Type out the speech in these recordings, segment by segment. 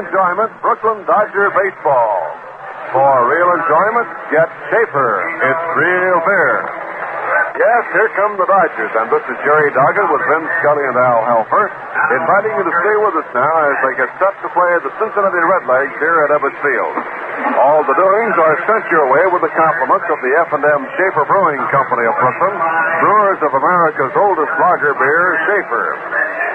enjoyment, Brooklyn Dodger baseball. For real enjoyment, get Schaefer. It's real beer. Yes, here come the Dodgers, and this is Jerry Doggett with Vin Scully and Al Helfer, inviting you to stay with us now as they get set to play the Cincinnati Redlegs here at Ebbets Field. All the doings are sent your way with the compliments of the F&M Schaefer Brewing Company of Brooklyn, brewers of America's oldest lager beer, Schaefer.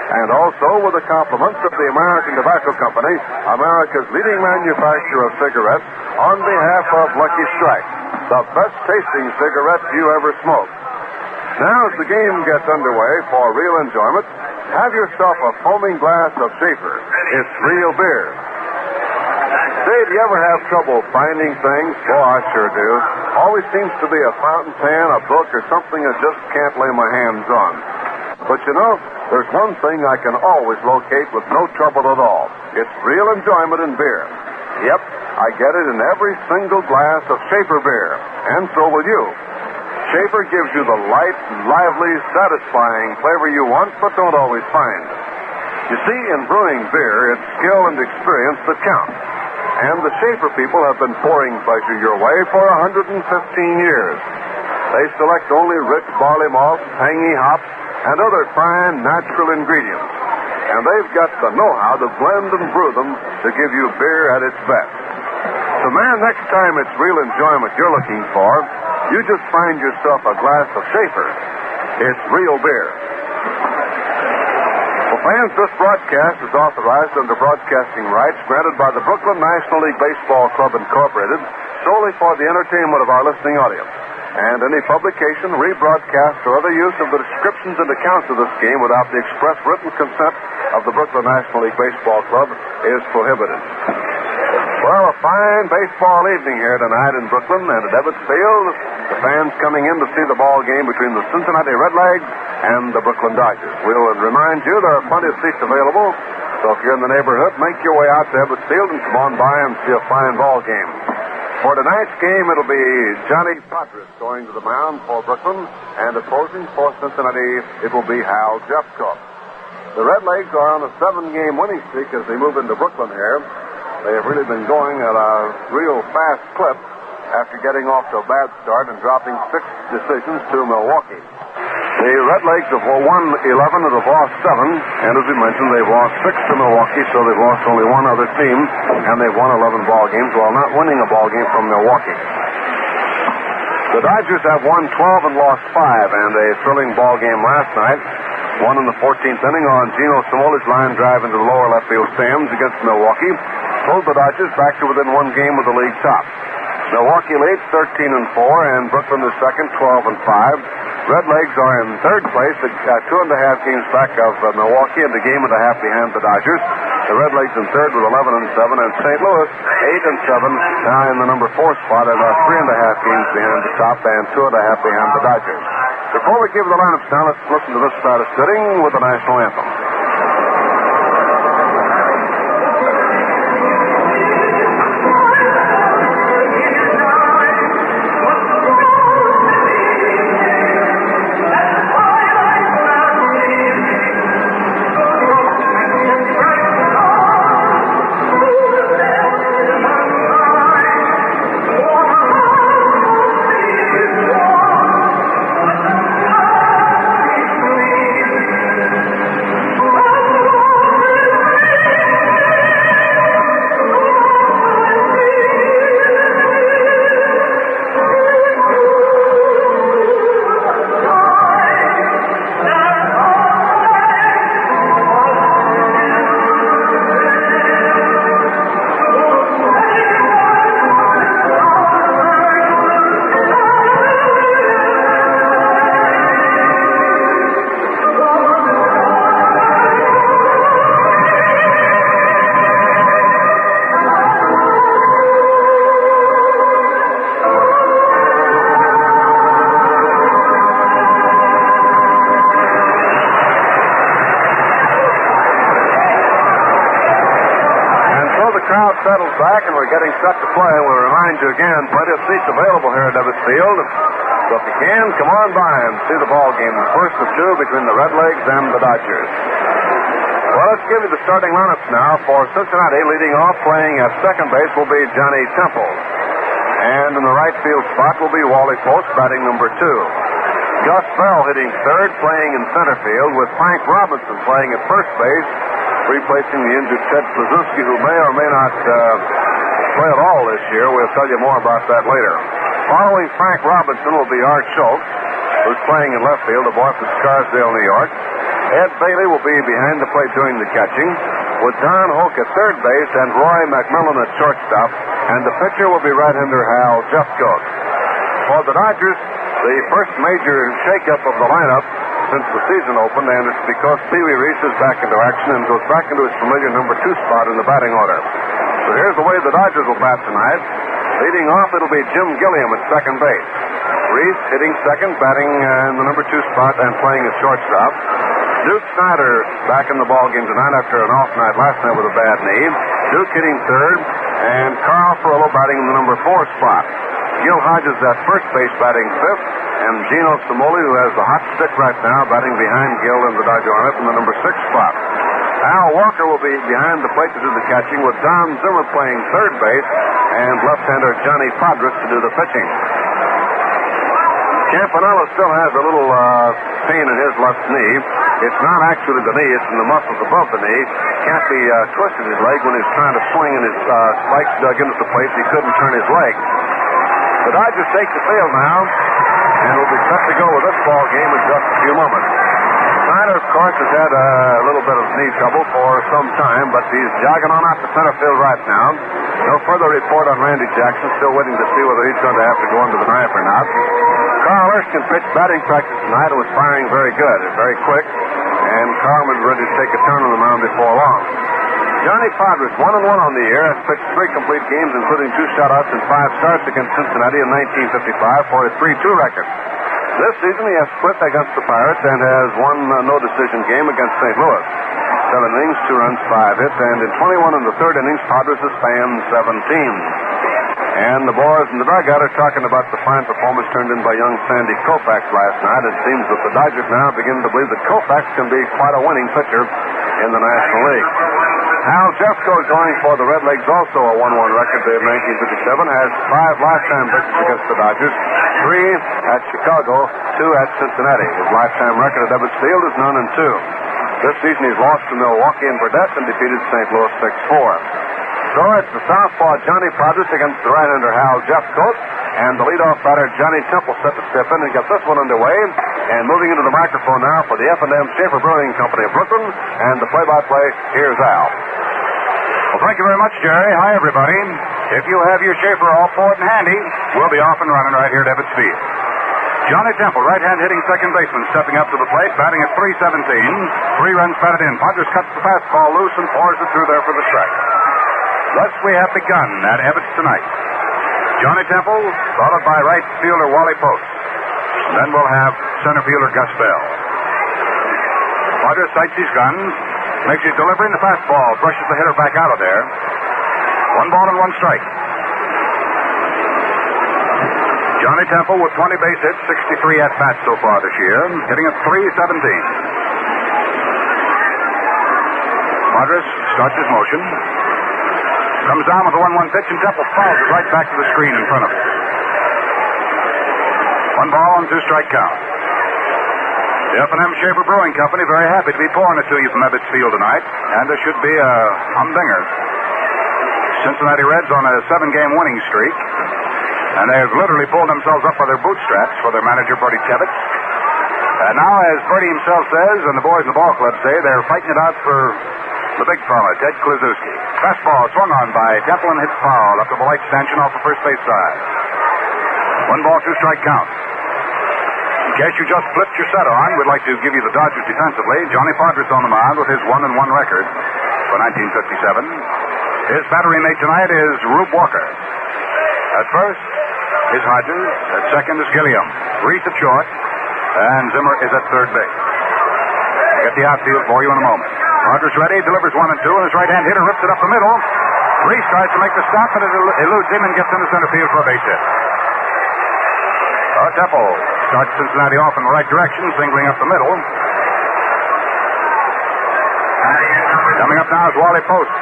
And also with the compliments of the American Tobacco Company, America's leading manufacturer of cigarettes, on behalf of Lucky Strike, the best-tasting cigarette you ever smoked. Now, as the game gets underway for real enjoyment, have yourself a foaming glass of Schaefer. It's real beer. Say, do you ever have trouble finding things? Oh, I sure do. Always seems to be a fountain pen, a book, or something I just can't lay my hands on. But you know, there's one thing I can always locate with no trouble at all. It's real enjoyment in beer. Yep, I get it in every single glass of Schaefer beer. And so will you. Schaefer gives you the light, lively, satisfying flavor you want, but don't always find. You see, in brewing beer, it's skill and experience that count. And the Schaefer people have been pouring pleasure your way for 115 years. They select only rich barley malt, tangy hops, and other fine natural ingredients. And they've got the know-how to blend and brew them to give you beer at its best. So, man, next time it's real enjoyment you're looking for, you just find yourself a glass of Schaefer. It's real beer. Well, fans, this broadcast is authorized under broadcasting rights granted by the Brooklyn National League Baseball Club Incorporated solely for the entertainment of our listening audience. And any publication, rebroadcast, or other use of the descriptions and accounts of this game without the express written consent of the Brooklyn National League Baseball Club is prohibited. Well, a fine baseball evening here tonight in Brooklyn and at Ebbets Field. The fans coming in to see the ball game between the Cincinnati Redlegs and the Brooklyn Dodgers. We'll remind you there are plenty of seats available, so if you're in the neighborhood, make your way out to Ebbets Field and come on by and see a fine ball game. For tonight's game, it'll be Johnny Podres going to the mound for Brooklyn, and opposing for Cincinnati, it will be Hal Jeffcoat. The Redlegs are on a 7-game winning streak as they move into Brooklyn here. They have really been going at a real fast clip after getting off to a bad start and dropping 6 decisions to Milwaukee. The Redlegs have won 11 and have lost 7, and as we mentioned, they've lost 6 to Milwaukee, so they've lost only one other team, and they've won 11 ball games while not winning a ball game from Milwaukee. The Dodgers have won 12 and lost 5, and a thrilling ball game last night. Won in the 14th inning on Gino Smoli's line drive into the lower left field stands against Milwaukee. Pulled the Dodgers back to within 1 game of the league top. Milwaukee leads 13 and 4, and Brooklyn is second, 12 and 5. Redlegs are in third place at 2.5 games back of Milwaukee and a game and a half behind the Dodgers. The Redlegs in third with 11 and 7, and St. Louis 8 and 7, now in the number 4 spot at 3.5 games behind the top and 2.5 behind the Dodgers. Before we give the lineups now, let's listen to this crowd of sitting with the national anthem. Settles back, and we're getting set to play. We'll remind you again, plenty of seats available here at Ebbets Field. So if you can, come on by and see the ball game. The first of 2 between the Redlegs and the Dodgers. Well, let's give you the starting lineups now. For Cincinnati, leading off, playing at second base will be Johnny Temple. And in the right field spot will be Wally Post, batting number 2. Gus Bell hitting third, playing in center field, with Frank Robinson playing at first base, replacing the injured Ted Plazinski, who may or may not play at all this year. We'll tell you more about that later. Following Frank Robinson will be Art Schultz, who's playing in left field, a boy from Scarsdale, New York. Ed Bailey will be behind the plate doing the catching, with Don Hoke at third base and Roy McMillan at shortstop, and the pitcher will be right-hander Hal Jeffcoat. For the Dodgers, the first major shakeup of the lineup since the season opened, and it's because Pee Wee Reese is back into action and goes back into his familiar number 2 spot in the batting order. So here's the way the Dodgers will bat tonight. Leading off, it'll be Jim Gilliam at second base. Reese hitting second, batting in the number 2 spot and playing at shortstop. Duke Snyder back in the ballgame tonight after an off night last night with a bad knee. Duke hitting third, and Carl Ferrello batting in the number 4 spot. Gil Hodges at first base batting fifth, and Gino Simoli, who has the hot stick right now, batting behind Gil in the Dodger lineup in the number 6 spot. Al Walker will be behind the plate to do the catching, with Don Zimmer playing third base and left-hander Johnny Podres to do the pitching. Campanella still has a little pain in his left knee. It's not actually the knee, it's in the muscles above the knee. Cappy twisted his leg when he was trying to swing, and his spikes dug into the plate. He couldn't turn his leg. The Dodgers take the field now, and will be set to go with this ball game in just a few moments. Snyder, of course, has had a little bit of knee trouble for some time, but he's jogging on out to center field right now. No further report on Randy Jackson. Still waiting to see whether he's going to have to go under the knife or not. Carl Erskine pitched batting practice tonight and was firing very good, very quick, and Carlman's ready to take a turn on the mound before long. Johnny Podres, 1-1 on the year, has pitched 3 complete games, including 2 shutouts and 5 starts against Cincinnati in 1955 for a 3-2 record. This season, he has split against the Pirates and has won a no-decision game against St. Louis. 7 innings, 2 runs, 5 hits, and in 21 in the third innings, Podres has spanned 17. And the boys in the dugout are talking about the fine performance turned in by young Sandy Koufax last night. It seems that the Dodgers now begin to believe that Koufax can be quite a winning pitcher in the National League. Hal Jeffcoat, going for the Redlegs, also a 1-1 record in 1957, has 5 lifetime victories against the Dodgers, 3 at Chicago, 2 at Cincinnati. His lifetime record at Ebbets Field is none and 2. This season he's lost to Milwaukee and Burdett and defeated St. Louis 6-4. So it's the southpaw Johnny Podres against the right-hander Hal Jeffcoat, and the leadoff batter Johnny Temple set to step in and get this one underway. And moving into the microphone now for the F&M Schaefer Brewing Company of Brooklyn, and the play-by-play, here's Al. Well, thank you very much, Jerry. Hi, everybody. If you have your Schaefer all poured and handy, we'll be off and running right here at Ebbets Field. Johnny Temple, right-hand hitting second baseman, stepping up to the plate, batting at .317. 3 runs batted in. Podres cuts the fastball loose and pours it through there for the strike. Thus we have begun at Ebbets tonight. Johnny Temple, followed by right fielder Wally Post. And then we'll have center fielder Gus Bell. Podres sights his guns, makes his delivery in the fastball, brushes the hitter back out of there. 1 ball and 1 strike. Johnny Temple with 20 base hits, 63 at-bats so far this year, hitting at .317. Podres starts his motion. Comes down with a 1-1 pitch, and Temple fouls it right back to the screen in front of him. 1 ball and 2 strike count. The F&M Schaefer Brewing Company very happy to be pouring it to you from Ebbets Field tonight, and this should be a humdinger. Cincinnati Reds on a 7-game winning streak, and they have literally pulled themselves up by their bootstraps for their manager, Bertie Tebbetts. And now, as Bertie himself says, and the boys in the ball club say, they're fighting it out for the big fella, Ted Kluszewski. Fastball swung on by Temple and hit foul up to the light stanchion off the first base side. 1 ball, 2 strike count. In case you just flipped your set on, we'd like to give you the Dodgers defensively. Johnny Podres on the mound with his 1-1 record for 1957. His battery mate tonight is Rube Walker. At first is Hodges. At second is Gilliam. Reese at short. And Zimmer is at third base. I'll get the outfield for you in a moment. Podres ready, delivers 1 and 2, and his right-hand hitter rips it up the middle. Reese tries to make the stop, but it eludes him and gets into center field for a base hit. Temple starts Cincinnati off in the right direction, singling up the middle. Coming up now is Wally Post.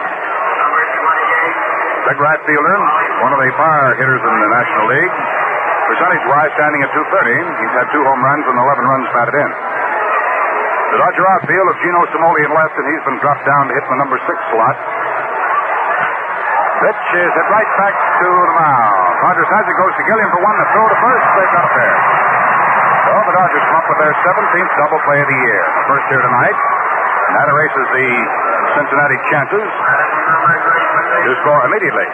Big right fielder, one of the fire hitters in the National League. Percentage-wise, standing at .230. He's had 2 home runs and 11 runs batted in. The Dodger outfield of Gino Simolian left, and he's been dropped down to hit the number 6 slot. Pitch is hit right back to the mound. Rogers has it, goes to Gilliam for one, the throw to first. They've got a pair. So the Dodgers come up with their 17th double play of the year. The first here tonight. And that erases the Cincinnati chances to score immediately.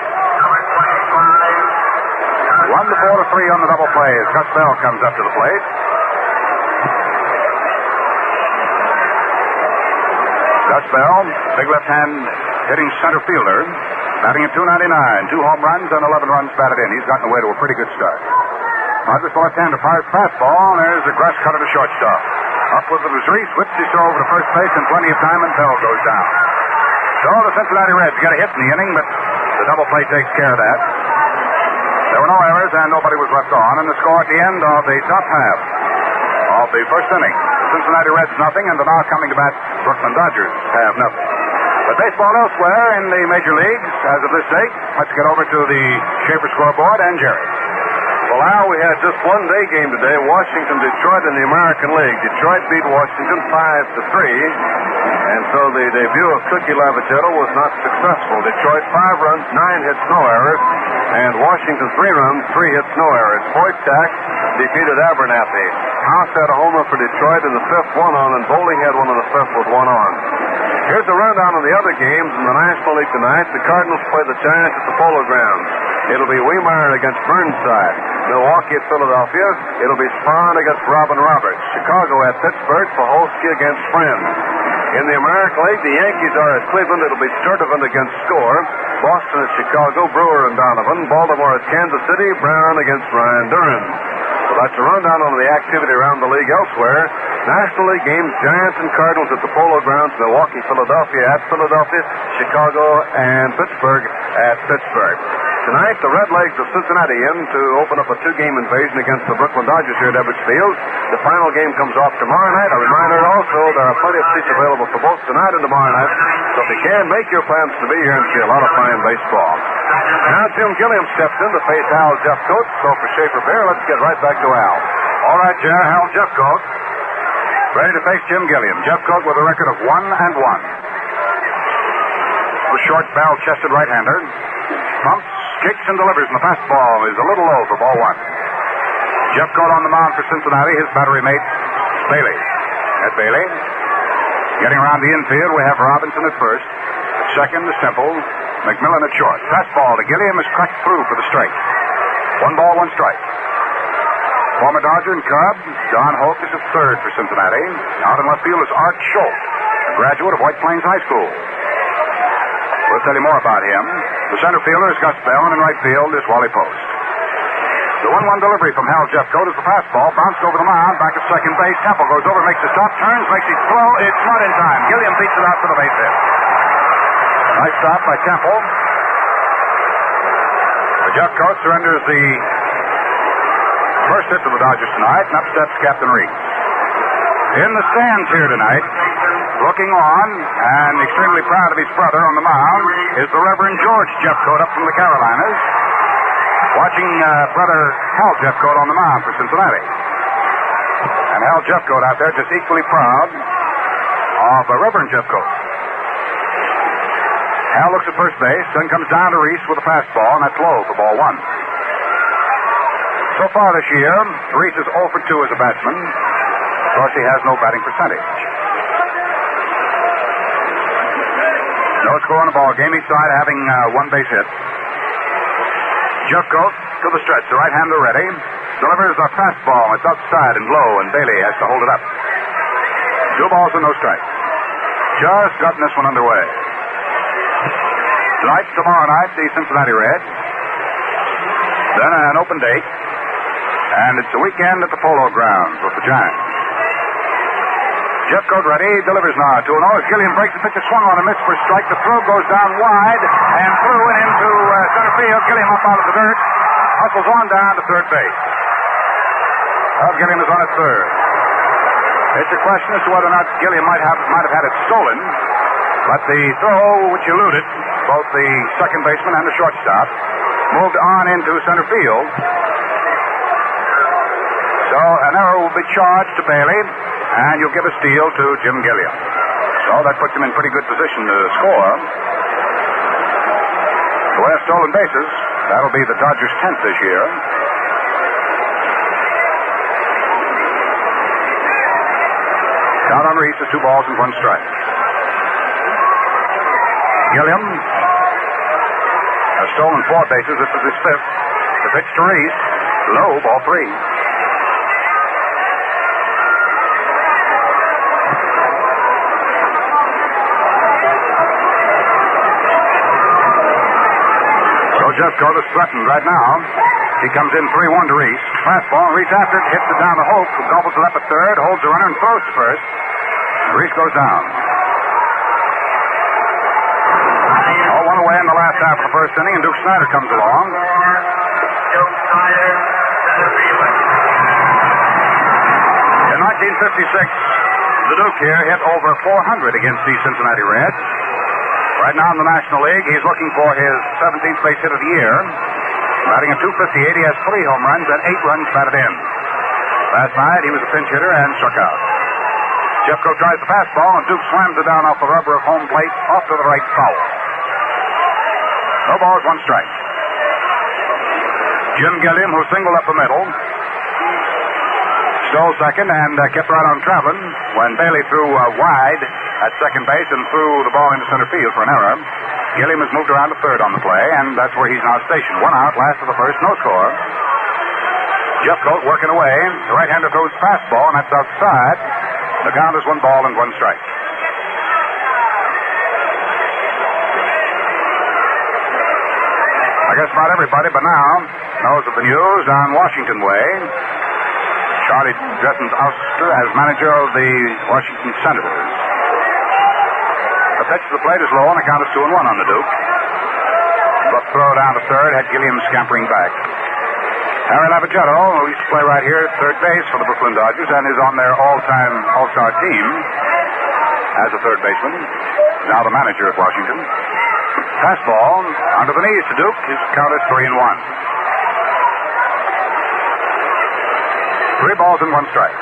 1-4 to 3 on the double play as Gus Bell comes up to the plate. Gus Bell, big left hand hitting center fielder, batting at .299, 2 home runs and 11 runs batted in. He's gotten away to a pretty good start. Rogers, the left-hander, fires fastball, and there's a grass cutter to shortstop. Up with the Reese, whips his throw over to first base in plenty of time, and Bell goes down. So the Cincinnati Reds got a hit in the inning, but the double play takes care of that. There were no errors, and nobody was left on, and the score at the end of the top half of the first inning. Cincinnati Reds nothing, and the now coming to bat Brooklyn Dodgers have nothing. But baseball elsewhere in the major leagues as of this date. Let's get over to the Schaefer scoreboard and Jerry. Well, Al, we had just one day game today. Washington-Detroit in the American League. Detroit beat Washington 5-3. And so the debut of Cookie Lavagetta was not successful. Detroit 5 runs, 9 hits, no errors. And Washington 3 runs, 3 hits, no errors. Boychak defeated Abernathy. House had a homer for Detroit in the 5th, 1 on, and Bowling had one in the 5th with 1 on. Here's a rundown of the other games in the National League tonight. The Cardinals play the Giants at the Polo Grounds. It'll be Weimar against Burnside. Milwaukee at Philadelphia. It'll be Spahn against Robin Roberts. Chicago at Pittsburgh. Paholsky against Friends. In the American League, the Yankees are at Cleveland. It'll be Sturdivant against Score. Boston at Chicago. Brewer and Donovan. Baltimore at Kansas City. Brown against Ryan Duran. So that's a rundown on the activity around the league elsewhere. National League games, Giants and Cardinals at the Polo Grounds. Milwaukee, Philadelphia at Philadelphia. Chicago and Pittsburgh at Pittsburgh. Tonight, the Redlegs of Cincinnati in to open up a 2-game invasion against the Brooklyn Dodgers here at Edwards Field. The final game comes off tomorrow night. A reminder also, there are plenty of seats available for both tonight and tomorrow night. So if you can, make your plans to be here and see a lot of fine baseball. Now Jim Gilliam steps in to face Hal Jeffcoat. So for Schaefer Bear, let's get right back to Al. All right, Jer, Hal Jeffcoat ready to face Jim Gilliam. Jeffcoat with a record of 1-1. A short, barrel-chested right-hander. Pumps, kicks, and delivers, and the fastball is a little low for ball 1. Jeffcoat on the mound for Cincinnati. His battery mate, Bailey. At Bailey. Getting around the infield, we have Robinson at first. At second is Temple. McMillan at short. Fastball to Gilliam is cracked through for the strike. 1 ball, 1 strike. Former Dodger and Cub, Don Hoke is at third for Cincinnati. Out in left field is Art Schultz, a graduate of White Plains High School. We'll tell you more about him. The center fielder is Gus Bell, and in right field is Wally Post. The 1-1 delivery from Hal Jeffcoat is the fastball, bounced over the mound, back at second base. Temple goes over, makes a stop, turns, makes it throw. It's not in time. Gilliam beats it out for the base hit. Nice stop by Temple. Jeffcoat surrenders the first hit to the Dodgers tonight, and up steps Captain Reese. In the stands here tonight, looking on and extremely proud of his brother on the mound, is the Reverend George Jeffcoat up from the Carolinas, watching brother Hal Jeffcoat on the mound for Cincinnati. And Hal Jeffcoat out there just equally proud of Reverend Jeffcoat. Hal looks at first base, then comes down to Reese with a fastball, and that's low for ball 1. So far this year, Reese is 0 for 2 as a batsman. Of course, he has no batting percentage. No score in the ball game. Each side having 1 base hit. Jeffcoat to the stretch. The right-hander ready. Delivers a fastball. It's outside and low, and Bailey has to hold it up. 2 balls and no strikes. Just gotten this one underway. Tonight, tomorrow night, the Cincinnati Reds. Then an open date. And it's a weekend at the Polo Grounds with the Giants. Jeffcoat ready, delivers now 2-0. Gilliam breaks the pitch, a swung on a miss for a strike. The throw goes down wide and through and into center field. Gilliam up out of the dirt, hustles on down to third base. Gilliam is on at third. It's a question as to whether or not Gilliam might have had it stolen. But the throw, which eluded both the second baseman and the shortstop, moved on into center field. So an error will be charged to Bailey, and you'll give a steal to Jim Gilliam. So that puts him in pretty good position to score. The way of stolen bases, that'll be the Dodgers' 10th this year. Count on Reese is 2 balls and 1 strike. Gilliam has stolen 4 bases. This is his 5th. The pitch to Reese. Low, ball 3. So Jeffcoat is threatened right now. He comes in 3-1 to Reese. Fastball, Reese after it, hits it down to Hope, who gobbles it up at third, holds the runner and throws to first. Reese goes down. All one away in the last half of the first inning, and Duke Snyder comes along. In 1956, the Duke here hit over 400 against the Cincinnati Reds. Right now in the National League, he's looking for his 17th base hit of the year. Batting at .258, he has 3 home runs and 8 runs batted in. Last night, he was a pinch hitter and struck out. Jeffcoat tries the fastball, and Duke slams it down off the rubber of home plate, off to the right foul. No balls, 1 strike. Jim Gilliam, who singled up the middle, stole second and kept right on traveling when Bailey threw wide at second base and threw the ball into center field for an error. Gilliam has moved around to third on the play, and that's where he's now stationed. 1 out, last of the first, no score. Jeffcoat working away. The right-hander throws fastball, and that's outside. The count is 1 ball and 1 strike. I guess about everybody by now knows of the news on Washington way. Charlie Dressen's ouster as manager of the Washington Senators. The pitch to the plate is low, and the count is 2-1 on the Duke. The throw down to third had Gilliam scampering back. Harry Lavagetto, who used to play right here at third base for the Brooklyn Dodgers and is on their all-time all-star team as a third baseman, now the manager of Washington. Fastball under the knees to Duke. His count is 3-1. 3 balls and 1 strike.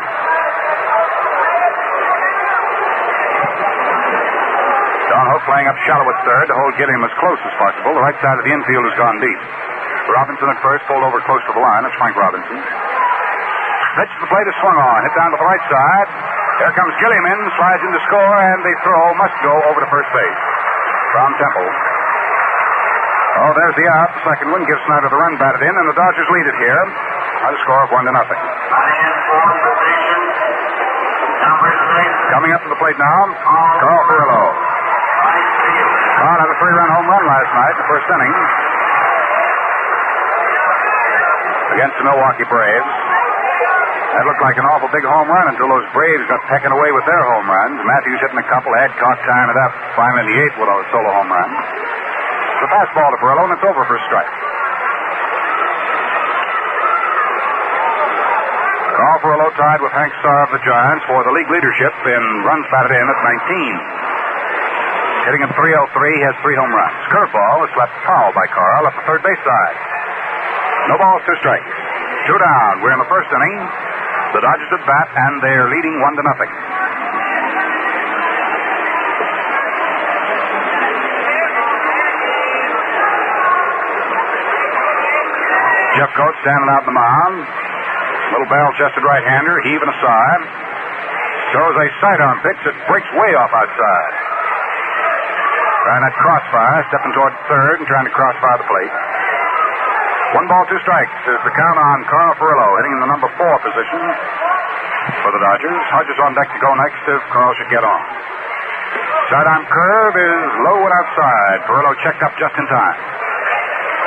Don Hope playing up shallow at third to hold Gilliam as close as possible. The right side of the infield has gone deep. Robinson at first, pulled over close to the line. That's Frank Robinson. Pitch to the plate is swung on. Hit down to the right side. Here comes Gilliam in, slides in to score, and the throw must go over to first base. From Temple. Oh, there's the out. The second one gives Snyder the run batted in, and the Dodgers lead it here by the score of 1-0. Coming up to the plate now, Carl Furillo. Carl had a 3-run home run last night in the first inning against the Milwaukee Braves. That looked like an awful big home run until those Braves got pecking away with their home runs. Matthews hitting a couple, Adcock tying it up finally in the 8th with a solo home run. The fastball to Furillo, and it's over for a strike. Carl Furillo tied with Hank Starr of the Giants for the league leadership in runs batted in at 19. Hitting at .303, he has 3 home runs. Curveball is left foul by Carl at the third base side. No balls, 2 strikes. 2 down. We're in the first inning. The Dodgers at bat, and they're leading 1-0. Jeffcoat standing out in the mound. Little barrel-chested right-hander, heaving a sigh. Throws a sidearm pitch that breaks way off outside. Trying that crossfire, stepping toward third and trying to crossfire the plate. 1 ball, 2 strikes is the count on Carl Furillo, hitting in the number 4 position for the Dodgers. Hodges on deck to go next if Carl should get on. Sidearm curve is low and outside. Furillo checked up just in time.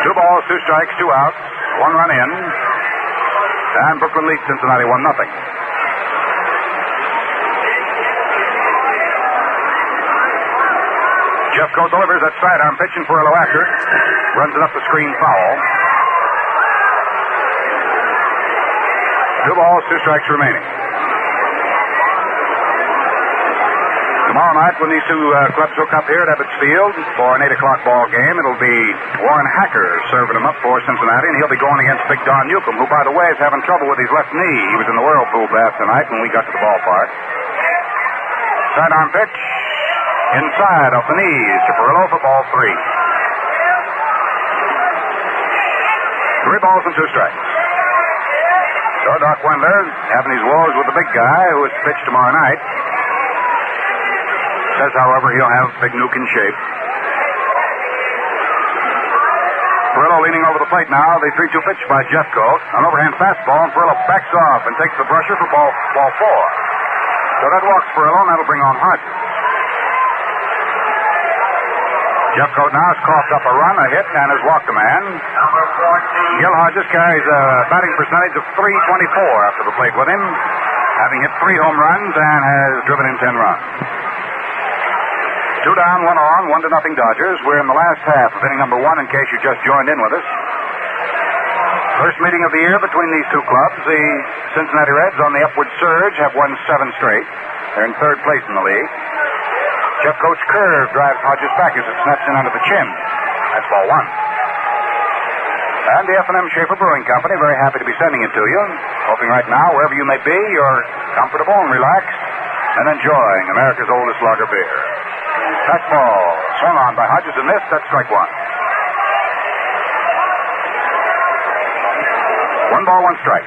2 balls, 2 strikes, 2 outs, 1 run in. And Brooklyn leads Cincinnati 1-0. Jeffcoat delivers that sidearm pitch, and Furillo after it. Runs it up the screen foul. 2 balls, 2 strikes remaining. Tomorrow night, when these two clubs hook up here at Ebbets Field for an 8 o'clock ball game, it'll be Warren Hacker serving them up for Cincinnati, and he'll be going against Big Don Newcomb, who, by the way, is having trouble with his left knee. He was in the whirlpool bath tonight when we got to the ballpark. Sidearm pitch. Inside off the knees to Perillo for ball 3. 3 balls and 2 strikes. So Doc Wendler having his woes with the big guy who is pitched tomorrow night. Says, however, he'll have Big Nuke in shape. Perillo leaning over the plate now. The 3-2 pitch by Jeffcoat. An overhand fastball, and Perillo backs off and takes the brusher for ball 4. So that walks Perillo, and that'll bring on Hodges. Jeffcoat now has coughed up a run, a hit, and has walked a man. Number 14. Gil Hodges carries a batting percentage of .324 after the plate with him, having hit 3 home runs and has driven in 10 runs. 2 down, 1 on, 1-0 Dodgers. We're in the last half of inning number 1, in case you just joined in with us. First meeting of the year between these two clubs. The Cincinnati Reds, on the upward surge, have won 7 straight. They're in 3rd place in the league. Jeffcoat's curve drives Hodges back as it snaps in under the chin. That's ball 1. And the F&M Schaefer Brewing Company, very happy to be sending it to you. Hoping right now, wherever you may be, you're comfortable and relaxed and enjoying America's oldest lager beer. Fastball swung on by Hodges and missed. That's strike 1. 1 ball, 1 strike.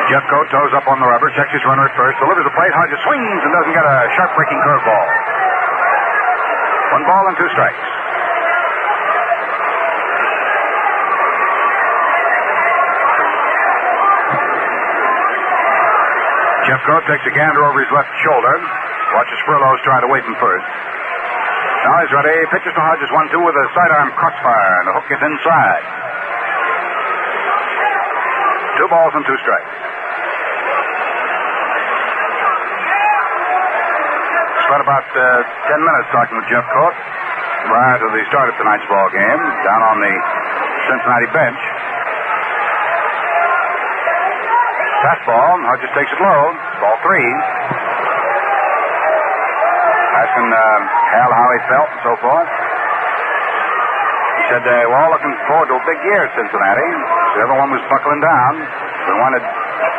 Jeffcoat toes up on the rubber, checks his runner at first, delivers the plate. Hodges swings and doesn't get a sharp breaking curveball. 1 ball and 2 strikes. Jeffcoat takes a gander over his left shoulder. Watches Furlow's try to wait him first. Now he's ready. Pitches to Hodges 1-2 with a sidearm crossfire, and the hook is inside. 2 balls and 2 strikes. Spent about 10 minutes talking with Jeffcoat prior to the start of tonight's ball game down on the Cincinnati bench. Fastball. Hodges takes it low. Ball 3. Asking Hal how he felt and so forth. He said, we're all looking forward to a big year at Cincinnati. So everyone was buckling down. We wanted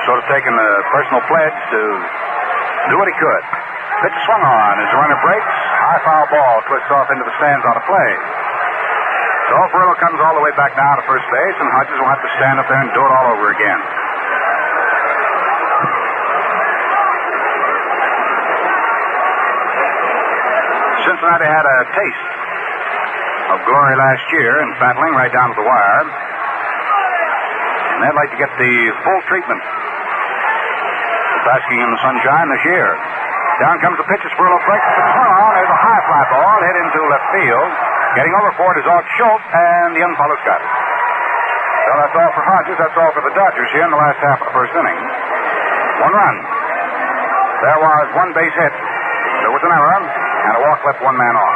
sort of taking a personal pledge to do what he could. Pitch swung on as the runner breaks. High foul ball twists off into the stands on a play. So Perillo comes all the way back down to first base, and Hodges will have to stand up there and do it all over again. Cincinnati had a taste of glory last year in battling right down to the wire. And they'd like to get the full treatment of basking in the sunshine this year. Down comes the pitch as Perillo breaks. There's a high fly ball hit into left field. Getting over for it is Art Schultz, and the young fellow's got it. So that's all for Hodges. That's all for the Dodgers here in the last half of the first inning. 1 run. There was 1 base hit. There was an error, and a walk left 1 man on.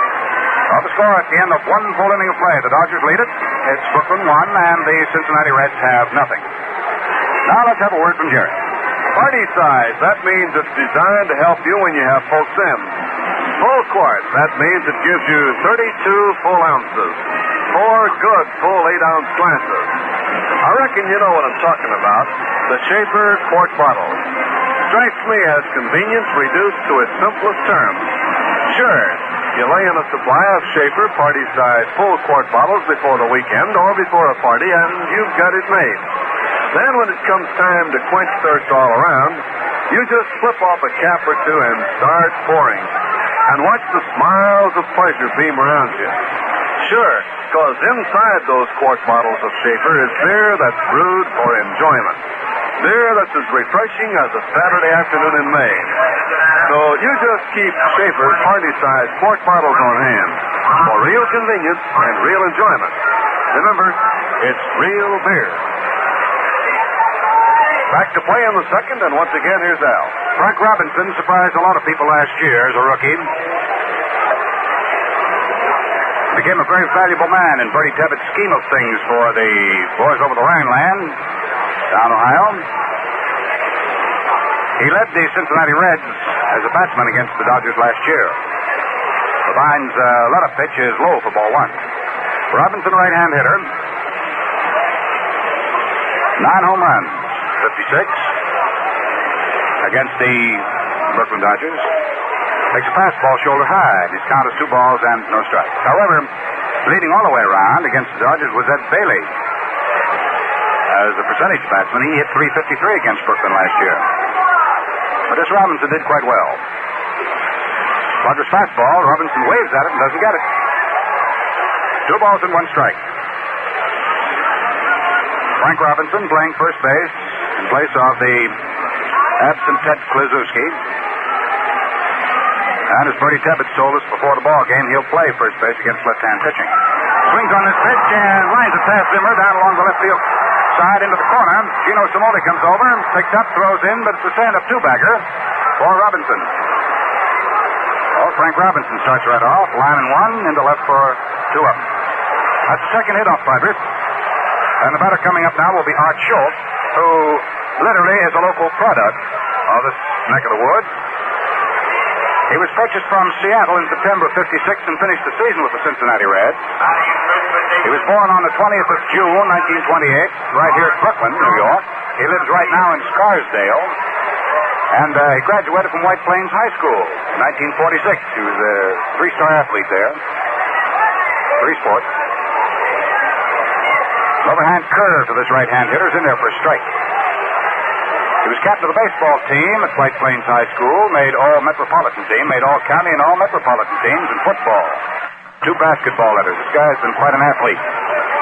Well, the score at the end of 1 full inning of play. The Dodgers lead it. It's Brooklyn 1, and the Cincinnati Reds have nothing. Now let's have a word from Jerry. Party size, that means it's designed to help you when you have folks in. Full quart, that means it gives you 32 full ounces. 4 good full 8-ounce glasses. I reckon you know what I'm talking about. The Schaefer quart bottle. Strikes me as convenience reduced to its simplest terms. Sure, you lay in a supply of Schaefer party-size full quart bottles before the weekend or before a party, and you've got it made. Then when it comes time to quench thirst all around, you just slip off a cap or 2 and start pouring. And watch the smiles of pleasure beam around you. Sure, because inside those quart bottles of Schaefer is beer that's brewed for enjoyment. Beer that's as refreshing as a Saturday afternoon in May. So you just keep Schaefer's party-size quart bottles on hand for real convenience and real enjoyment. Remember, it's real beer. Back to play in the second, and once again, here's Al. Frank Robinson surprised a lot of people last year as a rookie. became a very valuable man in Bertie Tebbett's scheme of things for the boys over the Rhineland, down Ohio. He led the Cincinnati Reds as a batsman against the Dodgers last year. Levine's let-up pitch is low for ball one. Robinson, right-hand hitter. 9 home runs, 56 against the Brooklyn Dodgers. Takes a fastball shoulder high. His count is 2 balls and no strikes. However, leading all the way around against the Dodgers was Ed Bailey. As a percentage batsman, he hit .353 against Brooklyn last year. But this Robinson did quite well. Dodgers fastball, Robinson waves at it and doesn't get it. 2 balls and 1 strike. Frank Robinson playing first base in place of the absent Ted Kluszewski. And as Bertie Tebbett told us before the ball game, he'll play first base against left-hand pitching. Swings on this pitch and lines it past Zimmer down along the left field side into the corner. Gino Simone comes over, picks up, throws in, but it's a stand-up 2-bagger for Robinson. Oh, Frank Robinson starts right off, line and 1, into left for 2 up. That's the second hit off Padres. And the batter coming up now will be Art Schultz, who literally is a local product of this neck of the woods. He was purchased from Seattle in September of '56 and finished the season with the Cincinnati Reds. He was born on the 20th of June, 1928, right here at Brooklyn, New York. He lives right now in Scarsdale. And he graduated from White Plains High School in 1946. He was a 3-star athlete there. 3 sports. An overhand curve to this right-hand hitter is in there for a strike. He was captain of the baseball team at White Plains High School, made all-metropolitan team, made all-county and all-metropolitan teams in football. 2 basketball letters. This guy's been quite an athlete.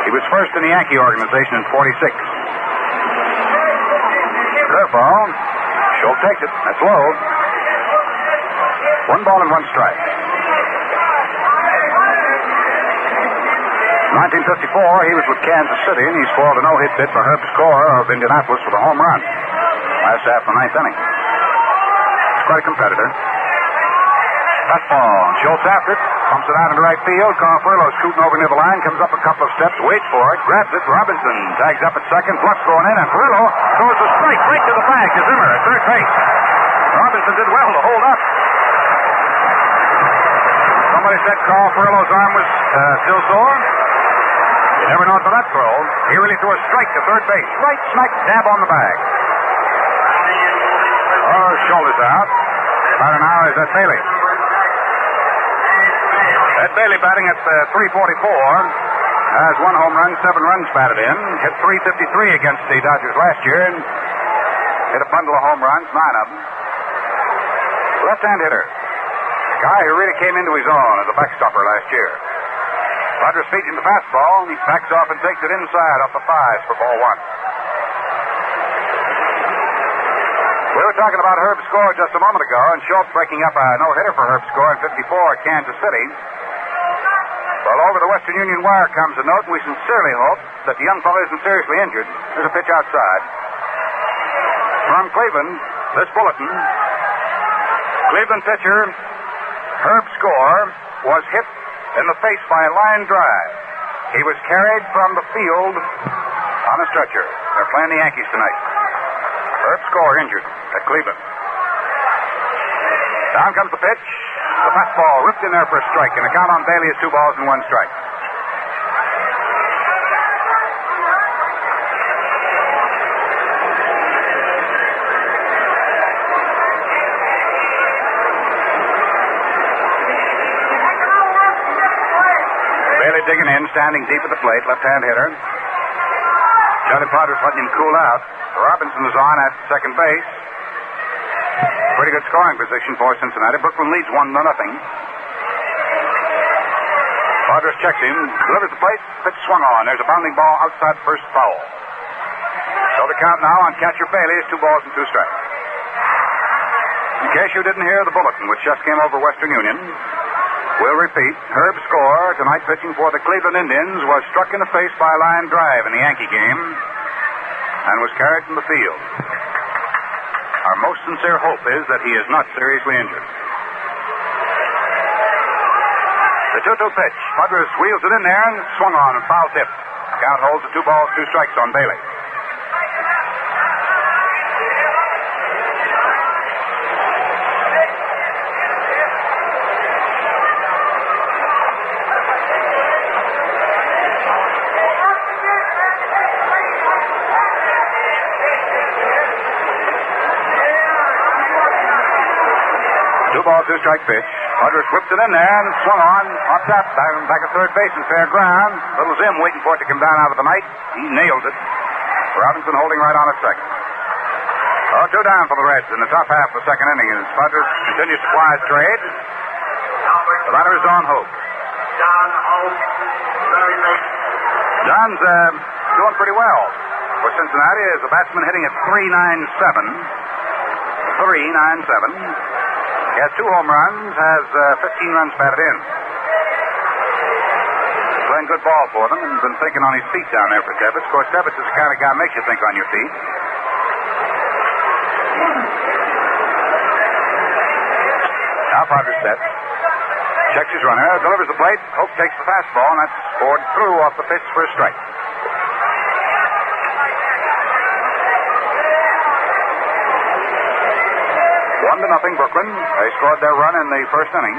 He was first in the Yankee organization in '46. Curveball. Schultz takes it. That's low. 1 ball and 1 strike. 1954, he was with Kansas City, and he scored a no-hit bid for Herb Score of Indianapolis with a home run. Last half of the 9th inning. He's quite a competitor. Fastball. Schultz after it. Pumps it out into right field. Carl Furlow scooting over near the line. Comes up a couple of steps. Waits for it. Grabs it. Robinson tags up at second. Bluff's going in. And Furlow throws a strike right to the bag to Zimmer at third base. Robinson did well to hold up. Somebody said Carl Furlow's arm was still sore. You never know for that throw. He really threw a strike to third base. Right smack dab on the bag. Oh, shoulders out. Batter now is Ed Bailey. Ed Bailey batting at .344. Has 1 home run, 7 runs batted in. Hit .353 against the Dodgers last year. And hit a bundle of home runs, 9 of them. Left-hand hitter. Guy who really came into his own as a backstopper last year. Rogers feeds him the fastball, and he backs off and takes it inside off the 5s for ball 1. We were talking about Herb Score just a moment ago, and Schultz breaking up a no-hitter for Herb Score in '54 at Kansas City. Well, over the Western Union wire comes a note, and we sincerely hope that the young fellow isn't seriously injured. There's a pitch outside. From Cleveland, this bulletin. Cleveland pitcher Herb Score was hit in the face by a line drive. He was carried from the field on a stretcher. They're playing the Yankees tonight. Herb Score injured at Cleveland. Down comes the pitch. The fastball ripped in there for a strike, and the count on Bailey is 2 balls and 1 strike. Bailey digging in, standing deep at the plate, left-hand hitter. Johnny Potter's letting him cool out. Robinson is on at second base. Pretty good scoring position for Cincinnati. Brooklyn leads 1-0. Padres checks him, delivers the plate, pitch swung on. There's a bounding ball outside first foul. So the count now on catcher Bailey is 2 balls and 2 strikes. In case you didn't hear the bulletin, which just came over Western Union, we'll repeat. Herb Score, tonight pitching for the Cleveland Indians, was struck in the face by a line drive in the Yankee game and was carried from the field. Our most sincere hope is that he is not seriously injured. The 2-2 pitch. Padres wheels it in there and swung on and foul tip. Count holds the 2 balls, 2 strikes on Bailey. Ball, 2-strike pitch. Padres whipped it in there and swung on top, back at third base in fair ground. Little Zim waiting for it to come down out of the night. He nailed it. Robinson holding right on at second. 2 down for the Reds in the top half of the second inning as Padres continues to fly his trade. The batter is Don Hope. John's doing pretty well for Cincinnati as the batsman hitting at .397. 397. He has 2 home runs, has 15 runs batted in. Playing good ball for them and been thinking on his feet down there for Tebbets. Of course, Tebbets is the kind of guy who makes you think on your feet. Now Padres set. Checks his runner, delivers the plate. Hope takes the fastball, and that's scored through off the pitch for a strike. 1-0 Brooklyn. They scored their run in the first inning.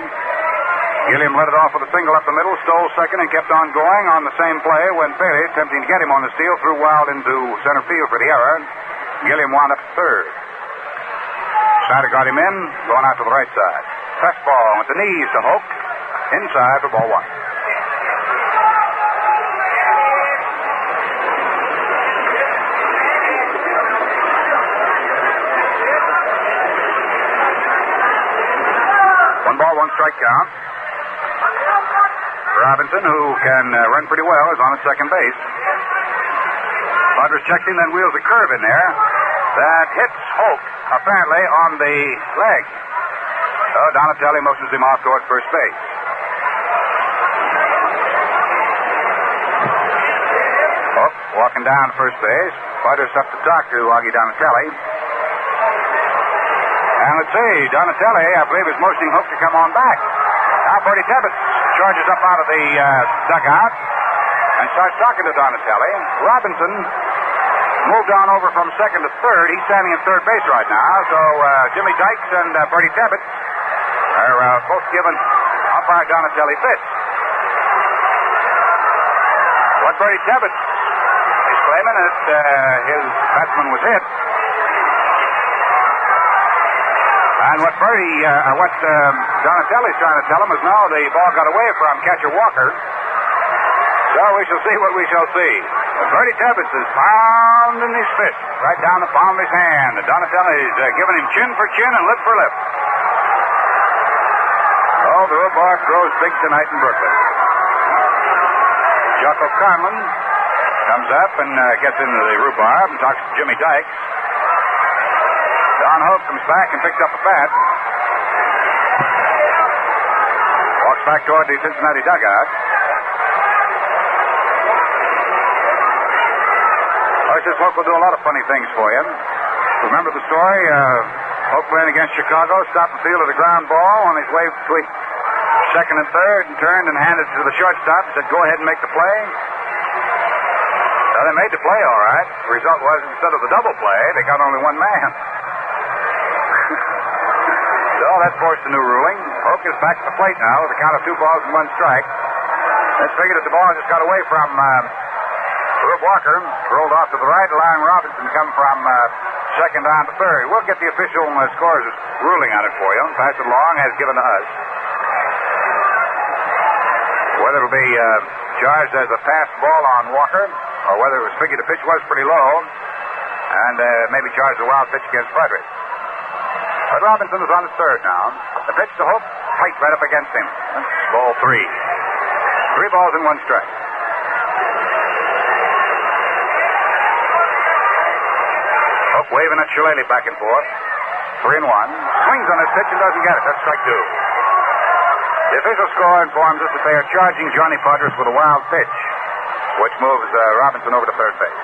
Gilliam led it off with a single up the middle, stole second, and kept on going on the same play when Bailey, attempting to get him on the steal, threw wild into center field for the error. Gilliam wound up third. Snyder got him in, going out to the right side. Fastball with the knees to Hope. Inside for ball 1. Ball, 1 strike count. Robinson, who can run pretty well, is on at second base. Padres checked him, then wheels a curve in there. That hits Hope, apparently, on the leg. So Donatelli motions him off toward first base. Hope walking down to first base. Padres up to talk to Augie Donatelli. And let's see, Donatelli, I believe, is motioning Hope to come on back. Now Bertie Tebbets charges up out of the dugout and starts talking to Donatelli. Robinson moved on over from second to third. He's standing at third base right now. So Jimmy Dykes and Bertie Tebbets are both giving umpire Donatelli fits. What Bertie Tebbets is claiming is his batsman was hit. And what Donatelli's trying to tell him is, no, the ball got away from catcher Walker. So we shall see what we shall see. Bertie Tebbets is pounding his fist right down the palm of his hand. And Donatelli's giving him chin for chin and lip for lip. Oh, the rhubarb grows big tonight in Brooklyn. Jocko Conlon comes up and gets into the rhubarb and talks to Jimmy Dykes. Don Hope comes back and picks up a bat. Walks back toward the Cincinnati dugout. This Hope will do a lot of funny things for you. Remember the story? Hope playing against Chicago, stopped the field at a ground ball on his way between second and third and turned and handed it to the shortstop and said, go ahead and make the play. Well, they made the play all right. The result was, instead of the double play, they got only one man. So that forced a new ruling. Hope is back at the plate now with a count of 2 balls and 1 strike. Let's figure that the ball just got away from Rube Walker, rolled off to the right, allowing Robinson to come from second down to third. We'll get the official scores ruling on it for you and pass it along as given to us. Whether it'll be charged as a passed ball on Walker or whether it was figured the pitch was pretty low and maybe charged a wild pitch against Frederick. But Robinson is on his third now. The pitch to Hope, tight right up against him. That's ball 3. 3 balls and 1 strike. Hope waving at Shillelagh back and forth. 3-1. Swings on his pitch and doesn't get it. That's strike 2. The official score informs us that they are charging Johnny Padres with a wild pitch, which moves Robinson over to third base.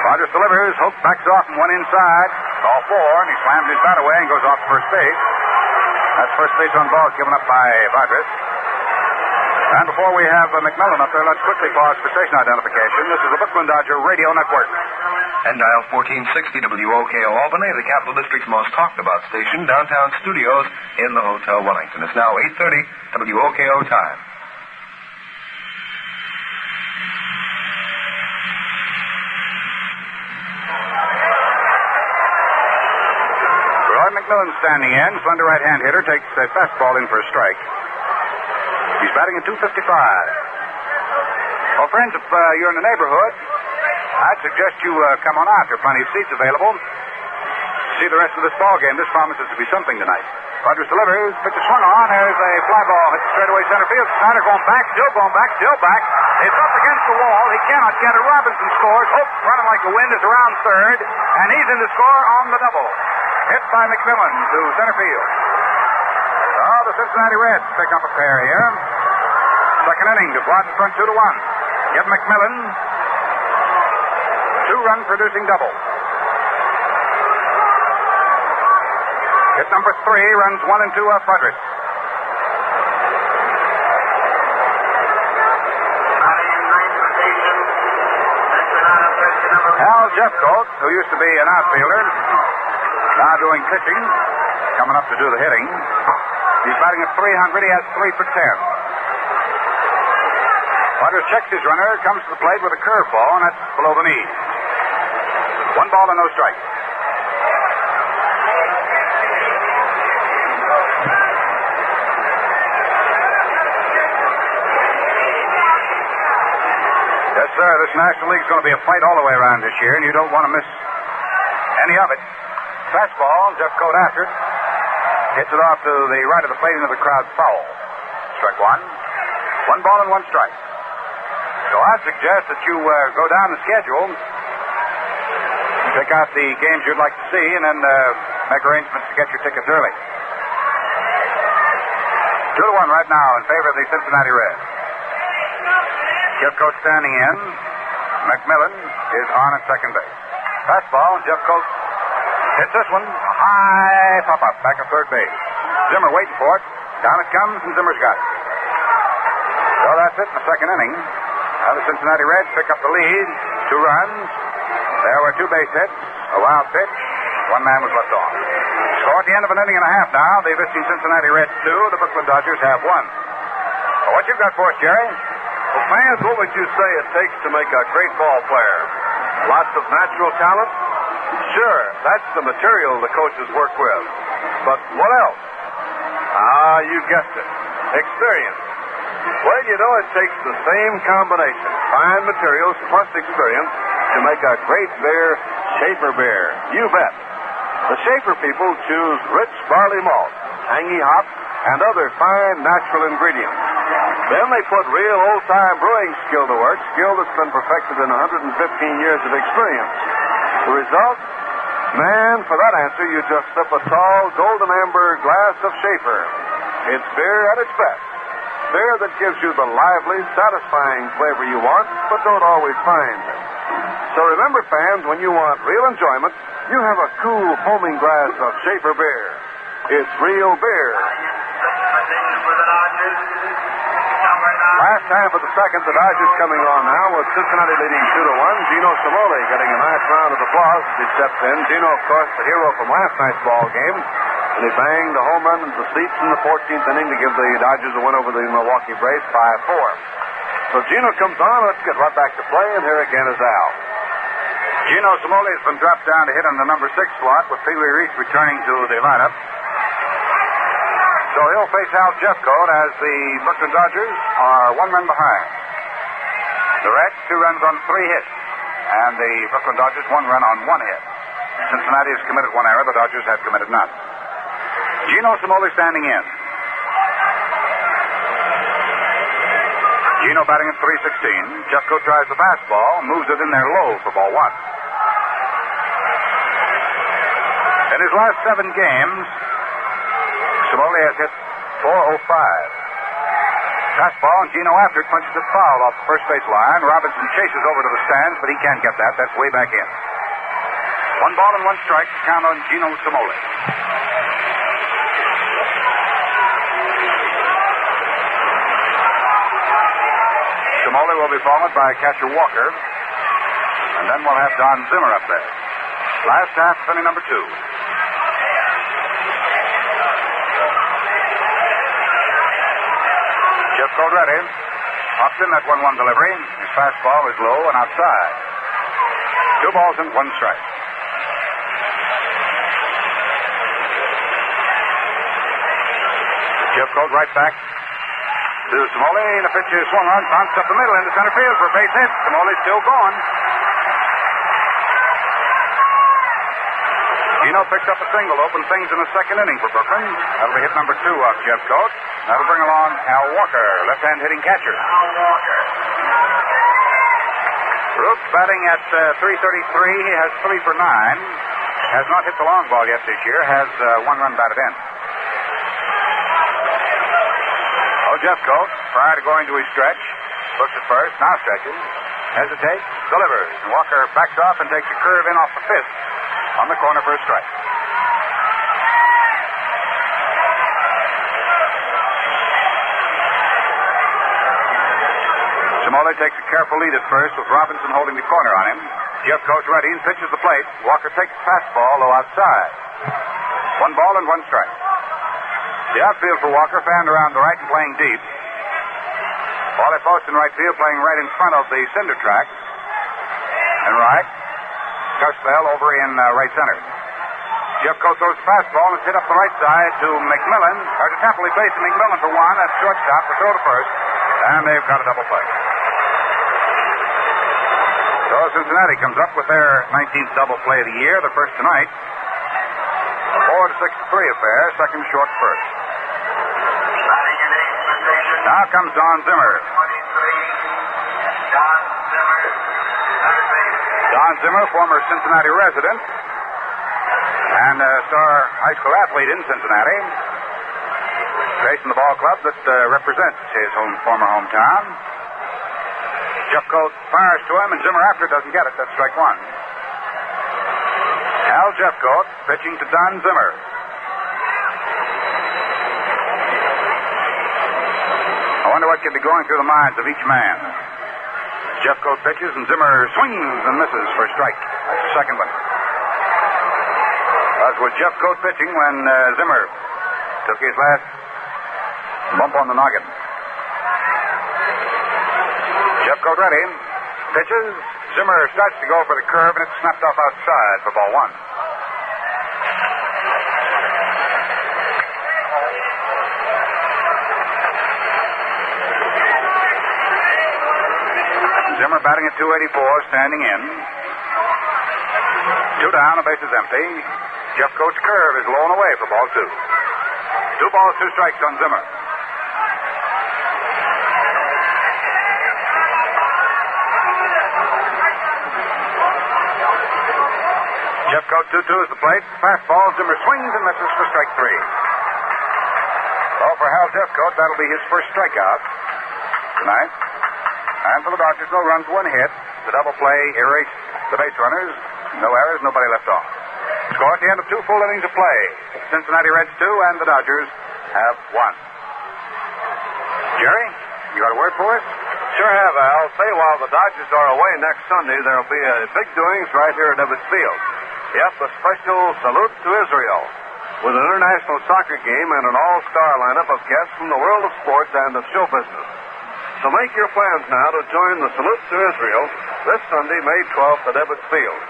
Padres delivers. Hope backs off and 1 inside. Call 4, and he slams his bat away and goes off to first base. That's first base on ball given up by Vargas. And before we have McMillan up there, let's quickly pause for station identification. This is the Brooklyn Dodger Radio Network. And dial 1460 WOKO Albany, the Capital District's most talked about station, downtown studios in the Hotel Wellington. It's now 8:30 WOKO time. Roy McMillan standing in. Slender right-hand hitter takes a fastball in for a strike. He's batting at 255. Well, friends, if you're in the neighborhood, I'd suggest you come on out. There are plenty of seats available. See the rest of this ball game. This promises to be something tonight. Rogers delivers. Pitch is swung on. There's a fly ball. Hits straightaway center field. Snyder going back. Still going back. Still back. It's up against the wall. He cannot get it. Robinson scores. Hope running like the wind is around third. And he's in the score on the double. Hit by McMillan to center field. Oh, the Cincinnati Reds pick up a pair here. Second inning to Blott in front 2-1. Get McMillan. 2-run producing double. Hit number 3 runs 1 and 2 off Frederick. Al Jeffcoat, who used to be an outfielder, now doing pitching, coming up to do the hitting. He's batting at 300. He has 3 for 10. Rogers checks his runner, comes to the plate with a curveball, and that's below the knee. 1 ball and no strike. Yes, sir, this National League's going to be a fight all the way around this year, and you don't want to miss any of it. Fastball, Jeffcoat after it. Hits it off to the right of the plate into the crowd foul. Strike 1. 1 ball and 1 strike. So I suggest that you go down the schedule, pick out the games you'd like to see, and then make arrangements to get your tickets early. 2-1 right now in favor of the Cincinnati Reds. Jeffcoat standing in. McMillan is on at second base. Fastball, Jeffcoat hits this one. A high pop-up back at third base. Zimmer waiting for it. Down it comes, and Zimmer's got it. So that's it in the second inning. Now the Cincinnati Reds pick up the lead. 2 runs. There were 2 base hits. A wild pitch. 1 man was left on. Score at the end of an inning and a half now. The visiting Cincinnati Reds 2. The Brooklyn Dodgers have 1. Well, what you got for us, Jerry? Well, fans, what would you say it takes to make a great ball player? Lots of natural talent? Sure, that's the material the coaches work with. But what else? You guessed it. Experience. Well, you know, it takes the same combination, fine materials plus experience, to make a great beer, Schaefer beer. You bet. The Schaefer people choose rich barley malt, tangy hop, and other fine natural ingredients. Then they put real old-time brewing skill to work, skill that's been perfected in 115 years of experience. The result? Man, for that answer, you just sip a tall, golden amber glass of Schaefer. It's beer at its best. Beer that gives you the lively, satisfying flavor you want, but don't always find. So remember, fans, when you want real enjoyment, you have a cool, foaming glass of Schaefer beer. It's real beer. Last half of the second, the Dodgers coming on now with Cincinnati leading 2-1. Gino Cimoli getting a nice round of applause as he steps in. Gino, of course, the hero from last night's ball game. And he banged the home run into the seats in the 14th inning to give the Dodgers a win over the Milwaukee Braves 5-4. So Gino comes on. Let's get right back to play, and here again is Al. Gino Cimoli has been dropped down to hit on the number 6 slot with Pee Wee Reese returning to the lineup. So he'll face Al Jeffcoat as the Brooklyn Dodgers are 1 run behind. The Reds 2 runs on 3 hits, and the Brooklyn Dodgers 1 run on 1 hit. Cincinnati has committed 1 error. The Dodgers have committed none. Gino Cimoli standing in. Gino batting at .316. Jeffcoat tries the fastball, moves it in there low for ball 1. In his last 7 games, Cimoli has hit .405. Fastball, and Gino after it punches it foul off the first base line. Robinson chases over to the stands, but he can't get that. That's way back in. 1 ball and 1 strike to count on Gino Cimoli. Cimoli will be followed by catcher Walker. And then we'll have Don Zimmer up there. Last half, inning number 2. Jeff Cote ready. Pops in that 1-1 delivery. His fastball is low and outside. 2 balls and 1 strike. Jeff Cote right back to Cimoli. And the pitch is swung on, bounced up the middle into center field for a base hit. Cimoli's still going. Gino picks up a single, open things in the second inning for Brooklyn. That'll be hit number 2 off Jeff Cote. That'll bring along Al Walker, left-hand hitting catcher. Brooks batting at .333. He has 3 for 9. Has not hit the long ball yet this year. Has 1 run batted in. Jeff Cote, prior to going to his stretch, looks at first, now stretches, hesitates, delivers. Walker backs off and takes a curve in off the fist on the corner for a strike. Cimoli takes a careful lead at first with Robinson holding the corner on him. Jeff Cote ready and pitches the plate. Walker takes a fastball low outside. 1 ball and 1 strike. The outfield for Walker fanned around the right and playing deep. Wally Post in right field playing right in front of the cinder track. And right. Gus Bell over in right center. Jeff Cote throws the fastball and it's hit up the right side to McMillan. Or to Temple. He plays to McMillan for 1. That's shortstop to throw to first. And they've got a double play. So Cincinnati comes up with their 19th double play of the year, the first tonight. A 4-6-3 affair, second short first. Now comes Don Zimmer. Don Zimmer, former Cincinnati resident and a star high school athlete in Cincinnati. Facing the ball club that represents his former hometown. Jeff Cote fires to him, and Zimmer after doesn't get it. That's strike 1. Al Jeffcoat pitching to Don Zimmer. I wonder what could be going through the minds of each man. Jeffcoat pitches and Zimmer swings and misses for a strike. That's the second one. That was Jeffcoat pitching when Zimmer took his last bump on the noggin. Jeffcoat ready. Pitches. Zimmer starts to go for the curve, and it's snapped off outside for ball 1. Zimmer batting at .284, standing in. 2 down, the base is empty. Jeffcoat's curve is low and away for ball 2. 2 balls, 2 strikes on Zimmer. Jeffcoat 2-2 is the plate. Fastball. Zimmer swings and misses for strike 3. So for Hal Jeffcoat, that'll be his first strikeout tonight. And for the Dodgers, no runs, 1 hit. The double play erased the base runners. No errors, nobody left off. Score at the end of 2 full innings of play. Cincinnati Reds 2 and the Dodgers have 1. Jerry, you got a word for us? Sure have, Al. Say, while the Dodgers are away next Sunday, there'll be a big doings right here at Ebbets Field. Yep, a special salute to Israel with an international soccer game and an all-star lineup of guests from the world of sports and of show business. So make your plans now to join the salute to Israel this Sunday, May 12th at Ebbets Field.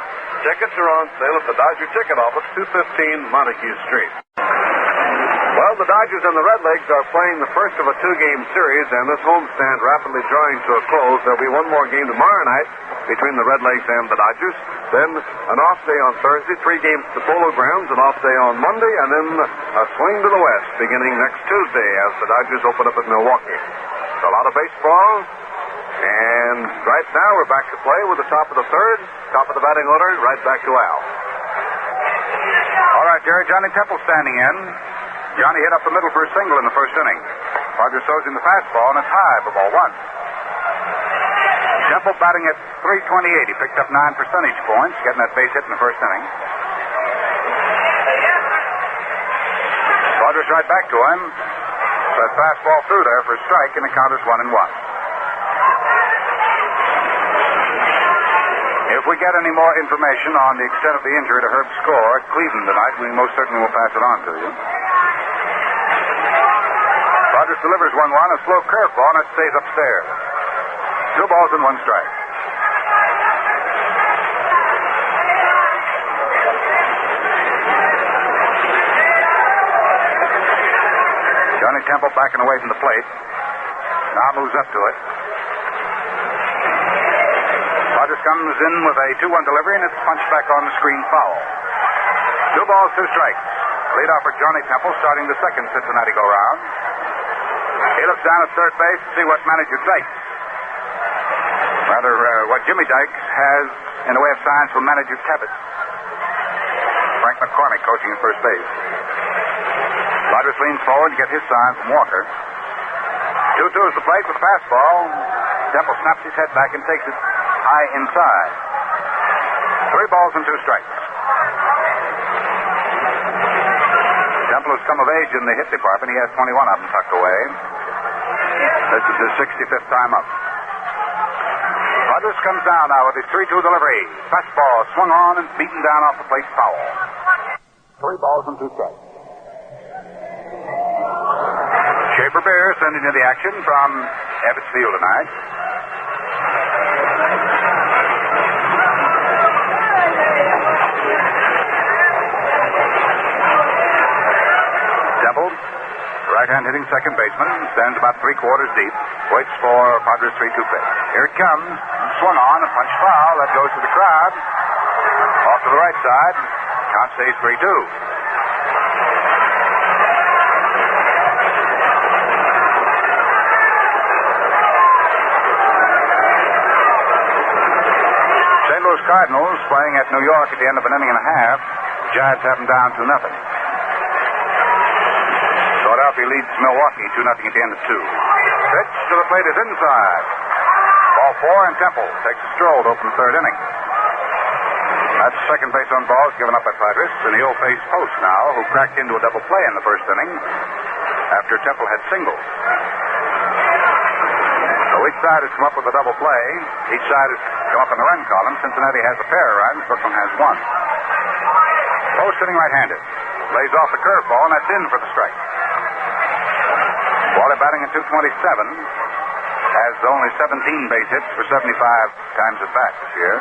Tickets are on sale at the Dodger Ticket Office, 215 Montague Street. Well, the Dodgers and the Redlegs are playing the first of a 2-game series, and this homestand rapidly drawing to a close. There'll be 1 more game tomorrow night between the Redlegs and the Dodgers. Then an off day on Thursday, 3 games at the Polo Grounds, an off day on Monday, and then a swing to the west beginning next Tuesday as the Dodgers open up at Milwaukee. So a lot of baseball, and right now we're back to play with the top of the 3rd, top of the batting order, right back to Al. All right, Jerry, Johnny Temple standing in. Johnny hit up the middle for a single in the first inning. Roger throws in the fastball, and it's high for ball 1. Temple batting at .328. He picked up 9 percentage points, getting that base hit in the first inning. Rogers right back to him. So a fastball through there for a strike, and the count is 1-1. If we get any more information on the extent of the injury to Herb's score at Cleveland tonight, we most certainly will pass it on to you. Rogers delivers 1-1, a slow curveball, and it stays upstairs. 2 balls and 1 strike. Johnny Temple backing away from the plate. Now moves up to it. Rogers comes in with a 2-1 delivery, and it's punched back on the screen foul. 2 balls, 2 strikes. Leadoff for Johnny Temple starting the second Cincinnati go-round. He looks down at third base to see what manager Dykes, what Jimmy Dykes has in the way of signs from manager Tebbett. Frank McCormick coaching at first base. Rogers leans forward to get his sign from Walker. 2-2 is the plate with a fastball. Temple snaps his head back and takes it high inside. 3 balls and 2 strikes. Temple has come of age in the hit department. He has 21 of them tucked away. This is his 65th time up. Rogers comes down now with his 3-2 delivery. Fastball swung on and beaten down off the plate foul. 3 balls and 2 strikes. Schaefer Beer sending into the action from Ebbets Field tonight. Temple, right-hand hitting second baseman, stands about 3/4 deep, waits for Padres' 3-2 pitch. Here it comes, swung on, a punch foul, that goes to the crowd. Off to the right side, count stays 3-2. St. Louis Cardinals playing at New York at the end of an inning and a half. Giants have them down 2-0. Philadelphia leads Milwaukee 2-0 at the end of 2. Pitch to the plate is inside. Ball 4, and Temple takes a stroll to open the third inning. That's second base on balls given up by Padres, and the old-faced Post now, who cracked into a double play in the first inning after Temple had singled. So each side has come up with a double play. Each side has come up in the run column. Cincinnati has a pair of runs. Brooklyn has 1. Post sitting right-handed. Lays off the curveball, and that's in for the strike. Wally batting at .227. Has only 17 base hits for 75 times at bat this year.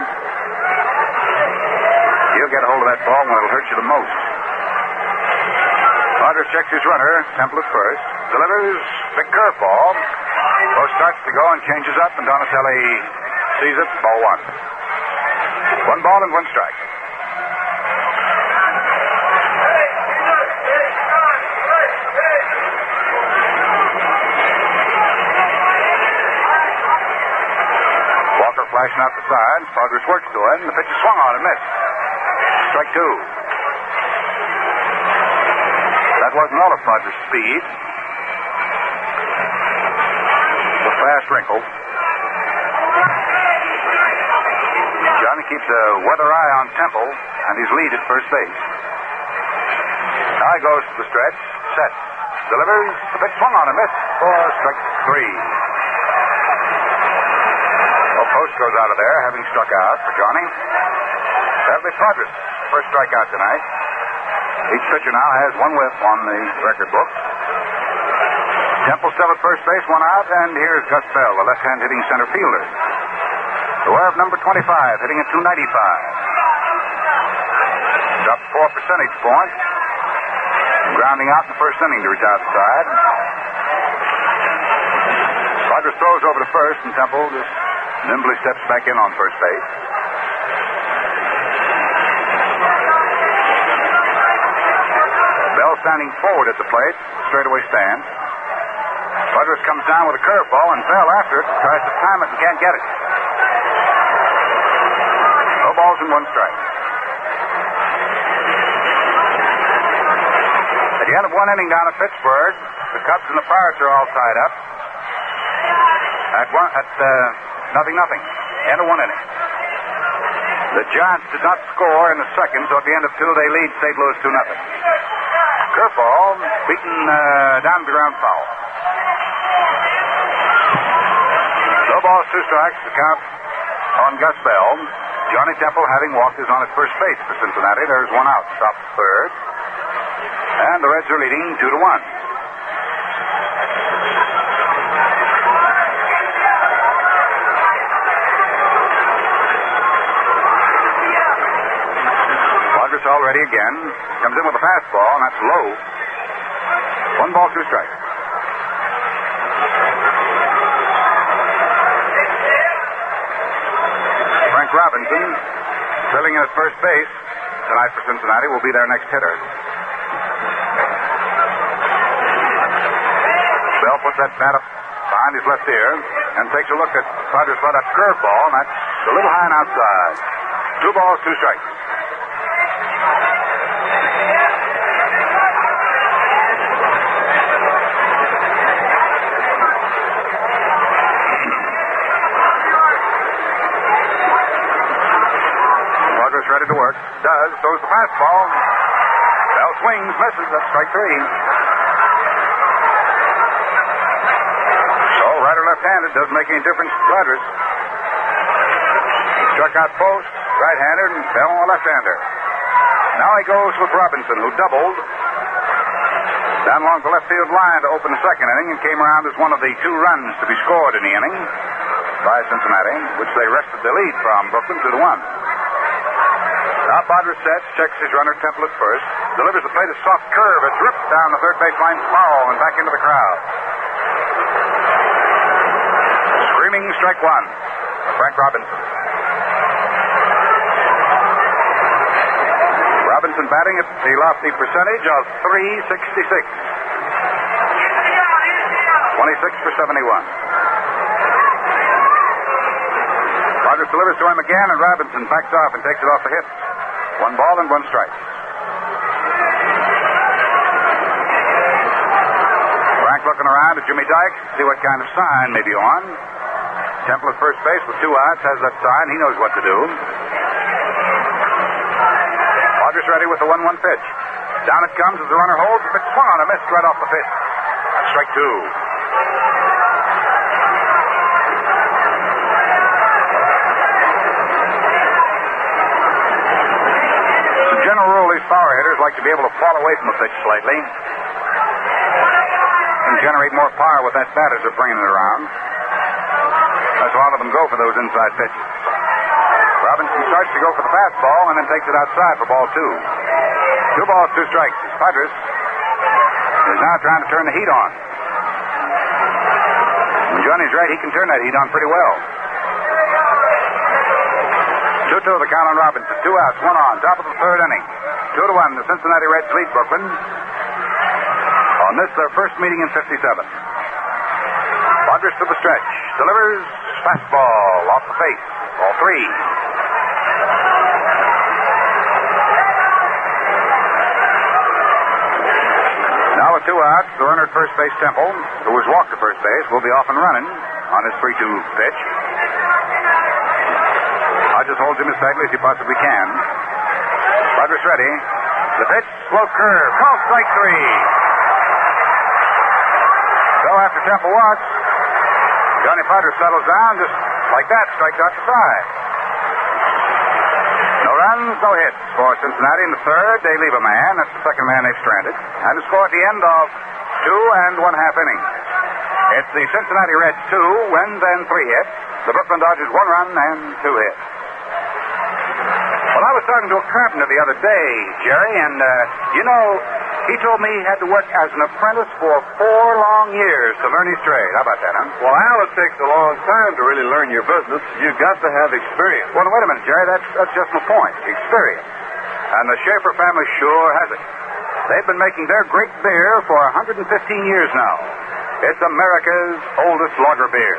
He'll get a hold of that ball when it'll hurt you the most. Rogers checks his runner. Temple at first. Delivers big curveball. Post starts to go and changes up, and Donatelli sees it. Ball 1. 1 ball and 1 strike. Walker flashing out the sides. Padres works to it, and the pitch is swung on and missed. Strike 2. That wasn't all of Padres' speed. The fast wrinkle. Johnny keeps a weather eye on Temple and his lead at first base. Now he goes to the stretch, sets, delivers, the pitch swung on and missed for strike 3. Well, Post goes out of there, having struck out for Johnny. That'll be Padres' first strikeout tonight. Each pitcher now has 1 whiff on the record book. Temple still at first base, 1 out, and here's Gus Bell, the left-hand hitting center fielder. The wearer of number 25, hitting at .295. Dropped 4 percentage points. Grounding out in the first inning to reach outside. Rogers throws over to first, and Temple just nimbly steps back in on first base. Bell standing forward at the plate, straightaway stance. Rogers comes down with a curveball, and Bell after it tries to time it and can't get it. No balls and 1 strike. At the end of 1 inning down at Pittsburgh, the Cubs and the Pirates are all tied up at 0-0. end of 1 inning. The Giants did not score in the second, so at the end of 2, they lead St. Louis 2-0. Curveball beaten down to the ground foul. No balls, 2 strikes. The count on Gus Bell. Johnny Temple, having walked, is on at first base for Cincinnati. There's 1 out. Stop third. And the Reds are leading 2-1. Already again. Comes in with a fastball, and that's low. 1 ball, 2 strikes. Frank Robinson, filling in at first base tonight for Cincinnati, will be their next hitter. Bell puts that bat up behind his left ear and takes a look at Padres' let-up curveball, and that's a little high and outside. 2 balls, 2 strikes. Ready to work. Does. Throws the fastball. Bell swings, misses. That's strike 3. So, right or left-handed doesn't make any difference to Padres. He struck out Post, right-hander, and Bell a left-hander. Now he goes with Robinson, who doubled down along the left field line to open the second inning and came around as one of the 2 runs to be scored in the inning by Cincinnati, which they wrested the lead from Brooklyn 2-1. Now Padres sets, checks his runner Temple at first, delivers the plate a soft curve. It's ripped down the third baseline foul and back into the crowd. Screaming strike 1 for Frank Robinson. Robinson batting at the lofty percentage of .366. 26 for 71. Padres delivers to him again, and Robinson backs off and takes it off the hip. 1 ball and 1 strike. Frank looking around at Jimmy Dykes, see what kind of sign may be on. Temple at first base with 2 outs has that sign. He knows what to do. Padres ready with the 1-1 pitch. Down it comes as the runner holds. If it's swung on a miss right off the pitch. That's strike 2. Power hitters like to be able to fall away from the pitch slightly and generate more power with that bat as they're bringing it around. That's why a lot of them go for those inside pitches. Robinson starts to go for the fastball and then takes it outside for ball 2. 2 balls, 2 strikes. Padres is now trying to turn the heat on. When Johnny's right, he can turn that heat on pretty well. 2-2 the count on Robinson. 2 outs, 1 on. Top of the third inning. 2-1, the Cincinnati Reds lead Brooklyn. On this, their first meeting in 57. Padres to the stretch. Delivers fastball off the face. Ball 3. Now with 2 outs, the runner at first base, Temple, who was walked to first base, will be off and running on his 3-2 pitch. Hodges holds him as tightly as he possibly can. Padres ready. The pitch, slow curve. Called strike 3. So after Temple walks, Johnny Padres settles down just like that, strikes out the side. No runs, no hits for Cincinnati in the third. They leave a man. That's the second man they've stranded. And the score at the end of 2 1/2 innings. It's the Cincinnati Reds 2 wins and 3 hits. The Brooklyn Dodgers 1 run and 2 hits. Well, I was talking to a carpenter the other day, Jerry, and, he told me he had to work as an apprentice for 4 long years to learn his trade. How about that, huh? Well, Al, it takes a long time to really learn your business. You've got to have experience. Well, wait a minute, Jerry. That's just my point. Experience. And the Schaefer family sure has it. They've been making their great beer for 115 years now. It's America's oldest lager beer.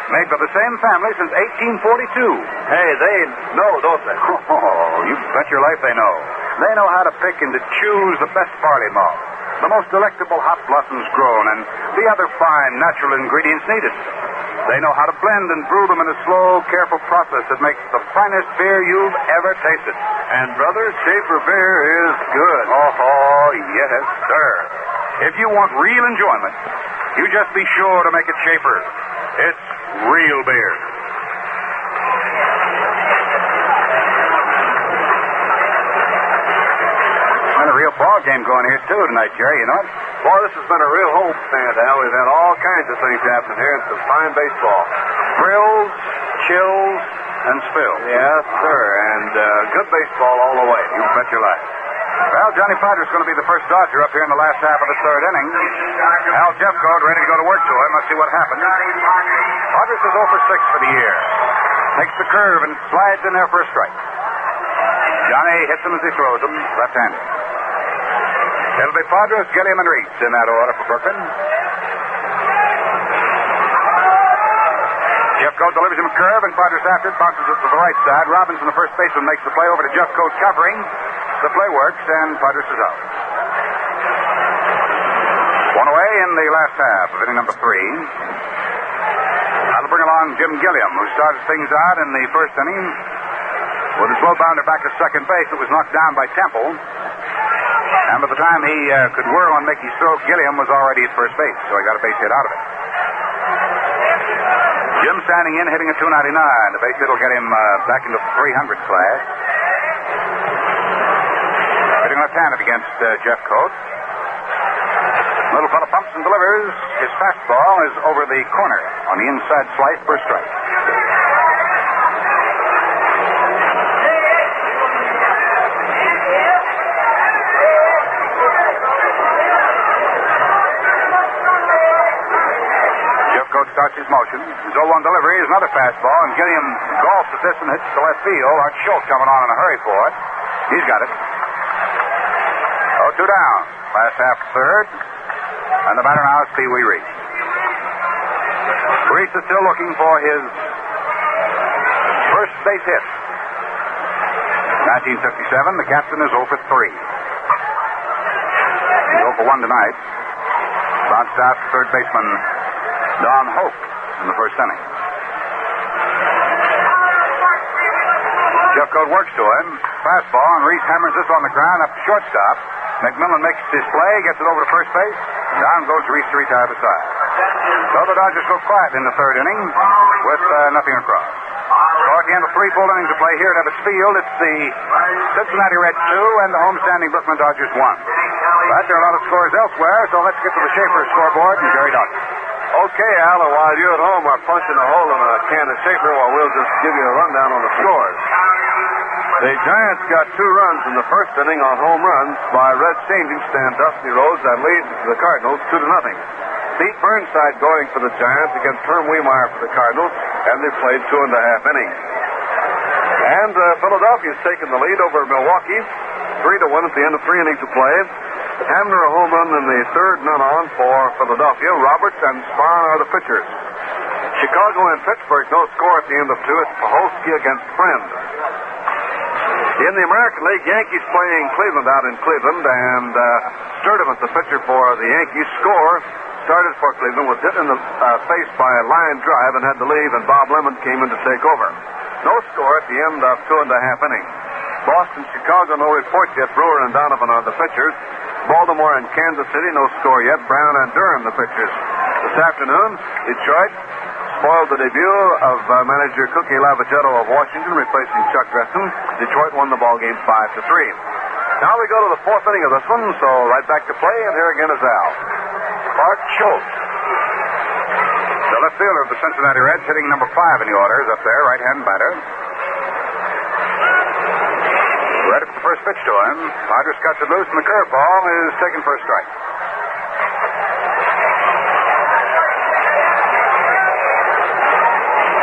Made by the same family since 1842. Hey, they know, don't they? Oh, you bet your life they know. They know how to pick and to choose the best barley malt, the most delectable hop blossoms grown, and the other fine natural ingredients needed. They know how to blend and brew them in a slow, careful process that makes the finest beer you've ever tasted. And, brother, Schaefer beer is good. Oh, yes, sir. If you want real enjoyment, you just be sure to make it Schaefer. It's real beer. Been a real ball game going here, too, tonight, Jerry, you know it? Boy, this has been a real home stand, Al. We've had all kinds of things happening here. It's some fine baseball. Thrills, chills, and spills. Yes, sir. And good baseball all the way. You bet your life. Well, Johnny Podger's going to be the first Dodger up here in the last half of the third inning. Al Jeffcoat ready to go to work to him. Let's see what happens. Podger is 0 for 6 for the year. Takes the curve and slides in there for a strike. Johnny hits him as he throws him, left-handed. It'll be Padres, Gilliam, and Reitz in that order for Brooklyn. Jeffcoat delivers him a curve, and Padres after it, bounces it to the right side. Robinson, the first baseman, makes the play over to Jeffcoat covering. The play works, and Padres is out. One away in the last half of inning number 3. That'll bring along Jim Gilliam, who started things out in the first inning with a slow bounder back to second base. It was knocked down by Temple. And by the time he could whirl on Mickey's throw, Gilliam was already at first base, so he got a base hit out of it. Jim standing in, hitting a .299. The base hit will get him back into the 300 class. Hitting left-handed against Jeffcoat. Little fella pumps and delivers. His fastball is over the corner on the inside slice for a strike. Starts his motion. His 0-1 delivery is another fastball, and Gilliam golfs at this and hits to left field. Art Schultz coming on in a hurry for it. He's got it. 0-2 down. Last half third. And the batter now is Pee Wee Reitz. Reitz is still looking for his first base hit. 1957, the captain is 0 for 3. He's 0 for 1 tonight. Bounced out to third baseman Don Hope in the first inning. Jeffcoat works to him. Fastball, and Reese hammers this on the ground up to shortstop. McMillan makes his play, gets it over to first base. Down goes Reese to retire the side. So the Dodgers go quiet in the third inning with nothing across. So at the end of 3 full innings of play here at Ebbets Field, it's the Cincinnati Reds 2 and the homestanding Brooklyn Dodgers 1. But there are a lot of scores elsewhere, so let's get to the Schaefer scoreboard and Jerry Dodger. Okay, Al, while you at home are punching a hole in a can of Schaefer, we'll just give you a rundown on the scores. The Giants got 2 runs in the first inning on home runs by Red changing Stan Dusty Rhodes that leads the Cardinals 2-0. Pete Burnside going for the Giants against Herm Wiemeyer for the Cardinals, and they played 2.5 innings. And Philadelphia's taken the lead over Milwaukee, 3-1 at the end of 3 innings of play. Hamner a home run in the third, none on for Philadelphia. Roberts and Spahn are the pitchers. Chicago and Pittsburgh, no score at the end of 2. It's Paholsky against Friend. In the American League, Yankees playing Cleveland out in Cleveland, and Sturdivant, the pitcher for the Yankees, started for Cleveland, was hit in the face by a line drive and had to leave, and Bob Lemon came in to take over. No score at the end of 2.5 innings. Boston, Chicago, no report yet. Brewer and Donovan are the pitchers. Baltimore and Kansas City, no score yet. Brown and Durham, the pitchers. This afternoon, Detroit spoiled the debut of manager Cookie Lavagetto of Washington, replacing Chuck Gresson. Detroit won the ball game 5-3. Now we go to the 4th inning of this one, so right back to play, and here again is Al. Art Schultz. The left fielder of the Cincinnati Reds, hitting number 5 in the order, is up there, right-hand batter. Ready for the first pitch to him. Rogers cuts it loose, and the curveball is taken for a strike.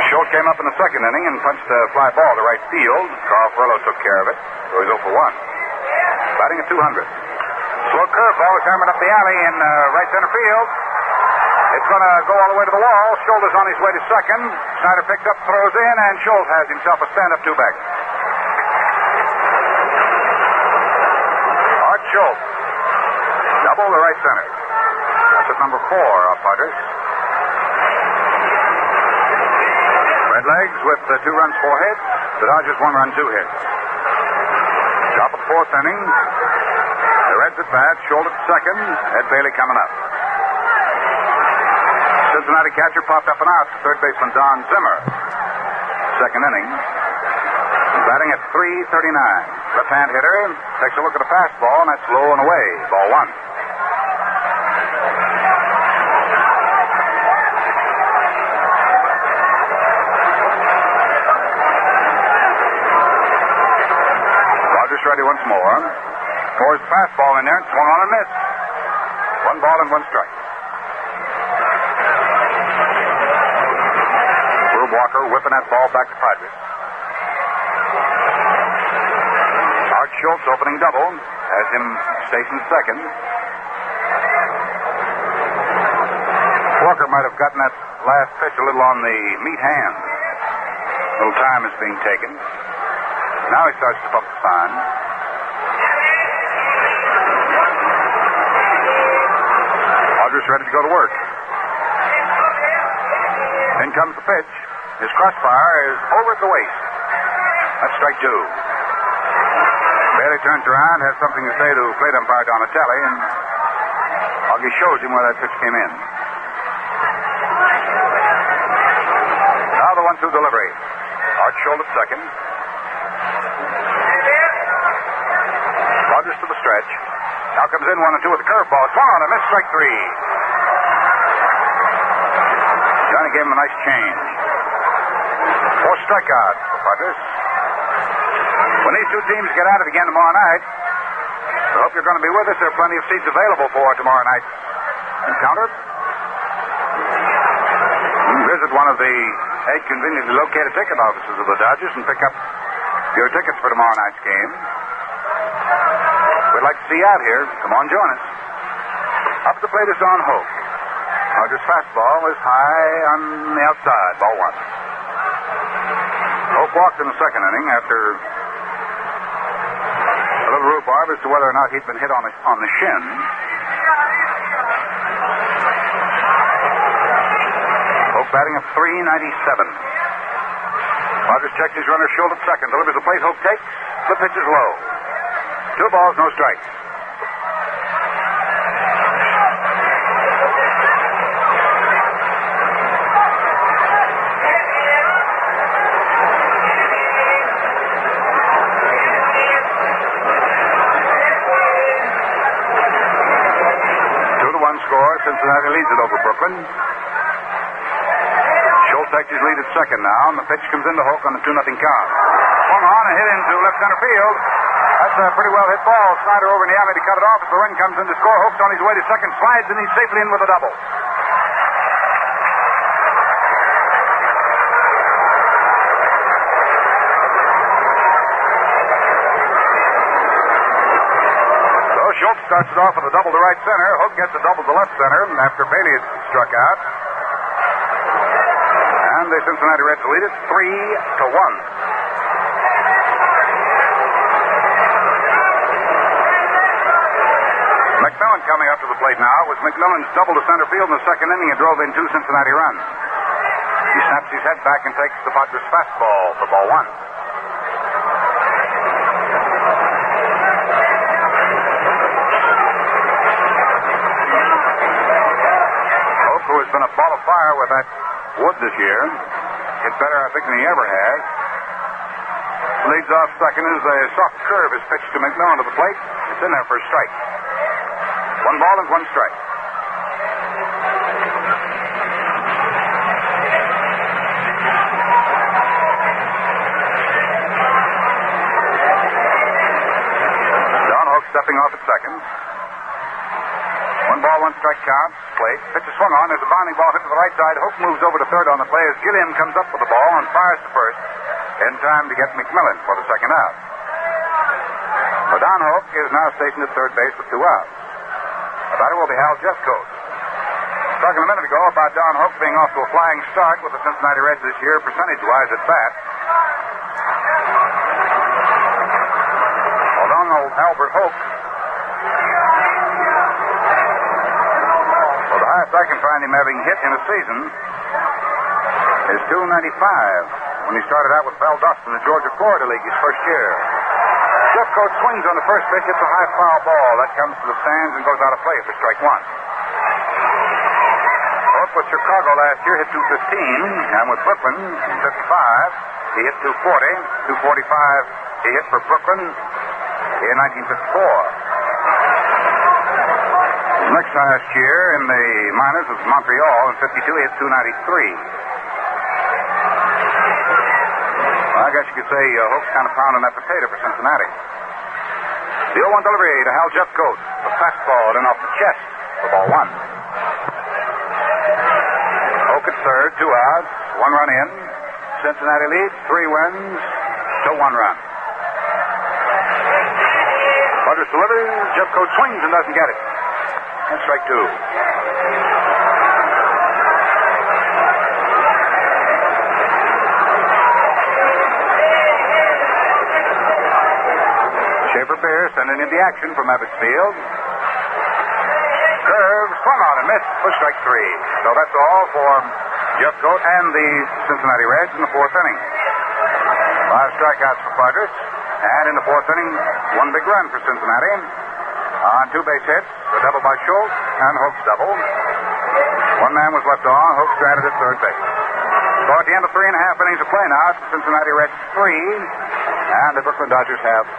Schultz came up in the second inning and punched a fly ball to right field. Carl Furlow took care of it, so he's 0 for 1. Batting at 200. Slow curveball is hammered up the alley in right center field. It's going to go all the way to the wall. Schultz is on his way to second. Snyder picks up, throws in, and Schultz has himself a stand-up 2-back. Art Schultz. Double to right center. That's at number 4 of Padres. Redlegs with 2 runs, 4 hits. The Dodgers 1 run, 2 hits. Top of the 4th inning. The Reds at bat. Schultz at second. Ed Bailey coming up. Cincinnati catcher popped up and out. Third baseman Don Zimmer. Second inning. Batting at .339. Left-hand hitter takes a look at a fastball, and that's low and away. Ball 1. Rogers ready once more. Pours the fastball in there and swung on and missed. 1 ball and 1 strike. Walker whipping that ball back to Padres. Art Schultz opening double has him stationed second. Walker might have gotten that last pitch a little on the meat hand. A little time is being taken. Now he starts to pump the sign. Rogers ready to go to work. In comes the pitch. His crossfire is over at the waist. That's strike 2. Bailey turns around, has something to say to plate umpire Donatelli, and Augie shows him where that pitch came in. Now the 1-2 delivery. Art Schultz at second. Rogers to the stretch. Now comes in 1-2 with a curveball. Swung on a missed, strike 3. Johnny gave him a nice change. 4 strikeouts for Padres. When these 2 teams get at it again tomorrow night, I hope you're going to be with us. There are plenty of seats available for tomorrow night's encounter. You can visit one of the 8 conveniently located ticket offices of the Dodgers and pick up your tickets for tomorrow night's game. We'd like to see you out here. Come on, join us. Up the plate is Don Hope. Rogers' fastball is high on the outside. Ball 1. Hope walked in the second inning after a little rhubarb as to whether or not he'd been hit on the shin. Hope batting at .397. Rogers checked his runner, Schultz at second. Delivers the plate. Hope takes. The pitch is low. 2 balls, no strikes. Cincinnati leads it over Brooklyn. Schultz takes his lead at second now, and the pitch comes into Hoke on the 2-0 count. Swung on and hit into left center field. That's a pretty well hit ball. Snyder over in the alley to cut it off. As the run comes in to score, Hoke's on his way to second, slides, and he's safely in with a double. Schultz starts it off with a double to right center. Hook gets a double to left center after Bailey had struck out. And the Cincinnati Reds lead it 3-1. McMillan coming up to the plate now. It was McMillan's double to center field in the second inning and drove in 2 Cincinnati runs. He snaps his head back and takes the Padres fastball for ball 1. Who has been a ball of fire with that wood this year. Hit better, I think, than he ever has. Leads off second as a soft curve is pitched to McMillan to the plate. It's in there for a strike. 1 ball and 1 strike. Don Hoke stepping off at second. 1 ball, 1 strike count. Plate. Pitch is swung on. There's a bounding ball hit to the right side. Hope moves over to third on the play as Gilliam comes up with the ball and fires to first in time to get McMillan for the second out. But Don Hope is now stationed at third base with 2 outs. The batter will be Hal Jeffcoat. Talking a minute ago about Don Hope being off to a flying start with the Cincinnati Reds this year, percentage-wise at bat. Well, Donald Albert Hope, I can find him having hit in a season is $2.95 when he started out with Bell Dust in the Georgia-Florida League his first year. Jeffcoat swings on the first pitch, hits a high foul ball. That comes to the stands and goes out of play for strike one. Both with Chicago last year hit .215, and with Brooklyn in 55, he hit .240. .245 he hit for Brooklyn in 1954. Next last year in the minors was Montreal. In 52, he hit .293. Well, I guess you could say Hope's kind of pounding that potato for Cincinnati. The 0-1 delivery to Hal Jeffcoat. The fastball in off the chest for ball one. Hope at third, 2 outs, 1 run in. Cincinnati leads, 3 wins to 1 run. Butters delivers. Jeffcoat swings and doesn't get it. And strike 2. Schaefer Pierce sending in the action from Ebbets Field. Curve swung on and missed for strike 3. So that's all for Jeffcoat and the Cincinnati Reds in the 4th inning. 5 strikeouts for Butters. And in the 4th inning, 1 big run for Cincinnati. On 2 base hits, a double by Schultz and Hope's double. 1 man was left on. Hope stranded at third base. So at the end of 3.5 innings of play now, it's the Cincinnati Reds 3, and the Brooklyn Dodgers have 1.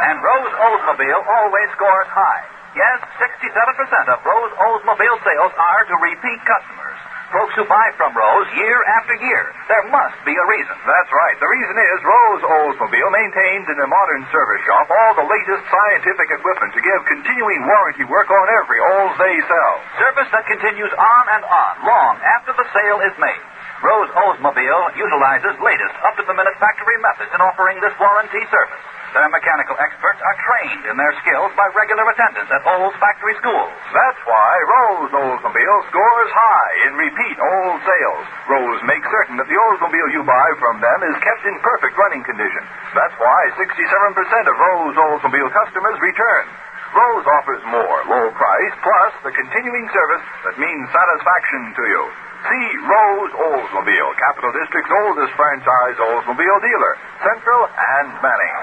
And Rose Oldsmobile always scores high. Yes, 67% of Rose Oldsmobile sales are to repeat customers. Folks who buy from Rose year after year. There must be a reason. That's right. The reason is Rose Oldsmobile maintains in a modern service shop all the latest scientific equipment to give continuing warranty work on every Olds they sell. Service that continues on and on, long after the sale is made. Rose Oldsmobile utilizes latest, up-to-the-minute factory methods in offering this warranty service. Their mechanical experts are trained in their skills by regular attendance at Olds factory schools. That's why Rose Oldsmobile scores high in repeat Olds sales. Rose makes certain that the Oldsmobile you buy from them is kept in perfect running condition. That's why 67% of Rose Oldsmobile customers return. Rose offers more low price plus the continuing service that means satisfaction to you. See Rose Oldsmobile, Capital District's oldest franchise Oldsmobile dealer, Central and Manning.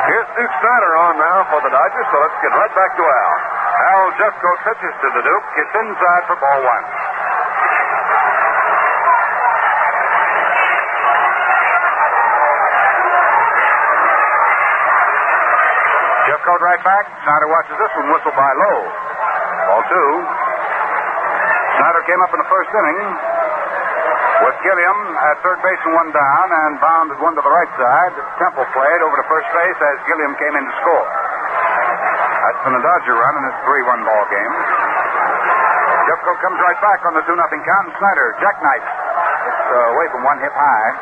Here's Duke Snyder on now for the Dodgers, so let's get right back to Al. Al Jeffcoat pitches to the Duke. It's inside for ball 1. Jeffcoat right back. Snyder watches this one whistle by Lowe. Ball 2. Snyder came up in the first inning with Gilliam at third base and 1 down and bounded 1 to the right side. Temple played over to first base as Gilliam came in to score. That's been a Dodger run in this 3-1 ball game. Jeffcoat comes right back on the 2-0 count, and Snyder jackknife. It's away from 1 hip high.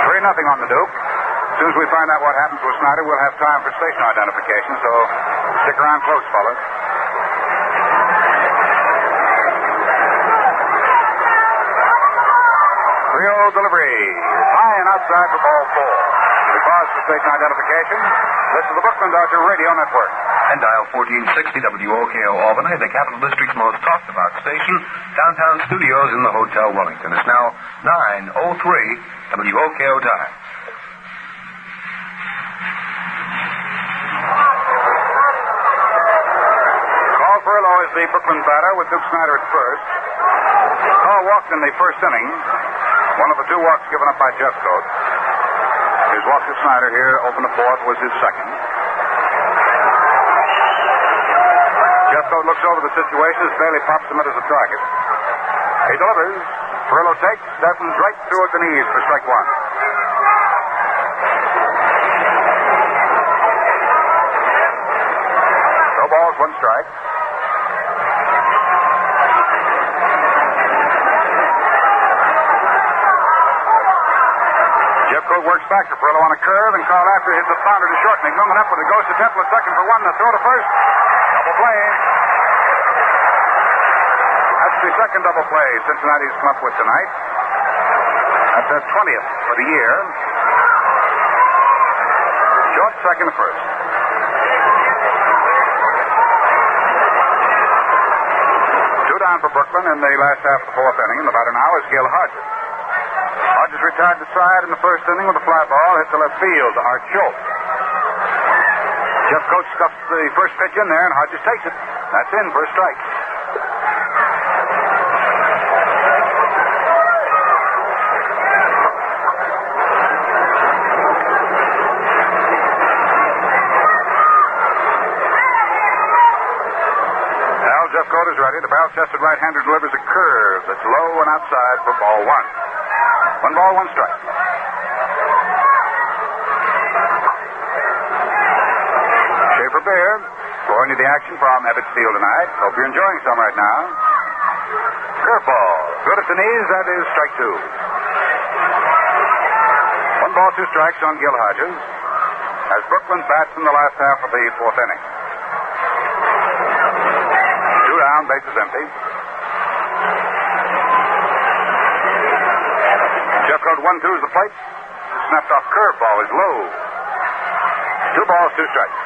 3-0 on the Duke. As soon as we find out what happens with Snyder, we'll have time for station identification, so stick around close, fellas. 3-0 delivery. High and outside for ball 4. We pause for station identification. This is the Brooklyn Dodger Radio Network. And dial 1460 WOKO Albany, the Capital District's most talked about station. Downtown studios in the Hotel Wellington. It's now 9:03 WOKO time. Carl Furillo is the Brooklyn batter with Duke Snyder at first. Carl walked in the first inning. One of the 2 walks given up by Jeffcoat. His walk to Snyder here, open the 4th, was his second. Jeffcoat looks over the situation as Bailey pops him at as a target. He delivers. Furillo takes. Steffens right through at the knees for strike 1. No balls, 1 strike. Jeffcoat works back to Furillo on a curve, and Carl after hits a founder to short, and he's moving up with it. Goes to Temple at second for 1. The throw to first. Double play. That's the second double play Cincinnati's come up with tonight. That's their 20th for the year. Short, second to first. Two down for Brooklyn in the last half of the fourth inning. In the batter now is Gil Hodges. Hodges retired to side in the first inning with a fly ball hit to left field to Art Schultz. Jeff Coates stuffs the first pitch in there, and Hodges takes it. That's in for a strike. Jeff Coates is ready. The barrel-chested right-hander delivers a curve that's low and outside for ball one. 1 ball, 1 strike. Schaefer Beer throwing you the action from Ebbets Field tonight. Hope you're enjoying some right now. Curveball. Good at the knees. That is strike 2. 1 ball, 2 strikes on Gil Hodges as Brooklyn bats in the last half of the fourth inning. Down, bases empty. Jeff Coates 1-2 is the plate. The snapped off curveball is low. 2 balls, 2 strikes.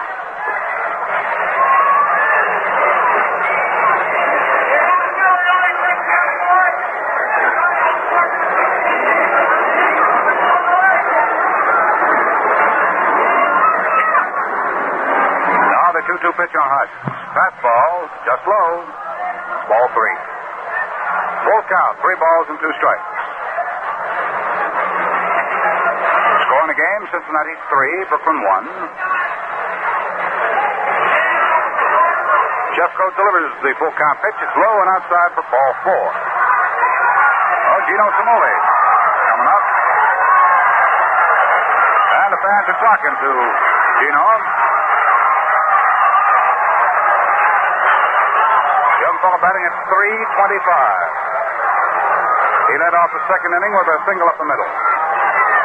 Now the 2-2 pitch on Hodges. Fastball, just low. Ball 3. Full count, 3 balls and 2 strikes. Score in the game, Cincinnati 3, Brooklyn 1. Jeff Coates delivers the full count pitch. It's low and outside for ball 4. Oh, Gino Cimoli coming up. And the fans are talking to Gino. Young fellow batting at .325. He led off the second inning with a single up the middle.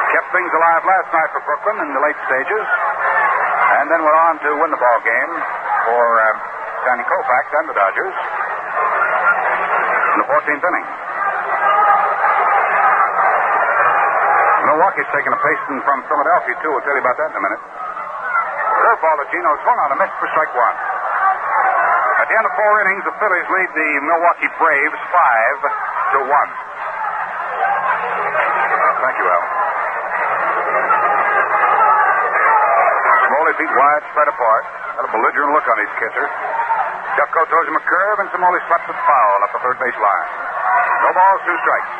Kept things alive last night for Brooklyn in the late stages, and then went on to win the ball game for Sandy Koufax and the Dodgers in the 14th inning. Milwaukee's taking a pacing from Philadelphia, too. We'll tell you about that in a minute. Curveball that Gino swung on a miss for strike 1. At the end of 4 innings, the Phillies lead the Milwaukee Braves 5-1. Thank you, Al. Cimoli beat wide, spread apart. Got a belligerent look on his kisser. Jeff Coates throws him a curve, and Cimoli slaps it foul up the third base line. No balls, 2 strikes.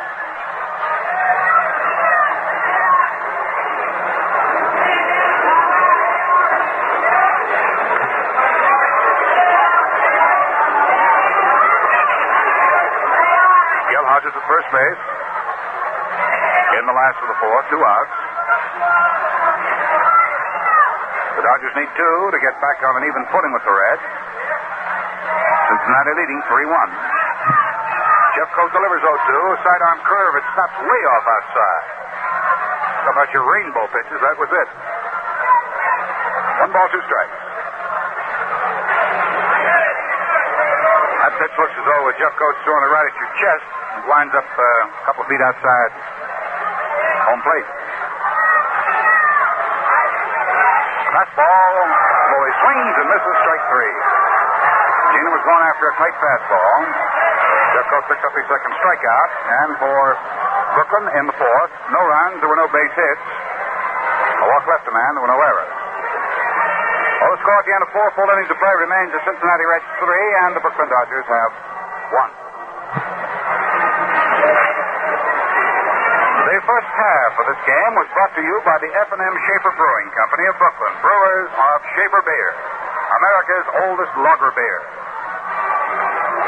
Hodges at first base. In the last of the 4, 2 outs. The Dodgers need 2 to get back on an even footing with the Reds. Cincinnati leading 3-1. Jeff Coates delivers 0-2. A sidearm curve. It snaps way off outside. How about your rainbow pitches? That was it. 1 ball, 2 strikes. That pitch looks as though Jeff Coates throwing it right at your chest. It winds up a couple of feet outside home plate. Fastball. Boy swings and misses strike 3. Gino was going after a tight fastball. Jeff Coates picked up his second strikeout. And for Brooklyn in the 4th, no runs, there were no base hits. A walk left a man, there were no errors. Well, the score at the end of 4 full innings of play remains the Cincinnati Reds 3 and the Brooklyn Dodgers have 1. The first half of this game was brought to you by the F&M Schaefer Brewing Company of Brooklyn, brewers of Schaefer Beer, America's oldest lager beer.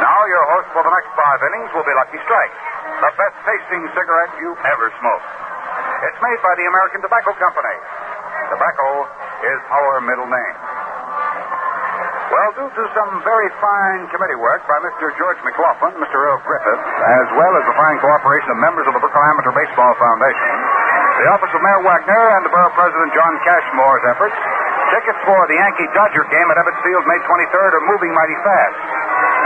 Now your host for the next 5 innings will be Lucky Strike, the best tasting cigarette you've ever smoked. It's made by the American Tobacco Company. Tobacco is our middle name. Well, due to some very fine committee work by Mr. George McLaughlin, Mr. Earl Griffith, as well as the fine cooperation of members of the Brooklyn Amateur Baseball Foundation, the office of Mayor Wagner and the Borough President John Cashmore's efforts, tickets for the Yankee-Dodger game at Ebbets Field May 23rd are moving mighty fast.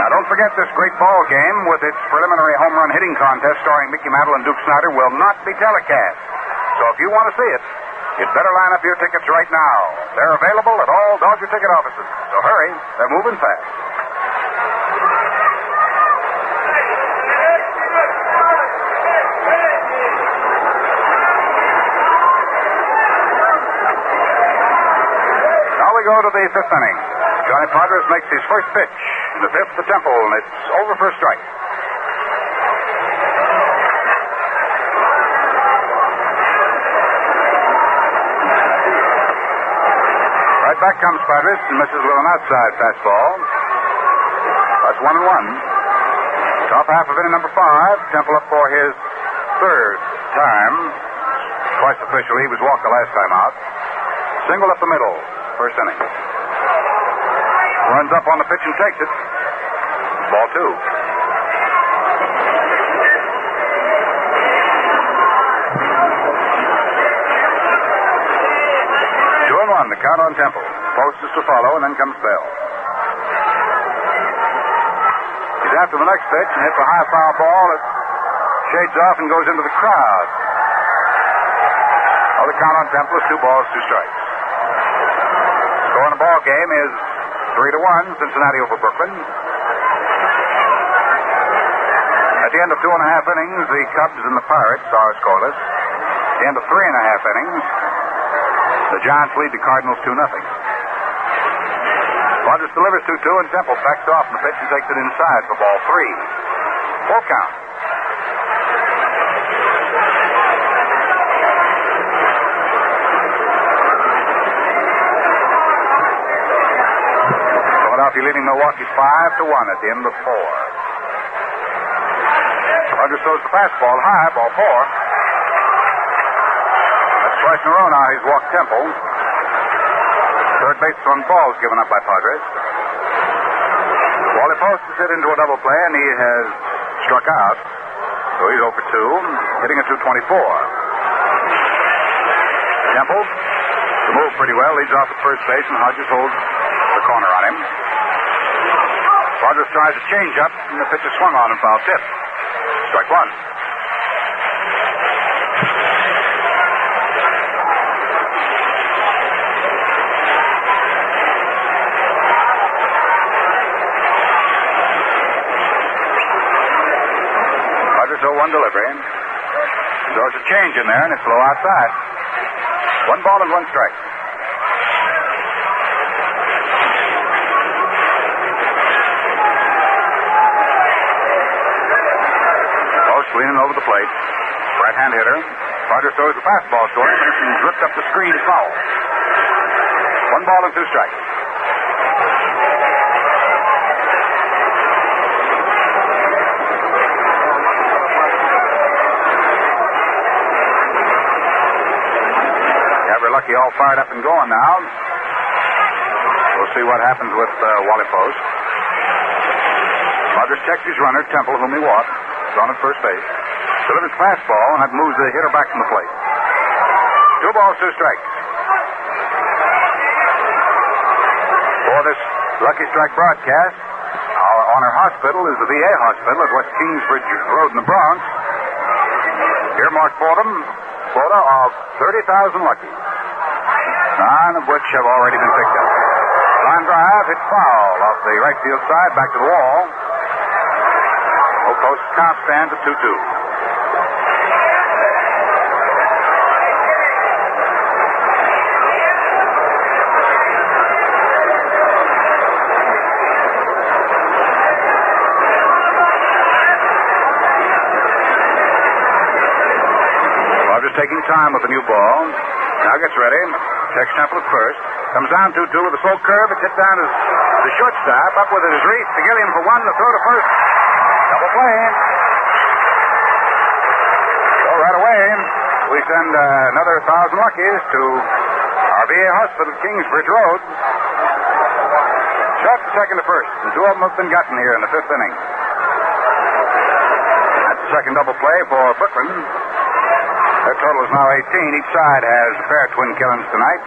Now, don't forget this great ball game with its preliminary home run hitting contest starring Mickey Mantle and Duke Snider will not be telecast. So if you want to see it, you'd better line up your tickets right now. They're available at all Dodger ticket offices. So hurry, they're moving fast. we go to the fifth inning. Johnny Podres makes his first pitch. In the fifth, to Temple, and it's over for a strike. Right back comes Podres and misses with an outside fastball. That's 1-1. Top half of inning number 5. Temple up for his third time. Twice officially. He was walked the last time out. Single up the middle. First inning. Runs up on the pitch and takes it. Ball 2. 2-1, the count on Temple. Post is to follow, and then comes Bell. He's after the next pitch and hits a high foul ball. It shades off and goes into the crowd. Well, the count on Temple is 2 balls, 2 strikes. Score in the ball game is 3-1, Cincinnati over Brooklyn. At the end of 2.5 innings, the Cubs and the Pirates are scoreless. At the end of 3.5 innings, the Giants lead the Cardinals 2-0. Rogers delivers 2-2, and Temple backs off from the pitch and takes it inside for ball 3. Full count. Philadelphia leading Milwaukee 5-1 at the end of 4. Rogers throws the fastball high, ball 4. That's twice in a row now he's walked Temple. Third base on balls given up by Padres. Wally Post is hit into a double play, and he has struck out. So he's 0 for 2, hitting at 224. Temple, the move pretty well, leads off at first base, and Hodges holds the corner on him. Rogers tries a change-up, and the pitch is swung on and foul tip. Strike 1. Rogers 0-1 delivery. Throws a change in there, and it's low outside. 1 ball and 1 strike. Leaning over the plate. Right-hand hitter. Rogers throws the fastball to him, and it's ripped up the screen foul. 1 ball and 2 strikes. We're lucky all fired up and going now. We'll see what happens with Wally Post. Rogers checks his runner, Temple, whom he walked. On at first base. Delivers fastball, and that moves the hitter back from the plate. 2 balls, 2 strikes. For this Lucky Strike broadcast, our honor hospital is the VA hospital at West Kingsbridge Road in the Bronx. Earmarked for them, quota of 30,000 luckies. 9 of which have already been picked up. Line drive, hit foul off the right field side, back to the wall. Post count stands at 2-2. Rogers taking time with the new ball. Now gets ready. Checks Temple at first. Comes down 2-2 with a slow curve. It's hit down to the shortstop. Up with it is Reese. To Gillian for 1. The throw to first. Double play. So right away, we send another 1,000 luckies to our VA hospital at Kingsbridge Road. Shot to second to first, and 2 of them have been gotten here in the 5th inning. That's the second double play for Brooklyn. Their total is now 18. Each side has a pair of twin killings tonight.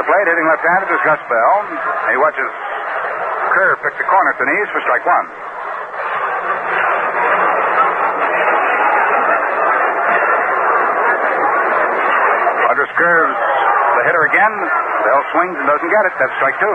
Plate, hitting left-handed is Gus Bell. He watches Kerr pick the corner at the knees for strike 1. Rogers curves the hitter again. Bell swings and doesn't get it. That's strike 2.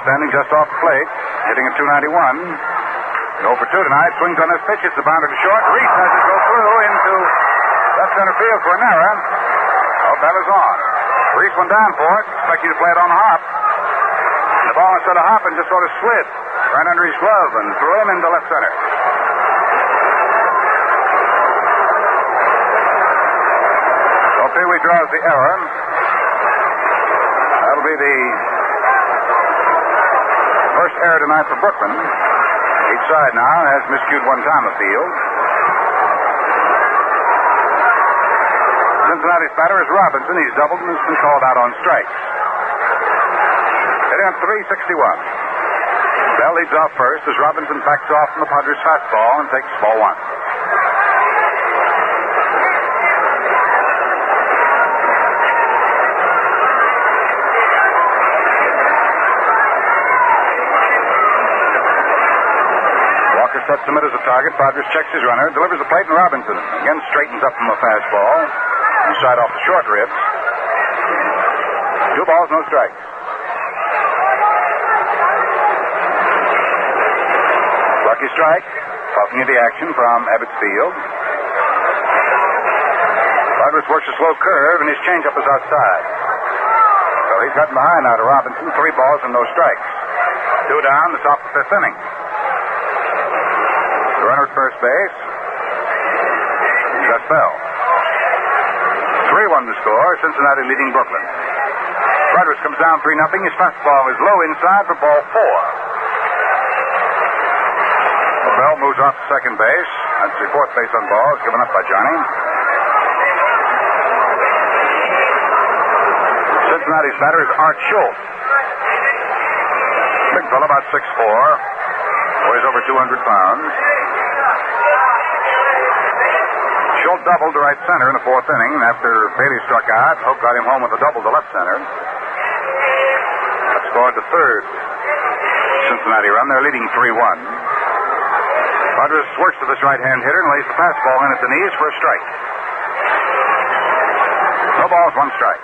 standing just off the plate, hitting at 291. 0 for 2 tonight. Swings on this pitch. It's a bounder to short. Reese has it go through into left center field for an error. Oh, that is on. Reese went down for it. Expecting to play it on the hop. And the ball, instead of hopping, just sort of slid right under his glove and threw him into left center. So Pee-wee draws the error. That'll be the first error tonight for Brooklyn. Each side now has miscued one time afield. Cincinnati's batter is Robinson. He's doubled and has been called out on strikes. Hitting at 361. Bell leads off first as Robinson backs off from the Padres' fastball and takes ball one. Walker sets him as a target. Padres checks his runner, delivers the plate, and Robinson again straightens up from a fastball. Inside off the short ribs. 2 balls, no strikes. Lucky strike. Puffing into action from Ebbets Field. Padres works a slow curve, and his changeup is outside. So he's gotten behind now to Robinson. 3 balls and no strikes. 2 down, the top of the 5th inning. The runner at first base. Gus Bell. 3-1 the score. Cincinnati leading Brooklyn. Rodgers comes down 3-0. His fastball is low inside for ball 4. Bell moves off to second base. That's the 4th base on balls given up by Johnny. Cincinnati's batter is Art Schultz. Big fellow, about 6'4". Weighs over 200 pounds. Schultz doubled to right center in the 4th inning. After Bailey struck out, Hope got him home with a double to left center. That scored the 3rd Cincinnati run. They're leading 3-1. Rodgers works to this right-hand hitter and lays the fastball in at the knees for a strike. No balls, 1 strike.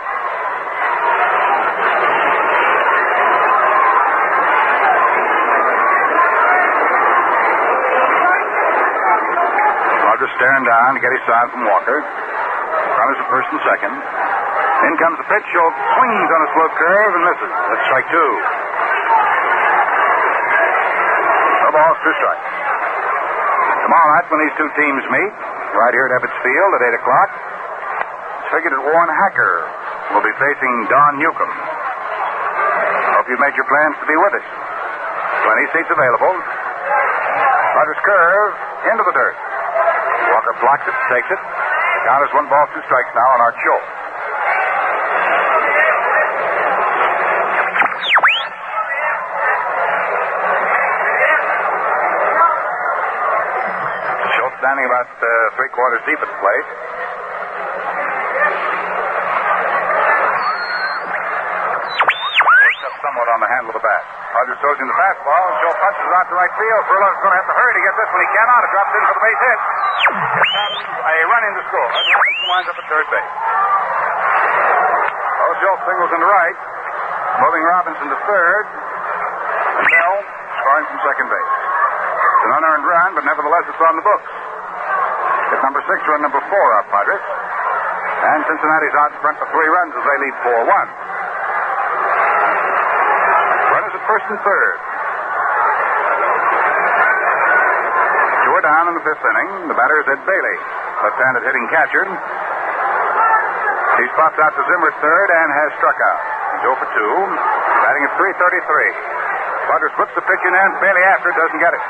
Rodgers staring down to get his sign from Walker. Runners at first and second. In comes the pitch. Schultz swings on a slow curve and misses. That's strike 2. No balls, 2 strikes. Tomorrow night when these two teams meet, right here at Ebbets Field at 8 o'clock, it's figured that Warren Hacker will be facing Don Newcomb. Hope you've made your plans to be with us. 20 seats available. Rodgers curve into the dirt. Walker blocks it, takes it. The count is 1 ball, 2 strikes now on Art Schultz. Standing about 3/4 deep at the plate. Works up somewhat on the handle of the bat. Rodgers throws in the fastball, and Schultz punches it out to right field. Furlong's going to have to hurry to get this one. He cannot. It drops in for the base hit. A run in to score. Robinson winds up at third base. Schultz singles into right, moving Robinson to third, and Bell scoring from second base. It's an unearned run, but nevertheless it's on the books. It's number 6, run number 4 up, Padres. And Cincinnati's out in front for 3 runs as they lead 4-1. Runners at first and third. 2 are down in the 5th inning. The batter is Ed Bailey, left-handed hitting catcher. He's popped out to Zimmer at third and has struck out. He's 0 for 2, batting at .333. Padres flips the pitch in and Bailey after, doesn't get it.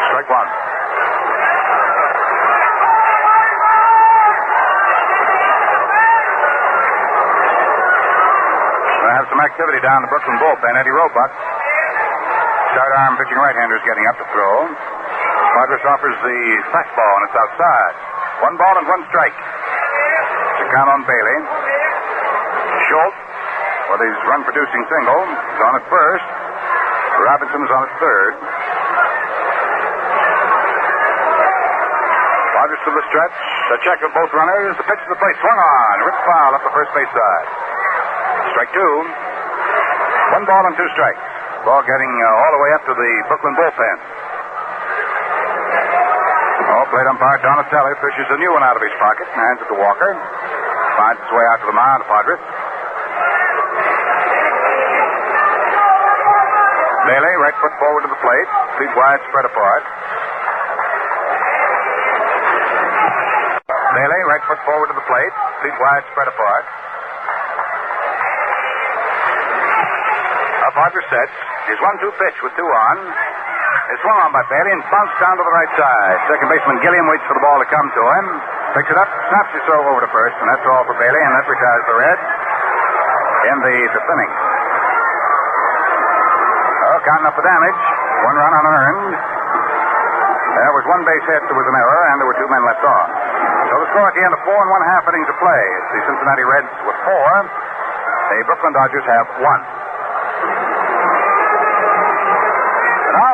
Strike 1. Have some activity down the Brooklyn bullpen. Eddie Roebuck, sidearm pitching right-handers getting up to throw. Rodgers offers the fastball, and it's outside. 1 ball and 1 strike. It's a count on Bailey. Schultz, with his run-producing single, is on at first. Robinson is on at third. Rodgers to the stretch. A check of both runners. The pitch to the plate. Swung on. Ripped foul up the first base side. Strike 2. 1 ball and 2 strikes. Ball getting all the way up to the Brooklyn bullpen. Plate umpire Donatelli fishes a new one out of his pocket and hands it to Walker. Finds his way out to the mound, Padres. Bailey, right foot forward to the plate. Feet wide, spread apart. Bailey, right foot forward to the plate. Feet wide, spread apart. Padres sets. His 1-2 pitch with 2 on. It's swung on by Bailey and bounced down to the right side. Second baseman Gilliam waits for the ball to come to him. Picks it up, snaps his throw over to first, and that's all for Bailey, and that retires the Reds in the 5th inning. Counting up the damage. 1 run unearned. There was 1 base hit, there was an error, and there were 2 men left on. So the score at the end of 4 1/2 innings of play. It's the Cincinnati Reds with 4. The Brooklyn Dodgers have 1.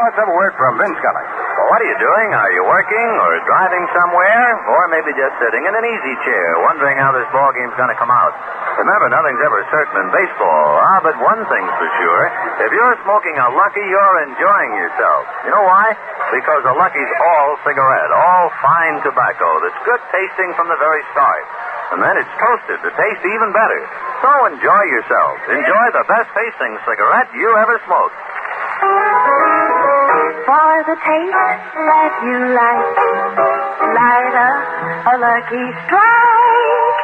Let's have a word from Vin Scully. Well, what are you doing? Are you working or driving somewhere? Or maybe just sitting in an easy chair, wondering how this ball game's going to come out? Remember, nothing's ever certain in baseball. But one thing's for sure. If you're smoking a Lucky, you're enjoying yourself. You know why? Because a Lucky's all cigarette, all fine tobacco that's good tasting from the very start. And then it's toasted to taste even better. So enjoy yourself. Enjoy the best tasting cigarette you ever smoked. For the taste that you like, light up a Lucky Strike.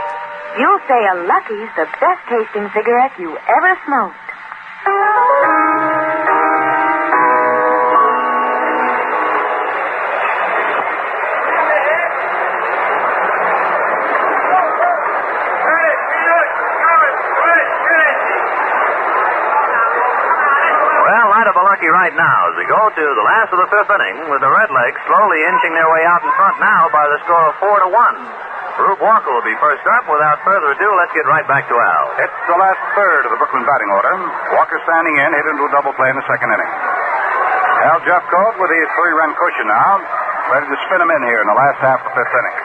You'll say a Lucky's the best tasting cigarette you ever smoked. Right now, as we go to the last of the 5th inning, with the Redlegs slowly inching their way out in front now by the score of 4-1. Rube Walker will be first up. Without further ado, let's get right back to Al. It's the last third of the Brooklyn batting order. Walker standing in, hit into a double play in the 2nd inning. Al Jeffcoat with his 3-run cushion now, ready to spin him in here in the last half of the 5th inning.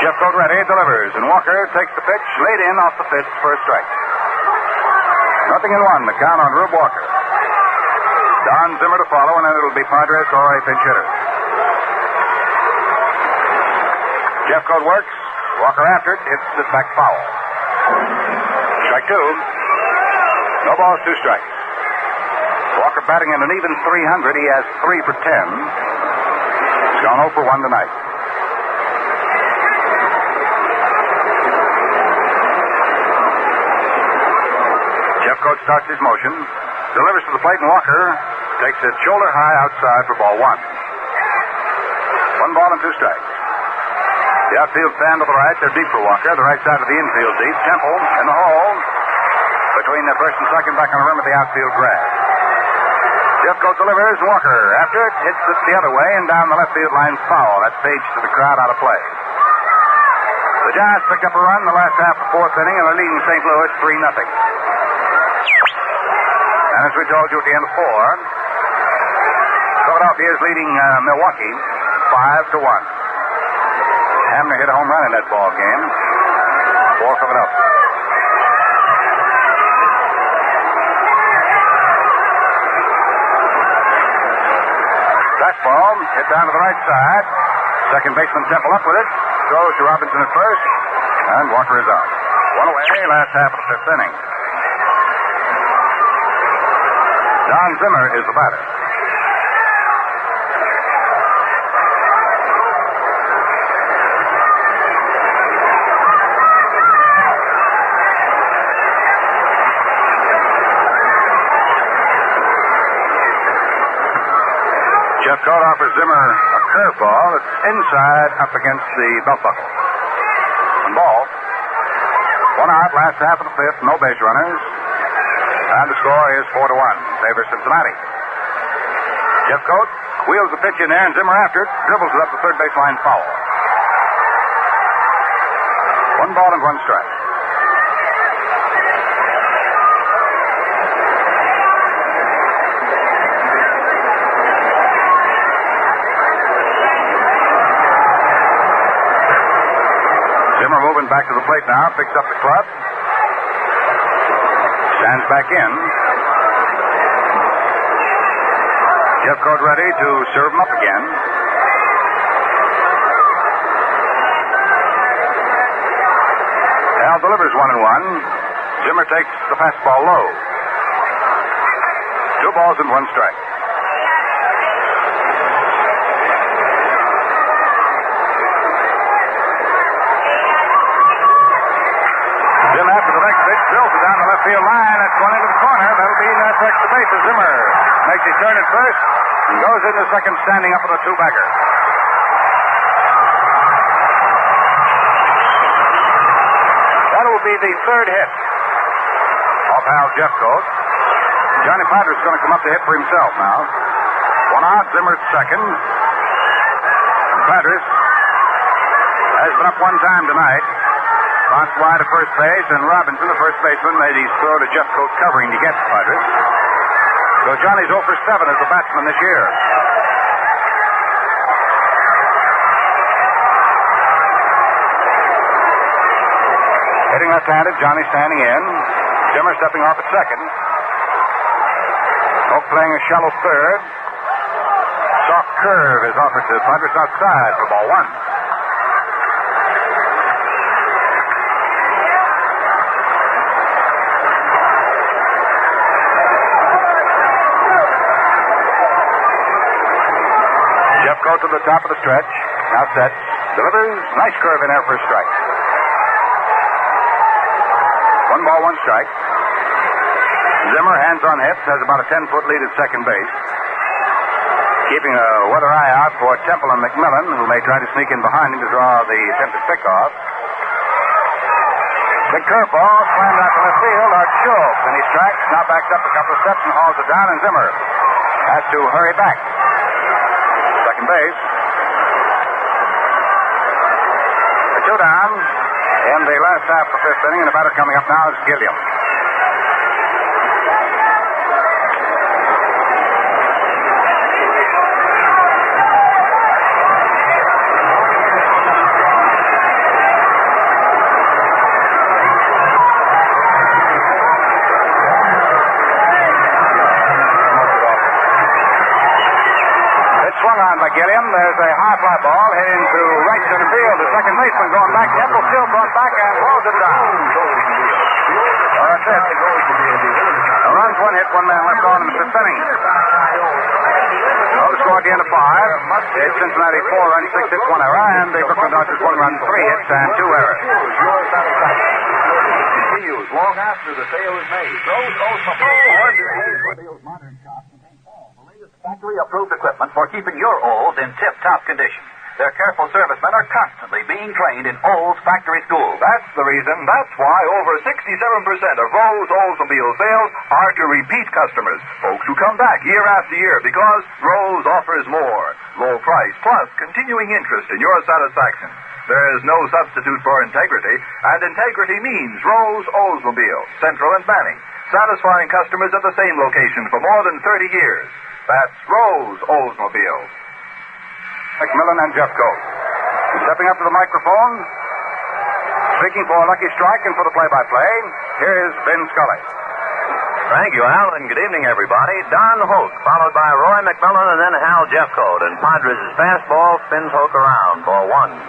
Jeffcoat ready, delivers, and Walker takes the pitch, laid in off the fifth for a strike. 0-1, the count on Rube Walker. Don Zimmer to follow, and then it'll be Padres or a pinch hitter. Jeffcoat works. Walker after it, hits it back foul. Strike 2. No balls, 2 strikes. Walker batting in an even 300. He has 3 for 10. He's gone 0 for 1 tonight. Jeffcoat starts his motion, delivers to the plate, and Walker takes it shoulder high outside for ball 1. 1 ball and 2 strikes. The outfield stand to the right. They're deep for Walker. The right side of the infield deep. Temple in the hole between the first and second back on the rim of the outfield grass. Jeffcoat delivers, and Walker after it hits it the other way and down the left field line foul. That's Page to the crowd out of play. The Giants picked up a run in the last half of the 4th inning, and they're leading St. Louis 3-0. And as we told you at the end of 4, Philadelphia is leading Milwaukee 5-1. Hamner hit a home run in that ball game for Philadelphia. Fastball hit down to the right side. Second baseman Temple up with it. Throws to Robinson at first, and Walker is out. 1 away, last half of the 5th inning. Don Zimmer is the batter. Jeffcoat offers Zimmer a curveball. It's inside up against the belt buckle. And ball. 1 out, last half of the 5th, no base runners. And the score is 4-1. Favors Cincinnati. Jeffcoat wheels the pitch in there, and Zimmer after it dribbles it up the third baseline foul. 1 ball and 1 strike. Zimmer moving back to the plate now, picks up the club. Stands back in. Jeffcoat ready to serve him up again. Hal delivers 1-1. Zimmer takes the fastball low. 2 balls and 1 strike. Jim after the next pitch drills it down the left field line. That's one into the corner. That'll be that extra base for Zimmer. Makes his turn at first and goes into second standing up with a 2-bagger. That'll be the 3rd hit off Hal Jeffcoat. Johnny Padres is going to come up to hit for himself now. 1 out, Zimmer at second. Padres has been up 1 time tonight. Bounced wide at first base, and Robinson, the first baseman, made his throw to Jeffcoat covering to get Padres. So Johnny's 0 for 7 as a batsman this year. Hitting left-handed, Johnny standing in. Zimmer stepping off at second. Oak playing a shallow third. Soft curve is offered to Padres outside for ball 1. Jeffcoat to the top of the stretch. Now sets. Delivers. Nice curve in there for a strike. 1 ball, 1 strike. Zimmer, hands on hips, has about a 10-foot lead at second base. Keeping a weather eye out for Temple and McMillan, who may try to sneak in behind him to draw the attempted pickoff. Big curveball slammed out to left field. Art Schultz, and he strikes, now backs up a couple of steps and hauls it down, and Zimmer has to hurry back. Second base. The 2 down in the last half of the 5th inning, and the batter coming up now is Gilliam. Gilliam, there's a high fly ball hit into right center field. The second baseman going back. Temple still going back and throws it down. Well, that's it. A run's 1 hit, 1 man left on in the 5th inning. Well, the score at the end of 5. It's Cincinnati 4 runs, 6 hits, 1 error, and the Brooklyn Dodgers 1 run, 3 hits, and 2 errors. Continues long after the sale is made. Modern shop contains all the latest factory-approved equipment for keeping your Olds in tip-top condition. Their careful servicemen are constantly being trained in Olds factory schools. That's the reason. That's why over 67% of Rose Oldsmobile sales are to repeat customers. Folks who come back year after year because Rose offers more. Low price plus continuing interest in your satisfaction. There's no substitute for integrity, and integrity means Rose Oldsmobile, Central and Manning, satisfying customers at the same location for more than 30 years. That's Rose Oldsmobile. McMillan and Jeffcoat. Stepping up to the microphone, speaking for Lucky Strike and for the play-by-play, here's Ben Scully. Thank you, Al, and good evening, everybody. Don Hoke, followed by Roy McMillan and then Hal Jeffcoat. And Padres' fastball spins Hoke around for 1.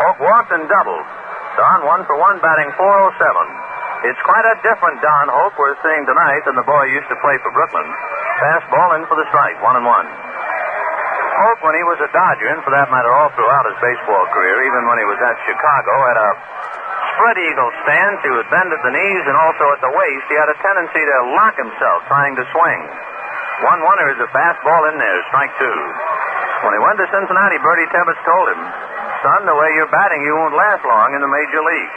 Hoke walked and doubled. Don 1 for 1, batting .407. It's quite a different Don Hoke we're seeing tonight than the boy used to play for Brooklyn. Fastball in for the strike, 1-1. Hoke, when he was a Dodger, and for that matter all throughout his baseball career, even when he was at Chicago, had a spread eagle stance. He would bend at the knees and also at the waist. He had a tendency to lock himself trying to swing. 1-1 is a fastball in there, strike 2. When he went to Cincinnati, Bertie Tebbetts told him, "Son, the way you're batting, you won't last long in the major leagues."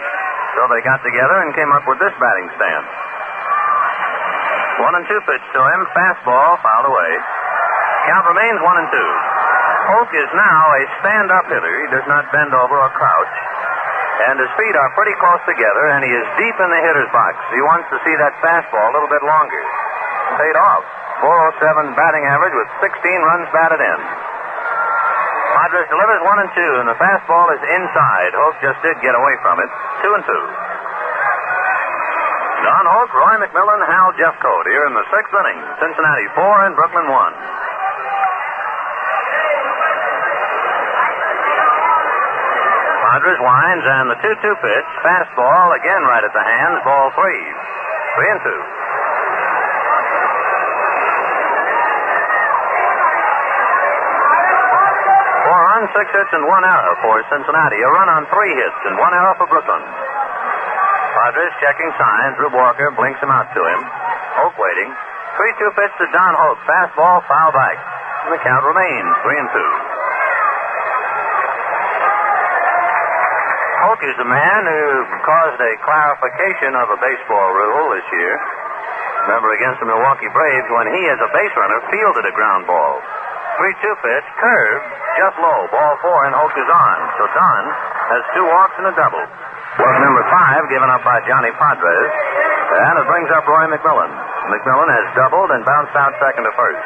So they got together and came up with this batting stance. 1-2 pitch to him, fastball, fouled away. Count remains 1-2. Hoke is now a stand-up hitter. He does not bend over or crouch. And his feet are pretty close together, and he is deep in the hitter's box. He wants to see that fastball a little bit longer. Paid off. .407 batting average with 16 runs batted in. Padres delivers 1-2, and the fastball is inside. Hoke just did get away from it. 2-2. Don Hoke, Roy McMillan, Hal Jeffcoat here in the sixth inning. Cincinnati 4 and Brooklyn 1. Padres winds and the 2-2 pitch. Fastball again right at the hands. Ball 3. 3-2. 4 runs, 6 hits, and 1 error for Cincinnati. A run on 3 hits and 1 error for Brooklyn. Padres checking signs. Rube Walker blinks him out to him. Hoke waiting. 3-2 pitch to Don Hoke. Fastball, foul back. And the count remains 3-2. Hoke is the man who caused a clarification of a baseball rule this year. Remember against the Milwaukee Braves when he, as a base runner, fielded a ground ball. 3-2 pitch, curved, just low. Ball 4, and Hoke is on. So Don has 2 walks and a double. Walk number 5 given up by Johnny Padres. And it brings up Roy McMillan. McMillan has doubled and bounced out second to first.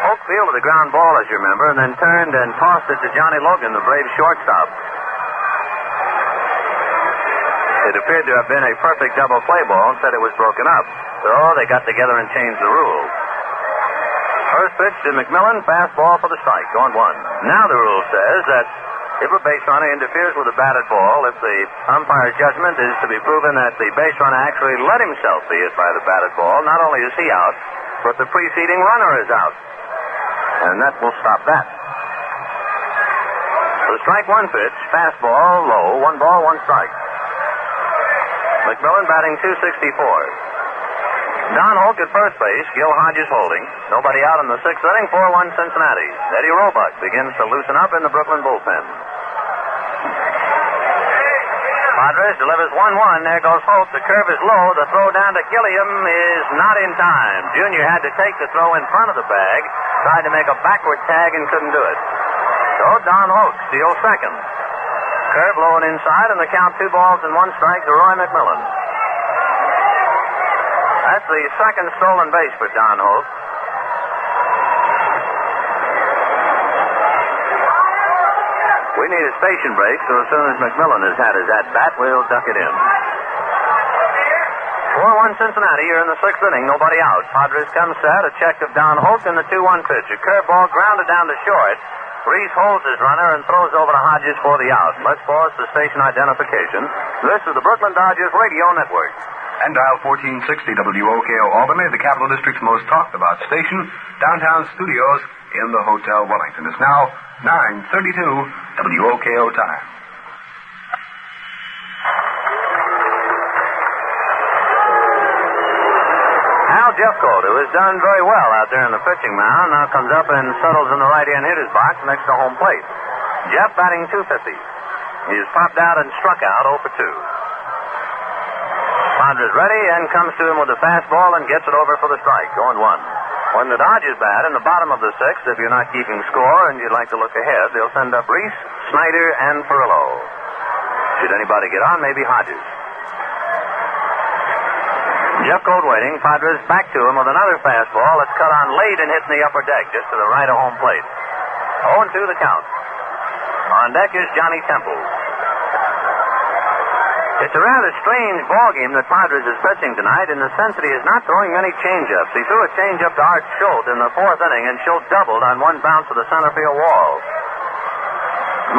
Hoke fielded the ground ball, as you remember, and then turned and tossed it to Johnny Logan, the Braves shortstop. It appeared to have been a perfect double play ball and said it was broken up. So they got together and changed the rule. First pitch to McMillan, fastball for the strike, on 1. Now the rule says that if a base runner interferes with a batted ball, if the umpire's judgment is to be proven that the base runner actually let himself be hit by the batted ball, not only is he out, but the preceding runner is out. And that will stop that. The strike 1 pitch, fastball, low, 1 ball, 1 strike. McMillan batting .264. Don Hoke at first base, Gil Hodges holding. Nobody out in the 6th inning, 4-1 Cincinnati. Eddie Roebuck begins to loosen up in the Brooklyn bullpen. Padres delivers 1-1. There goes Hoke. The curve is low. The throw down to Gilliam is not in time. Junior had to take the throw in front of the bag, tried to make a backward tag and couldn't do it. So Don Hoke steals second. Curve low and inside, and the count 2 balls and 1 strike to Roy McMillan. That's the second stolen base for Don Hoke. We need a station break, so as soon as McMillan has had his at-bat, we'll duck it in. 4-1 Cincinnati here in the 6th inning, nobody out. Padres come set, a check of Don Hoke and the 2-1 pitch. A curveball grounded down to short. Reese holds his runner and throws over to Hodges for the out. Let's pause for station identification. This is the Brooklyn Dodgers Radio Network. And dial 1460 WOKO Albany, the Capital District's most talked about station. Downtown studios in the Hotel Wellington. It's now 9:32 WOKO time. Hal Jeffcoat, who has done very well out there in the pitching mound, now comes up and settles in the right-hand hitter's box next to home plate. Jeff batting .250. He's popped out and struck out 0 for 2. Padres ready and comes to him with a fastball and gets it over for the strike, 0-1. When the Dodgers bat in the bottom of the 6th, if you're not keeping score and you'd like to look ahead, they'll send up Reese, Snyder, and Ferrillo. Should anybody get on, maybe Hodges. Jeffcoat waiting. Padres back to him with another fastball. It's cut on late and hit in the upper deck, just to the right of home plate. 0-2 the count. On deck is Johnny Temple. It's a rather strange ballgame that Padres is pitching tonight in the sense that he is not throwing many changeups. He threw a changeup to Art Schultz in the 4th inning, and Schultz doubled on 1 bounce of the center field wall.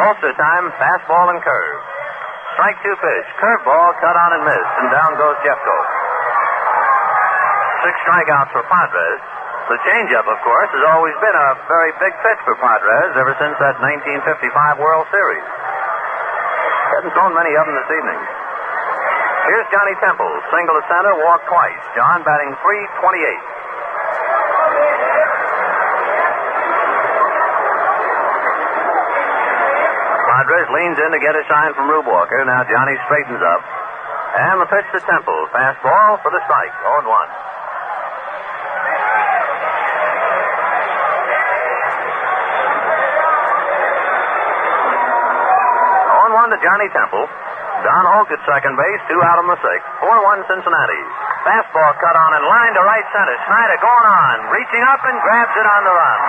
Most of the time, fastball and curve. Strike 2 pitch. Curveball cut on and missed, and down goes Jeffcoat. 6 strikeouts for Padres. The changeup, of course, has always been a very big pitch for Padres ever since that 1955 World Series. Hasn't thrown many of them this evening. Here's Johnny Temple, single to center, walk twice. John batting .328. Padres leans in to get a sign from Rube Walker. Now Johnny straightens up. And the pitch to Temple. Fastball for the strike, 0-1. 0-1 to Johnny Temple. Don Hoke at second base, 2 out on the 6th. 4-1 Cincinnati. Fastball cut on and line to right center. Snyder going on, reaching up and grabs it on the run.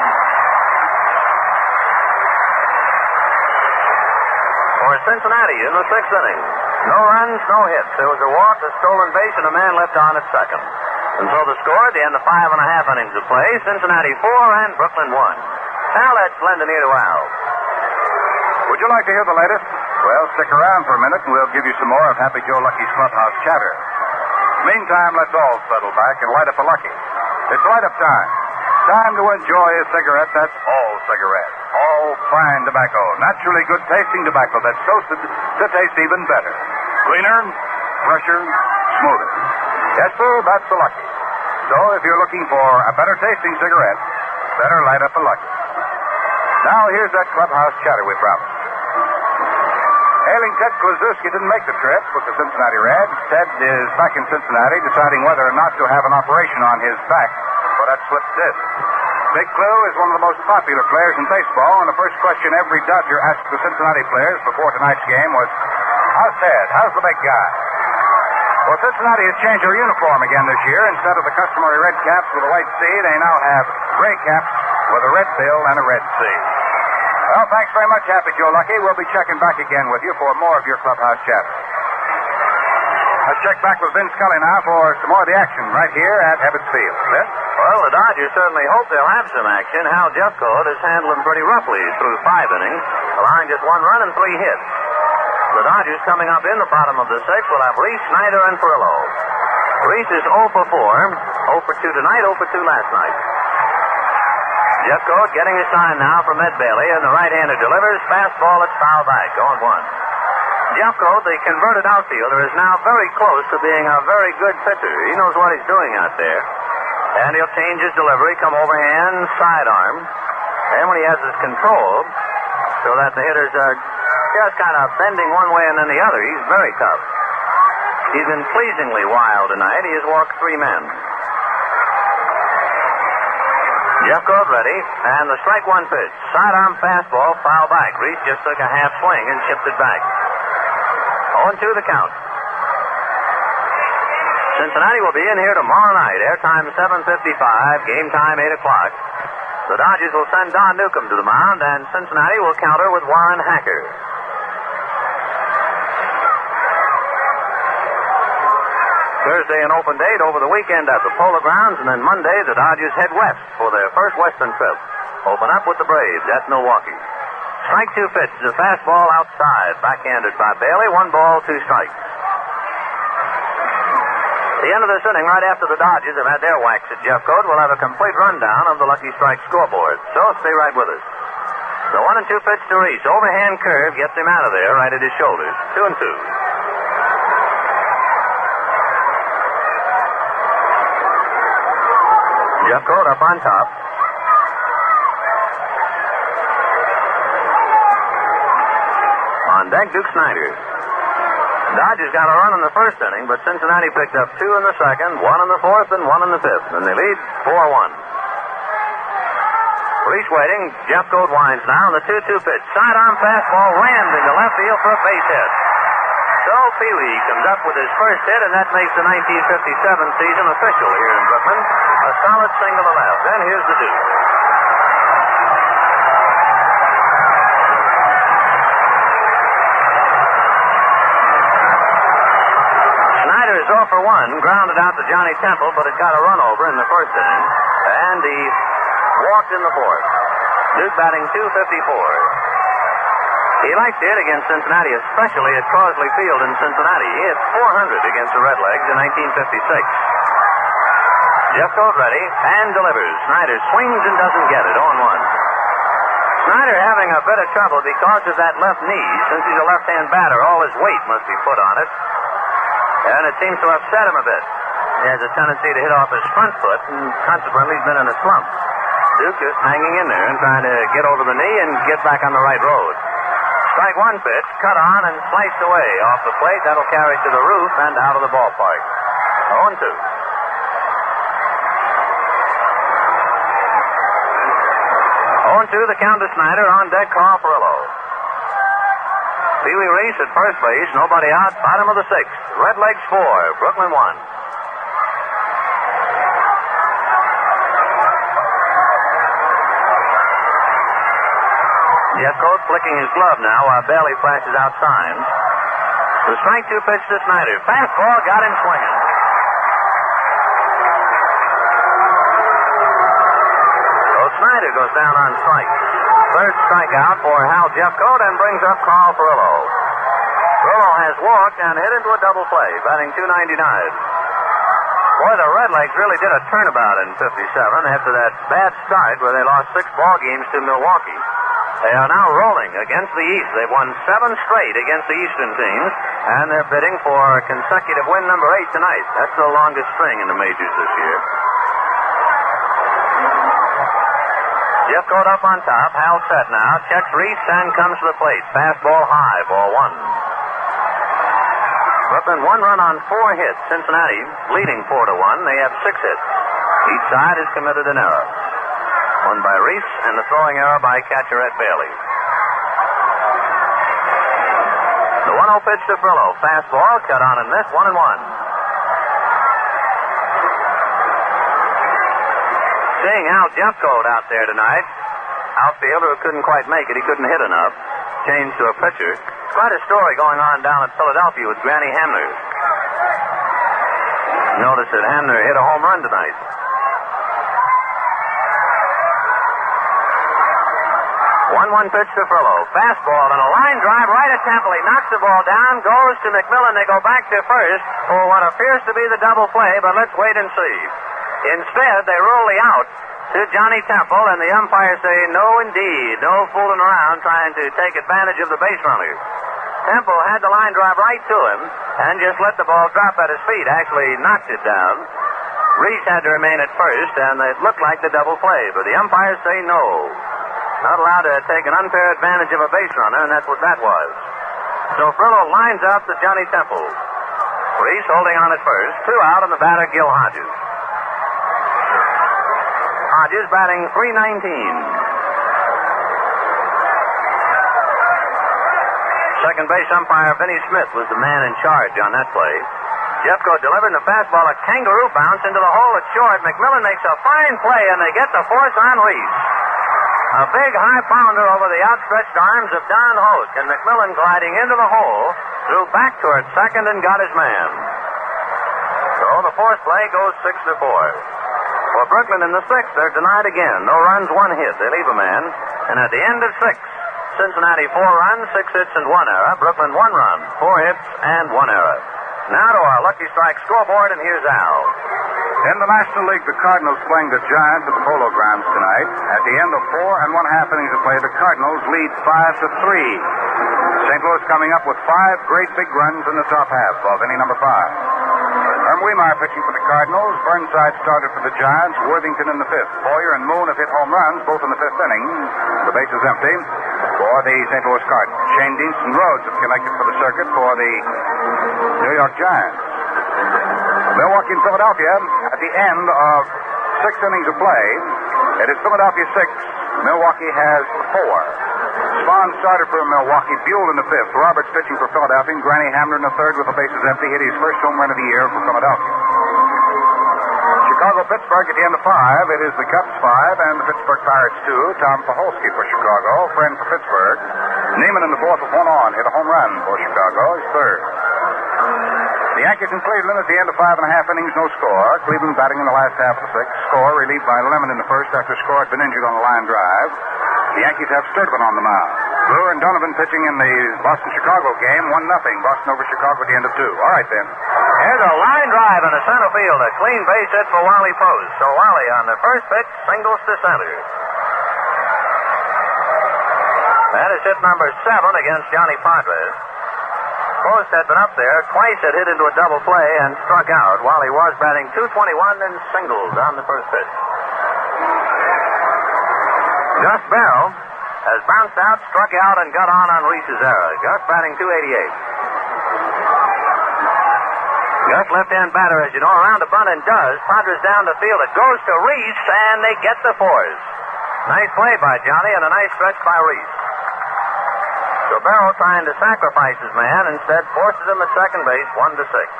For Cincinnati in the 6th inning. No runs, no hits. There was a walk, a stolen base, and a man left on at second. And so the score at the end of 5.5 innings of play, Cincinnati 4 and Brooklyn 1. Now let's lend an ear to Al. Would you like to hear the latest? Well, stick around for a minute and we'll give you some more of Happy Joe Lucky's clubhouse chatter. Meantime, let's all settle back and light up a Lucky. It's light-up time. Time to enjoy a cigarette that's all cigarette. All fine tobacco. Naturally good-tasting tobacco that's toasted to taste even better. Cleaner, fresher, smoother. Yes, sir, that's the Lucky. So if you're looking for a better-tasting cigarette, better light up a Lucky. Now here's that clubhouse chatter we promised. Hailing Ted Kluszewski didn't make the trip with the Cincinnati Reds. Ted is back in Cincinnati deciding whether or not to have an operation on his back for that slipped disc. Big Clue is one of the most popular players in baseball, and the first question every Dodger asked the Cincinnati players before tonight's game was, how's Ted? How's the big guy? Well, Cincinnati has changed their uniform again this year. Instead of the customary red caps with a white C, they now have gray caps with a red bill and a red C. Well, thanks very much, Happy Joe Lucky. We'll be checking back again with you for more of your clubhouse chatter. Let's check back with Vin Scully now for some more of the action right here at Ebbets Field. Vin? Well, the Dodgers certainly hope they'll have some action. Hal Jeffcoat has handled them pretty roughly through 5 innings, allowing just 1 run and 3 hits. The Dodgers coming up in the bottom of the 6th will have Reese, Snyder, and Perillo. Reese is 0 for 4, 0 for 2 tonight, 0 for 2 last night. Jeffcoat getting a sign now from Ed Bailey, and the right-hander delivers. Fastball, it's foul back, 0-1. Jeffcoat, the converted outfielder, is now very close to being a very good pitcher. He knows what he's doing out there. And he'll change his delivery, come overhand, sidearm. And when he has his control, so that the hitters are just kind of bending one way and then the other, he's very tough. He's been pleasingly wild tonight. He has walked 3 men. Jeffcoat ready, and the strike 1 pitch. Sidearm fastball, foul back. Reese just took a half swing and chipped it back. 0-2 the count. Cincinnati will be in here tomorrow night. Airtime 7:55, game time 8 o'clock. The Dodgers will send Don Newcomb to the mound, and Cincinnati will counter with Warren Hacker. Thursday an open date over the weekend at the Polo Grounds, and then Monday the Dodgers head west for their first Western trip. Open up with the Braves at Milwaukee. Strike 2 pitch, the fastball outside, backhanded by Bailey. 1 ball, 2 strikes. The end of this inning, right after the Dodgers have had their whacks at Jeffcoat, we'll have a complete rundown of the Lucky Strike scoreboard. So stay right with us. The 1-2 pitch to Reese. Overhand curve gets him out of there, right at his shoulders. 2-2. Jeffcoat up on top. On deck, Duke Snyder. Dodgers got a run in the first inning, but Cincinnati picked up 2 in the second, 1 in the fourth, and 1 in the fifth, and they lead 4-1. Reese waiting. Jeffcoat winds now. The 2-2 pitch. Sidearm fastball rammed into left field for a base hit. So Peely comes up with his first hit, and that makes the 1957 season official here in Brooklyn. A solid single to left. Then here's the Duke. Snyder is 0 for 1, grounded out to Johnny Temple, but it got a run over in the first inning, and he walked in the fourth. Duke batting .254. He likes to hit against Cincinnati, especially at Crosley Field in Cincinnati. He hit .400 against the Redlegs in 1956. Jeffcoat ready and delivers. Snyder swings and doesn't get it. 0-1. Snyder having a bit of trouble because of that left knee. Since he's a left-hand batter, all his weight must be put on it. And it seems to upset him a bit. He has a tendency to hit off his front foot, and consequently he's been in a slump. Duke just hanging in there and trying to get over the knee and get back on the right road. Strike 1 pitch, cut on and sliced away off the plate. That'll carry to the roof and out of the ballpark. 0-2. 0-2 the count to Snyder. On deck, Carl Perillo. Pee-wee Reese at first base. Nobody out. Bottom of the 6th. Redlegs 4. Brooklyn 1. Jeffcoat flicking his glove now while Bailey flashes out signs. The strike 2 pitch to Snyder. Fastball got him swinging. So Snyder goes down on strikes. Third strikeout for Hal Jeffcoat and brings up Carl Furillo. Furillo has walked and hit into a double play, batting .299. Boy, the Redlegs really did a turnabout in 57 after that bad start where they lost 6 ball games to Milwaukee. They are now rolling against the East. They've won 7 straight against the Eastern teams, and they're bidding for consecutive win number 8 tonight. That's the longest string in the majors this year. Jeffcoat up on top. Hal set now. Checks Reese and comes to the plate. Fastball high, ball 1. Brooklyn 1 run on 4 hits. Cincinnati leading 4-1. They have 6 hits. Each side has committed an error. One by Reese and the throwing error by catcher Ed Bailey. The 1-0 pitch to Furillo. Fastball cut on and missed. 1-1. Seeing Hal Jeffcoat out there tonight, outfielder who couldn't quite make it. He couldn't hit enough. Changed to a pitcher. Quite a story going on down at Philadelphia with Granny Hamner. Notice that Hamner hit a home run tonight. 1-1 pitch to Furillo. Fastball and a line drive right at Temple. He knocks the ball down, goes to McMillan. They go back to first for what appears to be the double play, but let's wait and see. Instead, they rule the out to Johnny Temple, and the umpires say, no, indeed. No fooling around trying to take advantage of the base runner. Temple had the line drive right to him and just let the ball drop at his feet. Actually knocked it down. Reese had to remain at first, and it looked like the double play, but the umpires say no. Not allowed to take an unfair advantage of a base runner, and that's what that was. So Furillo lines up to Johnny Temple. Reese holding on at first. 2 out, and the batter, Gil Hodges. Hodges batting .319. Second base umpire Vinnie Smith was the man in charge on that play. Jeffcoat delivering the fastball, a kangaroo bounce into the hole at short. McMillan makes a fine play, and they get the force on Reese. A big high pounder over the outstretched arms of Don Hoke, and McMillan gliding into the hole, threw back toward second and got his man. So the fourth play goes 6-4. For Brooklyn in the 6th, they're denied again. No runs, 1 hit. They leave a man. And at the end of 6, Cincinnati 4 runs, 6 hits, and 1 error. Brooklyn 1 run, 4 hits, and 1 error. Now to our Lucky Strike scoreboard, and here's Al. In the National League, the Cardinals playing the Giants at the Polo Grounds tonight. At the end of 4 1/2 innings of play, the Cardinals lead 5-3. St. Louis coming up with 5 great big runs in the top half of inning number 5. Herm Weimar pitching for the Cardinals. Burnside started for the Giants. Worthington in the 5th. Boyer and Moon have hit home runs, both in the 5th inning. The base is empty for the St. Louis Cardinals. Shane Deanston Rhodes have connected for the circuit for the New York Giants. Milwaukee and Philadelphia at the end of 6 innings of play. It is Philadelphia 6. Milwaukee has 4. Spahn started for Milwaukee. Buell in the 5th. Roberts pitching for Philadelphia. And Granny Hamner in the 3rd with the bases empty. Hit his first home run of the year for Philadelphia. Chicago-Pittsburgh at the end of 5. It is the Cubs 5 and the Pittsburgh Pirates 2. Tom Paholsky for Chicago. Friend for Pittsburgh. Neiman in the 4th with 1 on. Hit a home run for Chicago. His 3rd. The Yankees in Cleveland at the end of 5 1/2 innings, no score. Cleveland batting in the last half of the 6th. Score relieved by Lemon in the 1st after Score had been injured on a line drive. The Yankees have Sturtevant on the mound. Brewer and Donovan pitching in the Boston-Chicago game. 1-0. Boston over Chicago at the end of 2. All right, then. Here's a line drive in the center field. A clean base hit for Wally Post. So Wally on the first pitch singles to center. That is hit number 7 against Johnny Padres. Post had been up there, twice had hit into a double play and struck out while he was batting .221 and singles on the first pitch. Gus Bell has bounced out, struck out, and got on Reese's error. Gus batting .288. Gus left-hand batter, as you know, around a bunt and does. Padres down the field. It goes to Reese, and they get the 4s. Nice play by Johnny and a nice stretch by Reese. So Barrow trying to sacrifice his man, instead forces him at second base, 1-6.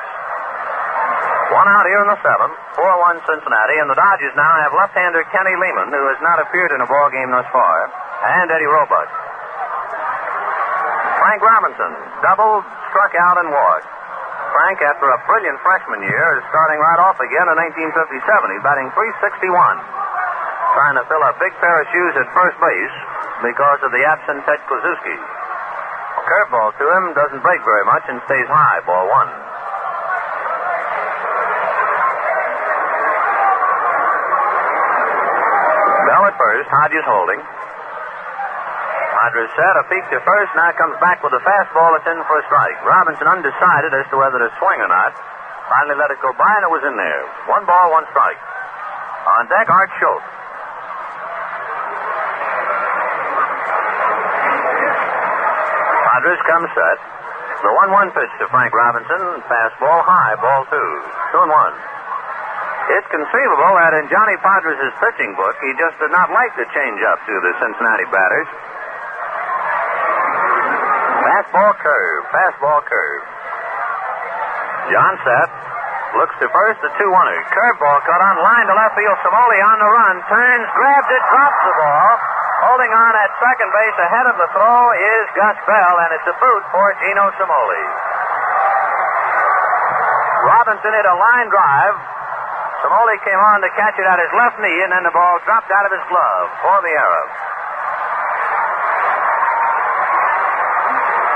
1 out here in the 7th, 4-1 Cincinnati, and the Dodgers now have left-hander Kenny Lehman, who has not appeared in a ball game thus far, and Eddie Roebuck. Frank Robinson doubled, struck out, and walked. Frank, after a brilliant freshman year, is starting right off again in 1957. He's batting .361. Trying to fill a big pair of shoes at first base because of the absent Ted Kluszewski. Curveball to him, doesn't break very much and stays high, ball one. Bell at first, Hodges holding. Padres set, a peek to first, now comes back with a fastball that's in for a strike. Robinson undecided as to whether to swing or not. Finally let it go by, and it was in there. 1 ball, 1 strike. On deck, Art Schultz. Padres come set. The 1-1 pitch to Frank Robinson. Fastball high, ball 2. 2-1. It's conceivable that in Johnny Padres' pitching book, he just did not like the change-up to the Cincinnati batters. Fastball curve, fastball curve. John set. Looks to first, the 2-1er. Curveball cut on line to left field. Samoli on the run. Turns, grabs it, drops the ball. Holding on at second base ahead of the throw is Gus Bell, and it's a boot for Gino Samoli. Robinson hit a line drive. Samoli came on to catch it at his left knee, and then the ball dropped out of his glove for the error.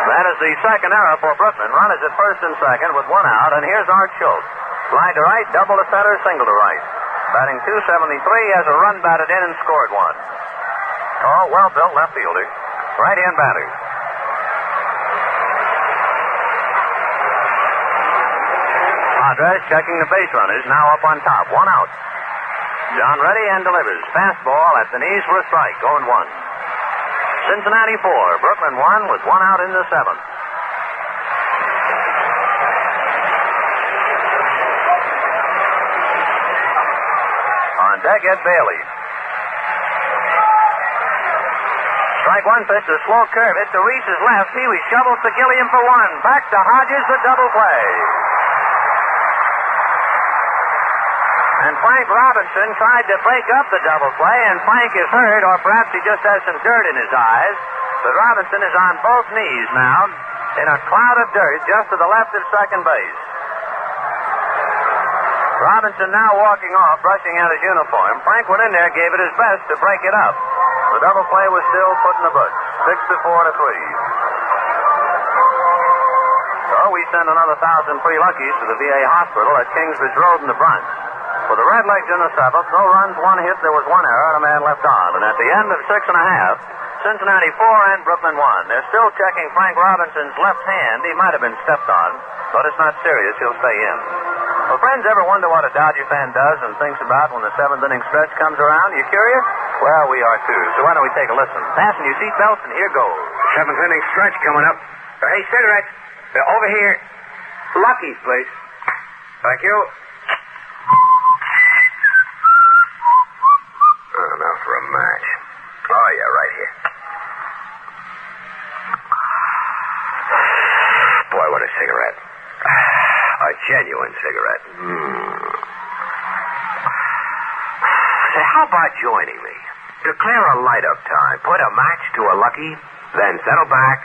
That is the second error for Brooklyn. Run is at first and second with 1 out, and here's Art Schultz. Fly to right, double to center, single to right. Batting .273, has a run batted in and scored 1. Oh, well-built left fielder. Right-hand batter. Padres checking the base runners, now up on top. 1 out. John ready and delivers. Fastball at the knees for a strike, going 1. Cincinnati 4, Brooklyn 1 with 1 out in the 7th. On deck, Ed Bailey. Strike 1 pitch, a slow curve. Hit to Reese's left. Pee Wee shovels to Gilliam for 1. Back to Hodges, the double play. And Frank Robinson tried to break up the double play, and Frank is hurt, or perhaps he just has some dirt in his eyes. But Robinson is on both knees now in a cloud of dirt just to the left of second base. Robinson now walking off, brushing out his uniform. Frank went in there, gave it his best to break it up. The double play was still put in the books. 6-4 to 3. So we send another 1,000 free luckies to the VA hospital at Kingsbridge Road in the Bronx. For the Redlegs in the 7th, no runs, 1 hit, there was 1 error, and a man left on. And at the end of 6 1/2, Cincinnati 4 and Brooklyn 1. They're still checking Frank Robinson's left hand. He might have been stepped on, but it's not serious. He'll stay in. Well, friends, ever wonder what a Dodger fan does and thinks about when the 7th inning stretch comes around? You curious? Well, we are too. So why don't we take a listen? Fasten your seatbelts, and here goes. 7th inning stretch coming up. Hey, cigarettes. Over here. Lucky's, please. Thank you. Oh, now for a match. Oh, yeah, right here. Boy, what a cigarette. A genuine cigarette. Say, how about joining me? Declare a light-up time. Put a match to a lucky, then settle back,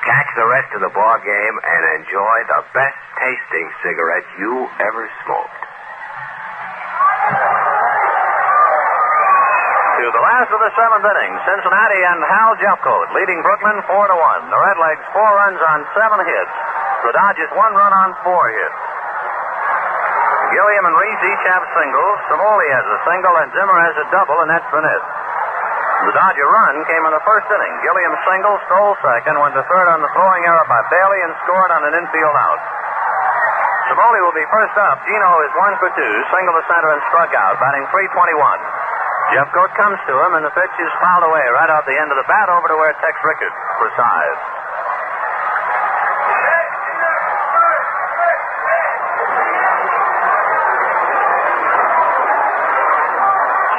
catch the rest of the ball game, and enjoy the best-tasting cigarette you ever smoked. To the last of the 7th inning, Cincinnati and Hal Jeffcoat leading Brooklyn 4-1. The Redlegs 4 runs on 7 hits. The Dodgers 1 run on 4 hits. Gilliam and Reese each have singles. Samoli has a single, and Zimmer has a double, and that's been it. The Dodger run came in the 1st inning. Gilliam single, stole second, went to third on the throwing error by Bailey, and scored on an infield out. Samoli will be first up. Gino is 1 for 2, single to center and struck out, batting .321. Jeffcoat comes to him, and the pitch is fouled away right out the end of the bat over to where Tex Rickard presides.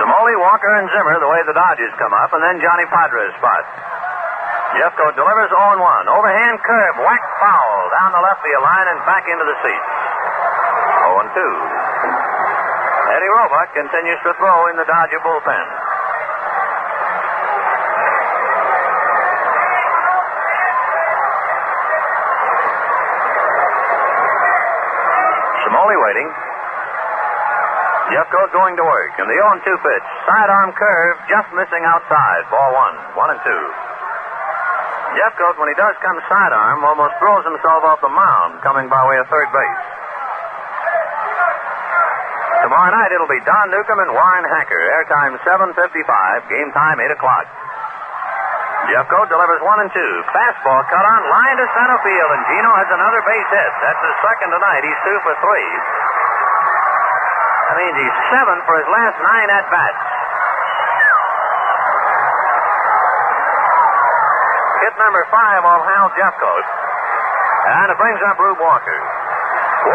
Samoli, Walker, and Zimmer the way the Dodgers come up, and then Johnny Padres spot. Jeffcoat delivers 0-1. Overhand curve, whack foul down the left field line and back into the seats. 0-2. Eddie Roebuck continues to throw in the Dodger bullpen. Smoley waiting. Jeffcoat going to work. And the 0-2 pitch. Sidearm curve, just missing outside. Ball 1. 1-2. Jeffcoat, when he does come sidearm, almost throws himself off the mound, coming by way of third base. Tomorrow night it'll be Don Newcomb and Warren Hacker. Airtime 7:55. Game time 8 o'clock. Jeffcoat delivers 1-2. Fastball cut on, line to center field, and Gino has another base hit. That's his second tonight. He's 2 for 3. That means he's 7 for his last 9 at-bats. Hit number 5 on Hal Jeffcoat. And it brings up Rube Walker.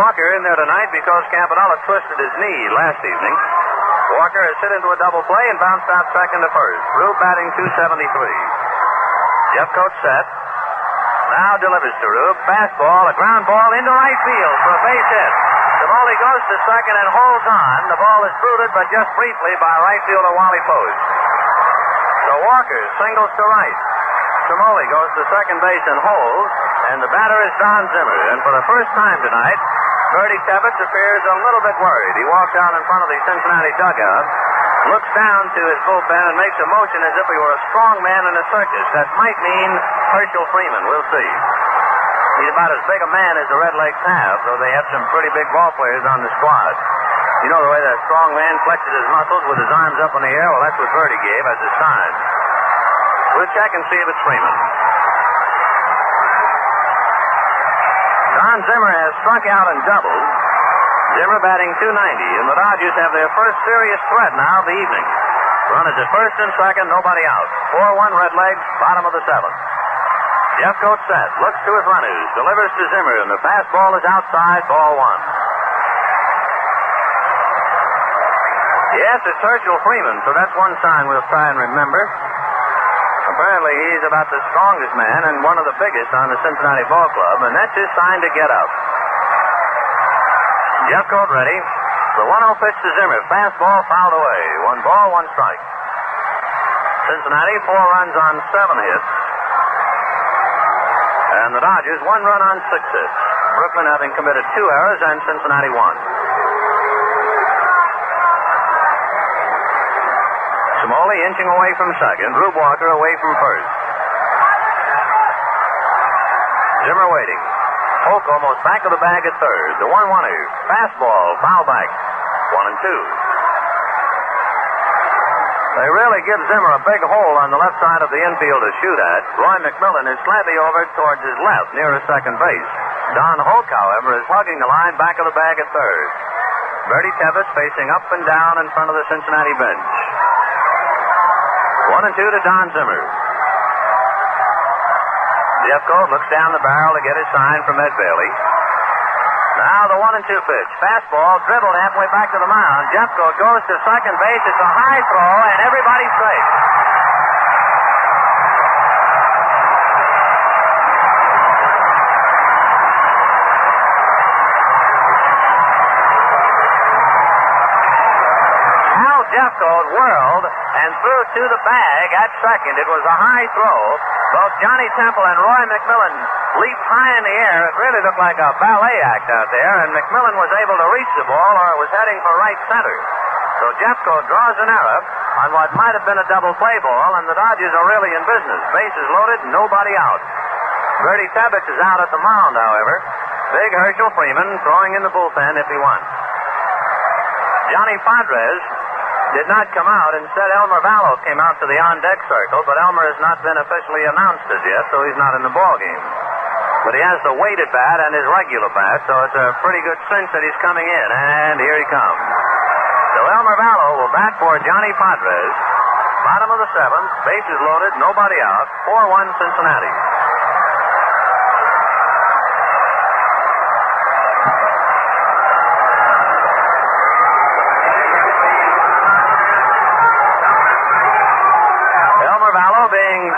Walker in there tonight because Campanella twisted his knee last evening. Walker has hit into a double play and bounced out second to first. Rube batting .273. Jeffcoat set. Now delivers to Rube. Fastball, a ground ball into right field for a base hit. Smoley goes to second and holds on. The ball is booted, but just briefly by right fielder Wally Post. So Walker singles to right. Smoley goes to second base and holds, and the batter is Don Zimmer. And for the first time tonight, Bertie Tebbetts appears a little bit worried. He walks out in front of the Cincinnati dugout, looks down to his bullpen, and makes a motion as if he were a strong man in a circus. That might mean Herschel Freeman. We'll see. He's about as big a man as the Red Legs have, though they have some pretty big ball players on the squad. You know the way that strong man flexes his muscles with his arms up in the air? Well, that's what Bertie gave as a sign. We'll check and see if it's Freeman. Don Zimmer has struck out and doubled. Zimmer batting .290, and the Dodgers have their first serious threat now of the evening. Runners at first and second, nobody out. 4-1 Red Legs, bottom of the 7th. Jeffcoat set, looks to his runners, delivers to Zimmer, and the fastball is outside, ball 1. Yes, it's Herschel Freeman, so that's one sign we'll try and remember. Apparently he's about the strongest man and one of the biggest on the Cincinnati ball club, and that's his sign to get up. Jeffcoat ready. The 1-0 pitch to Zimmer. Fastball fouled away. 1 ball, 1 strike. Cincinnati 4 runs on 7 hits. And the Dodgers 1 run on 6 hits. Brooklyn having committed 2 errors and Cincinnati 1. Smoley inching away from second. Rube Walker away from first. Zimmer waiting. Polk almost back of the bag at third. The 1-1er. Fastball, foul back. 1-2. They really give Zimmer a big hole on the left side of the infield to shoot at. Roy McMillan is slightly over towards his left, near his second base. Don Hoke, however, is hugging the line back of the bag at third. Bertie Tebbetts facing up and down in front of the Cincinnati bench. 1-2 to Don Zimmer. Jeffcoat looks down the barrel to get his sign from Ed Bailey. Now the 1-2 pitch. Fastball dribbled halfway back to the mound. Jeffcoat goes to second base. It's a high throw, and everybody's safe. Hal Jeffcoat whirled and threw to the bag at second. It was a high throw. Both Johnny Temple and Roy McMillan leaped high in the air. It really looked like a ballet act out there, and McMillan was able to reach the ball, or it was heading for right center. So Jeffcoat draws an error on what might have been a double play ball, and the Dodgers are really in business. Bases loaded, nobody out. Bertie Tebbetts is out at the mound, however. Big Herschel Freeman throwing in the bullpen if he wants. Johnny Padres did not come out. Instead, Elmer Vallow came out to the on-deck circle, but Elmer has not been officially announced as yet, so he's not in the ball game. But he has the weighted bat and his regular bat, so it's a pretty good cinch that he's coming in, and here he comes. So Elmer Vallow will bat for Johnny Padres. Bottom of the 7th, bases loaded, nobody out, 4-1 Cincinnati.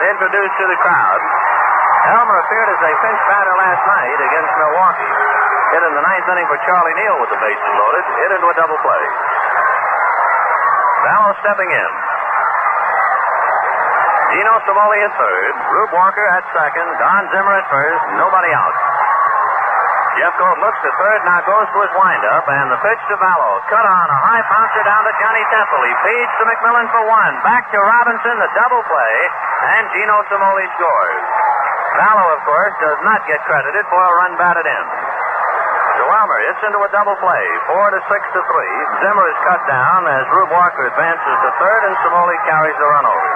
Introduced to the crowd. Elmer appeared as a pinch batter last night against Milwaukee. Hit in the 9th inning for Charlie Neal with the bases loaded. Hit into a double play. Vallow stepping in. Gino Smoley at third. Rube Walker at second. Don Zimmer at first. Nobody out. Jeffcoat looks to third, now goes to his windup, and the pitch to Vallow. Cut on, a high bouncer down to Johnny Temple. He feeds to McMillan for one. Back to Robinson, the double play, and Gino Cimoli scores. Vallow, of course, does not get credited for a run batted in. So Elmer hits into a double play, 4-6 to 3. Zimmer is cut down as Rube Walker advances to third, and Cimoli carries the run over.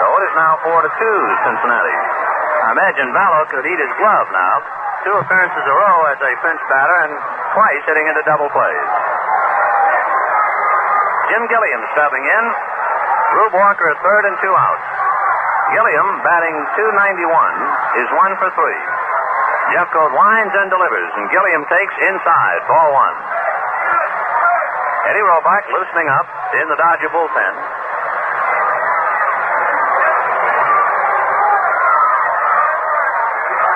So it is now 4-2, Cincinnati. I imagine Vallow could eat his glove now. 2 appearances a row as a pinch batter and twice hitting into double plays. Jim Gilliam stepping in. Rube Walker at third and 2 outs. Gilliam, batting .291, is 1 for 3. Jeffcoat winds and delivers, and Gilliam takes inside, ball 1. Eddie Roebuck loosening up in the Dodger bullpen.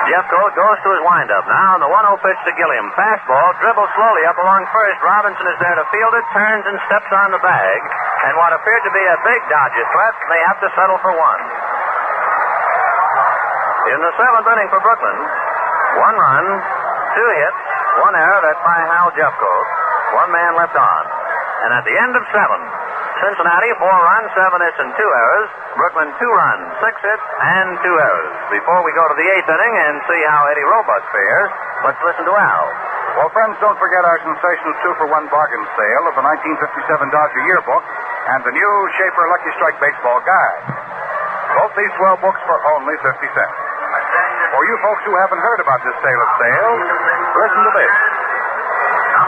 Jeffcoat goes to his windup now, and the 1-0 pitch to Gilliam. Fastball, dribbles slowly up along first. Robinson is there to field it, turns and steps on the bag. And what appeared to be a big Dodger threat, they have to settle for 1. In the 7th inning for Brooklyn, 1 run, 2 hits, 1 error, that's by Hal Jeffcoat. 1 man left on. And at the end of 7, Cincinnati, 4 runs, 7 hits, and 2 errors. Brooklyn, 2 runs, 6 hits, and 2 errors. Before we go to the 8th inning and see how Eddie Roebuck fares, let's listen to Al. Well, friends, don't forget our sensational 2-for-1 bargain sale of the 1957 Dodger Yearbook and the new Schaefer Lucky Strike Baseball Guide. Both these 12 books for only 50 cents. For you folks who haven't heard about this sale of sales, listen to this.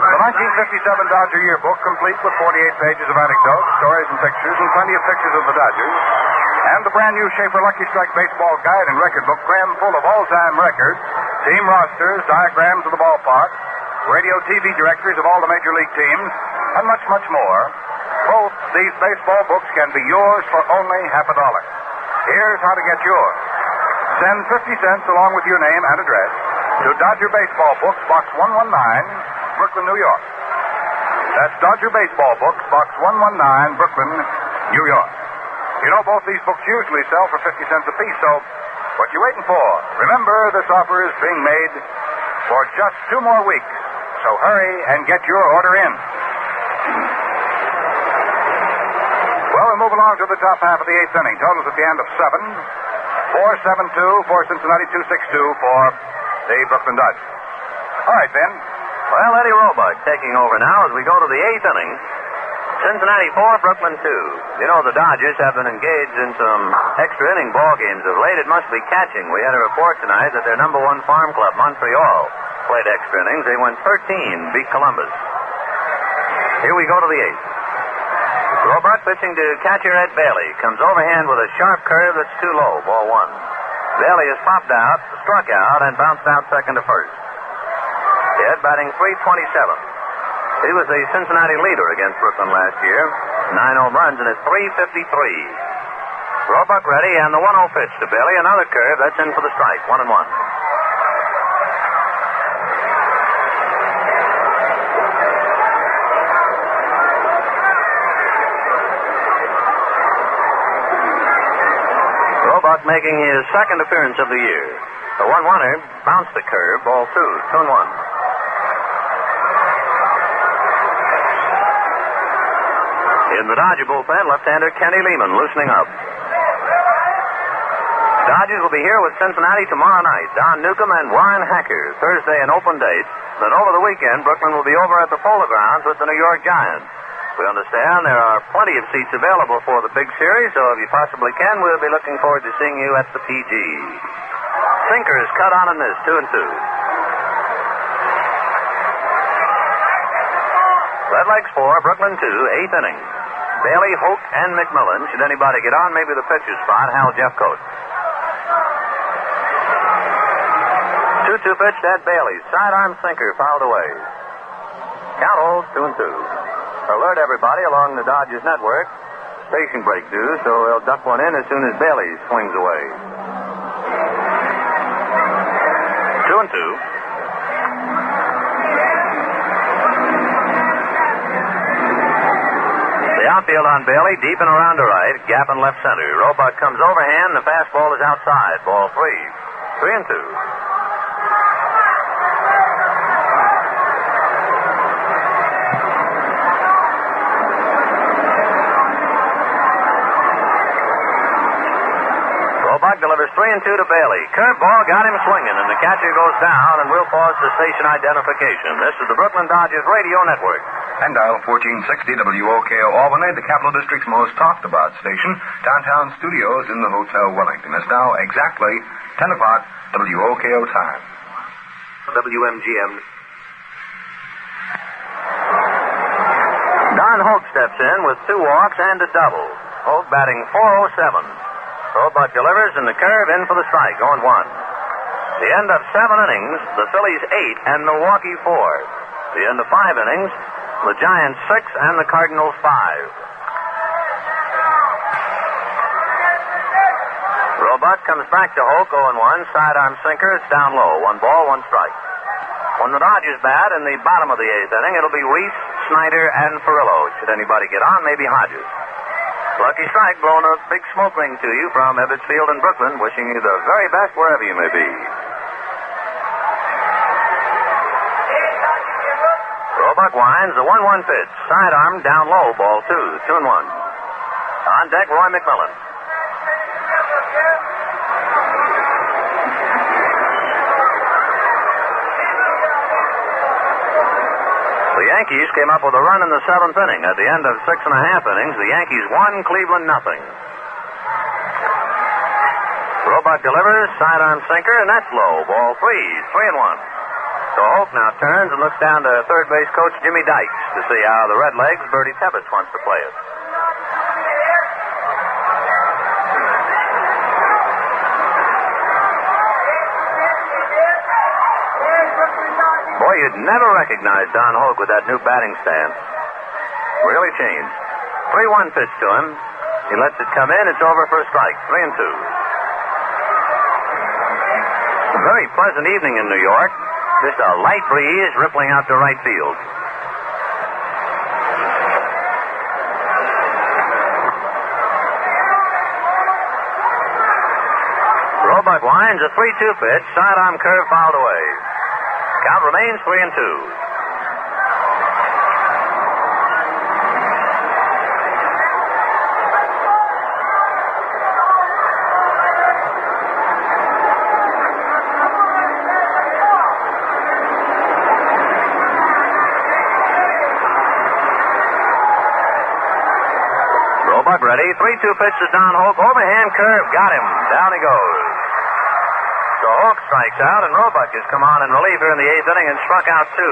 The 1957 Dodger Yearbook, complete with 48 pages of anecdotes, stories, and pictures, and plenty of pictures of the Dodgers, and the brand new Schaefer Lucky Strike Baseball Guide and Record Book, crammed full of all-time records, team rosters, diagrams of the ballpark, radio TV directories of all the major league teams, and much, much more. Both these baseball books can be yours for only $50. Here's how to get yours. Send 50 cents along with your name and address to Dodger Baseball Books, Box 119, Brooklyn, New York. That's Dodger Baseball Books, Box 119, Brooklyn, New York. You know, both these books usually sell for 50 cents apiece, so what you waiting for? Remember, this offer is being made for just 2 more weeks, so hurry and get your order in. Well, we move along to the top half of the 8th inning. Totals at the end of 7. 4-7-2 for Cincinnati, 2-6-2 for the Brooklyn Dodgers. All right, Ben. Well, Eddie Roebuck taking over now as we go to the 8th inning. Cincinnati 4, Brooklyn 2. You know, the Dodgers have been engaged in some extra inning ball games of late. It must be catching. We had a report tonight that their number 1 farm club, Montreal, played extra innings. They went 13, beat Columbus. Here we go to the 8th. Roebuck pitching to catcher Ed Bailey. Comes overhand with a sharp curve that's too low, ball 1. Bailey has popped out, struck out, and bounced out second to first. Ed batting .327. He was the Cincinnati leader against Brooklyn last year. 9 home runs and it's .353. Roebuck ready, and the 1-0 pitch to Bailey. Another curve, that's in for the strike, 1-1. Roebuck making his second appearance of the year. The 1-1er bounced the curve, ball 2, 2-1. In the Dodger bullpen, left-hander Kenny Lehman loosening up. Dodgers will be here with Cincinnati tomorrow night. Don Newcomb and Warren Hacker. Thursday an open date. Then over the weekend, Brooklyn will be over at the Polo Grounds with the New York Giants. We understand there are plenty of seats available for the big series, so if you possibly can, we'll be looking forward to seeing you at the PG. Sinkers cut on and miss, 2-2. Redlegs 4, Brooklyn 2, 8th inning. Bailey, Hoke, and McMillan. Should anybody get on, maybe the pitcher's spot, Hal Jeffcoat. 2-2 pitch to Ed Bailey. Sidearm sinker fouled away. Count holds 2-2. Alert everybody along the Dodgers network. Station break due, so they'll duck one in as soon as Bailey swings away. 2-2. The outfield on Bailey, deep and around to right, gap in left center. Roebuck comes overhand, the fastball is outside. Ball 3. 3-2. 3-2 to Bailey. Curveball got him swinging, and the catcher goes down, and we'll pause the station identification. This is the Brooklyn Dodgers Radio Network. And dial 1460 WOKO Albany, the Capital District's most talked about station. Downtown studios in the Hotel Wellington. It's now exactly 10 o'clock WOKO time. WMGM. Don Hoke steps in with 2 walks and a double. Hoke batting .407. Roebuck delivers, and the curve in for the strike, going 1. The end of 7 innings, the Phillies 8 and Milwaukee 4. The end of 5 innings, the Giants 6 and the Cardinals 5. Roebuck comes back to Hoke, 0-1, sidearm sinker, it's down low, 1 ball, 1 strike. When the Dodgers bat in the bottom of the 8th inning, it'll be Reese, Snyder, and Ferrillo. Should anybody get on, maybe Hodges. Lucky Strike blowing a big smoke ring to you from Ebbets Field in Brooklyn, wishing you the very best wherever you may be. Roebuck winds, the 1-1 pitch. Sidearm down low, ball 2, 2-1. On deck, Roy McMillan. The Yankees came up with a run in the 7th inning. At the end of 6 1/2 innings, the Yankees won, Cleveland nothing. Roebuck delivers, sidearm sinker, and that's low. Ball 3, 3-1. So Hoke now turns and looks down to third base coach Jimmy Dykes to see how the Redlegs, Bertie Tebbetts, wants to play it. Boy, you'd never recognize Don Hoke with that new batting stance. Really changed. 3-1 pitch to him. He lets it come in. It's over for a strike. 3-2. A very pleasant evening in New York. Just a light breeze rippling out to right field. Roebuck winds, a 3-2 pitch. Sidearm curve fouled away. Count remains 3-2. Roebuck ready. 3-2 pitch to Don Hoke. Overhand curve. Got him. Down he goes. So Hoke strikes out, and Roebuck has come on in relief here in the 8th inning and struck out 2.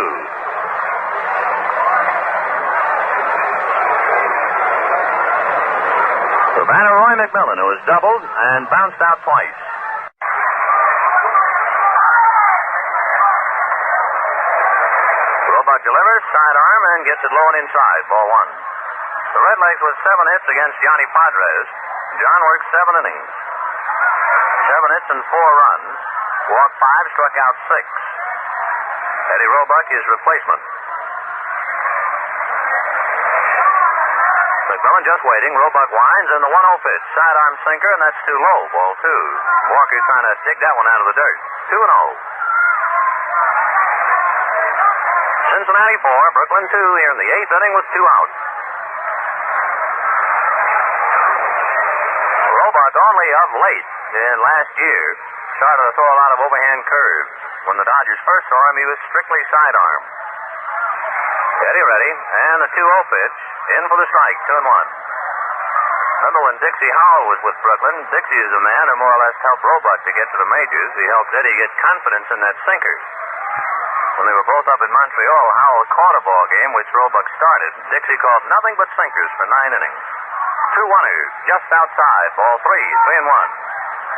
The batter, Roy McMillan, who has doubled and bounced out twice. Roebuck delivers, sidearm, and gets it low and inside. Ball 1. The Redlegs with 7 hits against Johnny Padres. John worked 7 innings. 7 hits and 4 runs. Walked 5, struck out 6. Eddie Roebuck, his replacement. McMillan just waiting. Roebuck winds, and the 1-0 pitch. Sidearm sinker, and that's too low. Ball 2. Walker trying to dig that one out of the dirt. 2-0. Cincinnati 4, Brooklyn 2 here in the 8th inning with 2 out. Roebuck only of late in last year started to throw a lot of overhand curves. When the Dodgers first saw him, he was strictly sidearm. Eddie ready, and the 2-0 pitch. In for the strike, 2-1. Remember when Dixie Howell was with Brooklyn? Dixie is a man who more or less helped Roebuck to get to the majors. He helped Eddie get confidence in that sinker. When they were both up in Montreal, Howell caught a ball game, which Roebuck started. Dixie called nothing but sinkers for 9 innings. 2-1ers, just outside, ball 3, 3-1.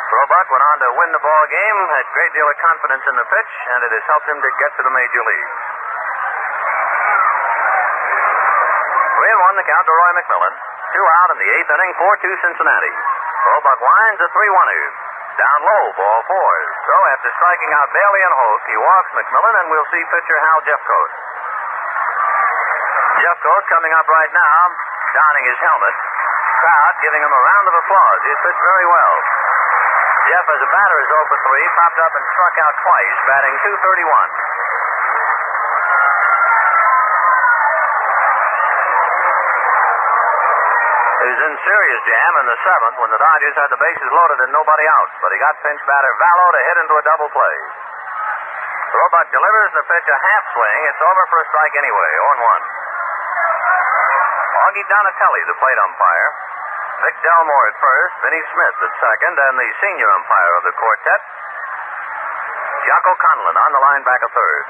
Roebuck went on to win the ball game, had a great deal of confidence in the pitch, and it has helped him to get to the major leagues. 3-1 the count to Roy McMillan. 2 out in the 8th inning, 4-2 Cincinnati. Roebuck winds, a 3-1er. Down low, ball 4. So after striking out Bailey and Hoke, he walks McMillan, and we'll see pitcher Hal Jeffcoat. Jeffcoat coming up right now, donning his helmet. Crowd giving him a round of applause. He has pitched very well. Jeff, as a batter, is 0 for 3, popped up and struck out twice, batting .231. He was in serious jam in the seventh when the Dodgers had the bases loaded and nobody out, but he got pinch batter Vallo to hit into a double play. Roebuck delivers the pitch a half swing. It's over for a strike anyway, 0-1. Augie Donatelli, the plate umpire. Vic Delmore at first, Vinnie Smith at second, and the senior umpire of the quartet, Jocko Conlon, on the line back of third.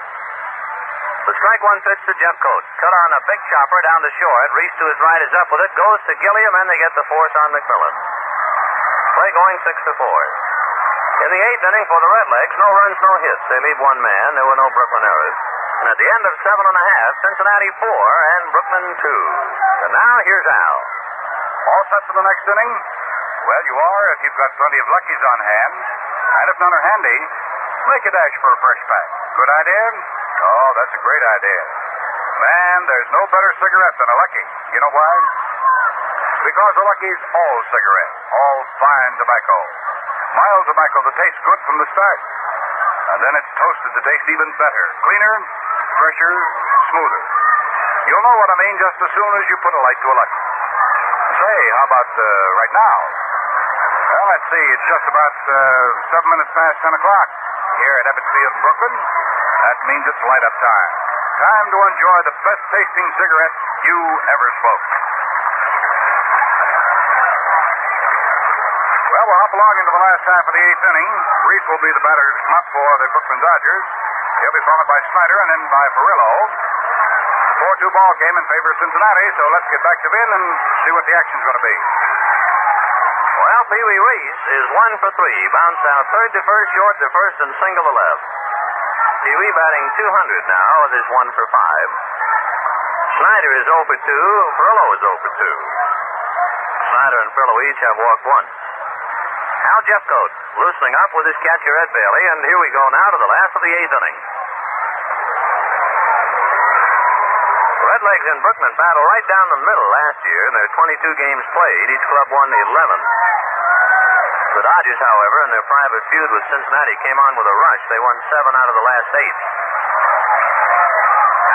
The strike one pitch to Jeff Coates. Cut on a big chopper down to short. Reese to his right is up with it. Goes to Gilliam, and they get the force on McMillan. Play going 6-4. In the eighth inning for the Redlegs, no runs, no hits. They leave one man. There were no Brooklyn errors. And at the end of 7.5, Cincinnati 4 and Brooklyn 2. And now here's Al. All set for the next inning? Well, you are if you've got plenty of luckies on hand. And if none are handy, make a dash for a fresh pack. Good idea? Oh, that's a great idea. Man, there's no better cigarette than a Lucky. You know why? Because a Lucky's all cigarette, all fine tobacco. Mild tobacco that tastes good from the start. And then it's toasted to taste even better. Cleaner, fresher, smoother. You'll know what I mean just as soon as you put a light to a Lucky. Say, how about right now? Well, let's see. It's just about 7 minutes past 10 o'clock here at Ebbets Field in Brooklyn. That means it's light-up time. Time to enjoy the best-tasting cigarette you ever smoked. Well, we'll hop along into the last half of the eighth inning. Reese will be the batter to come up for the Brooklyn Dodgers. He'll be followed by Snyder and then by Perillo. 4-2 ball game in favor of Cincinnati, so let's get back to Vin and see what the action's going to be. Well, Pee Wee Reese is 1 for 3. Bounced out third to first, short to first, and single to left. Pee Wee batting 200 now with his 1 for 5. Snyder is 0 for 2. Perillo is 0 for 2. Snyder and Perillo each have walked once. Al Jeffcoat loosening up with his catcher Ed Bailey, and here we go now to the last of the eighth inning. Redlegs and Brooklyn battle right down the middle last year in their 22 games played. Each club won 11. The Dodgers, however, in their private feud with Cincinnati, came on with a rush. They won 7 out of the last 8.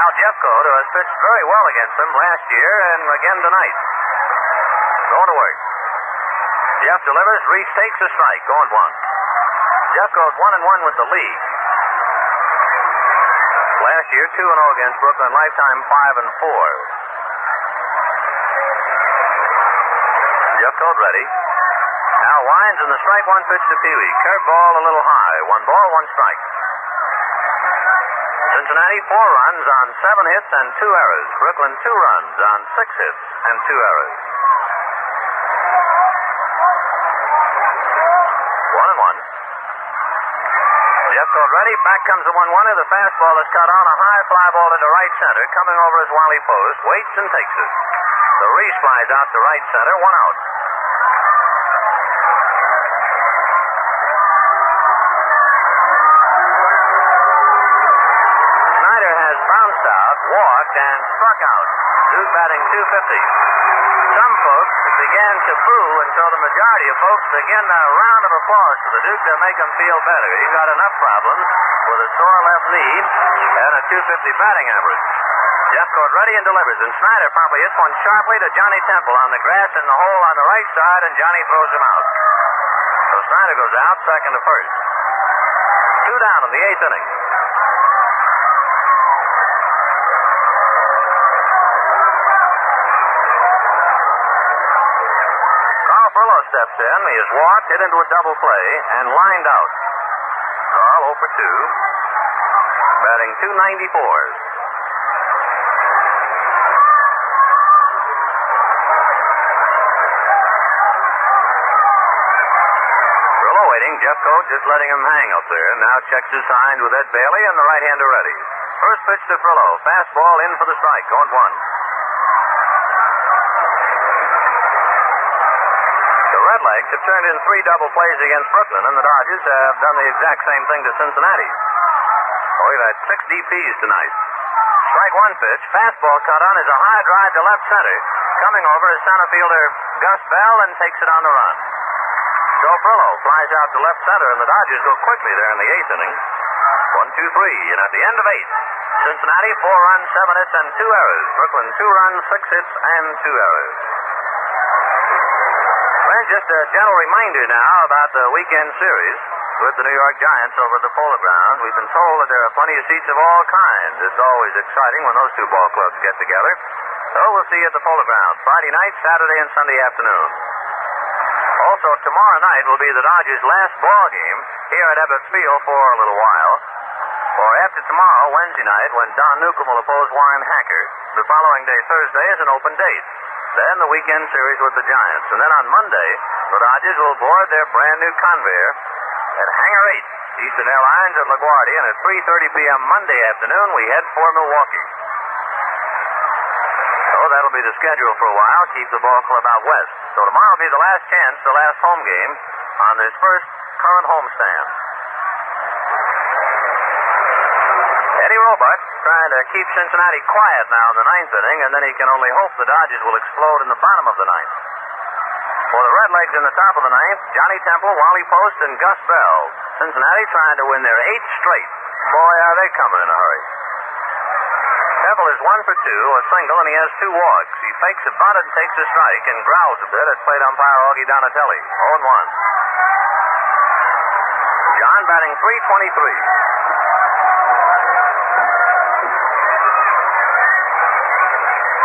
Al Jeffcoat, who has pitched very well against them last year and again tonight. Going to work. Jeff delivers. Reese takes a strike. Going 1. Jeffcoat 1-1 with the league. Last year, 2-0 against Brooklyn. Lifetime 5-4. Jeffcoat ready. Al winds and the strike one pitch to Pee Wee. Curveball a little high. 1 ball, 1 strike. Cincinnati 4 runs on 7 hits and 2 errors. Brooklyn 2 runs on 6 hits and 2 errors. 1-1. Jeffcoat ready. Back comes the 1-1er. The fastball is cut on. A high fly ball into right center. Coming over his Wally post. Waits and takes it. The Reese flies out to right center. 1 out. Snyder has bounced out, walked, and struck out. Duke batting .250. Some folks began to boo until the majority of folks begin a round of applause to the Duke to make him feel better. He's got enough problems with a sore left knee and a .250 batting average. Jeffcoat ready and delivers, and Snyder promptly hits one sharply to Johnny Temple on the grass in the hole on the right side, and Johnny throws him out. So Snyder goes out, second to first. 2 down in the eighth inning. Perillo steps in. He is walked, hit into a double play, and lined out. Carl 0 for 2. Batting .294. Perillo waiting. Jeffcoat just letting him hang up there. Now checks his signs with Ed Bailey, and the right-hander ready. First pitch to Perillo. Fastball in for the strike. Going 1. Redlegs have turned in 3 double plays against Brooklyn, and the Dodgers have done the exact same thing to Cincinnati. We've had 6 DPs tonight. Strike one pitch. Fastball cut on is a high drive to left center. Coming over is center fielder Gus Bell and takes it on the run. Joe Perillo flies out to left center, and the Dodgers go quickly there in the eighth inning. 1-2-3, and at the end of 8, Cincinnati 4 runs, 7 hits, and 2 errors. Brooklyn 2 runs, 6 hits, and 2 errors. Well, just a gentle reminder now about the weekend series with the New York Giants over at the Polo Grounds. We've been told that there are plenty of seats of all kinds. It's always exciting when those two ball clubs get together. So we'll see you at the Polo Grounds Friday night, Saturday, and Sunday afternoon. Also, tomorrow night will be the Dodgers' last ball game here at Ebbets Field for a little while. For after tomorrow, Wednesday night, when Don Newcomb will oppose Warren Hacker. The following day, Thursday, is an open date. Then the weekend series with the Giants. And then on Monday, the Dodgers will board their brand new Convair at Hangar 8, Eastern Airlines at LaGuardia, and at 3:30 p.m. Monday afternoon, we head for Milwaukee. So that'll be the schedule for a while. Keep the ball club out west. So tomorrow will be the last chance, the last home game on this first current homestand. Eddie Roebuck trying to keep Cincinnati quiet now in the ninth inning, and then he can only hope the Dodgers will explode in the bottom of the ninth. For the Redlegs in the top of the ninth, Johnny Temple, Wally Post, and Gus Bell. Cincinnati trying to win their 8th straight. Boy, are they coming in a hurry. Temple is 1 for 2, a single, and he has 2 walks. He fakes a bunt and takes a strike and growls a bit at plate umpire Augie Donatelli. 0-1. John batting .323.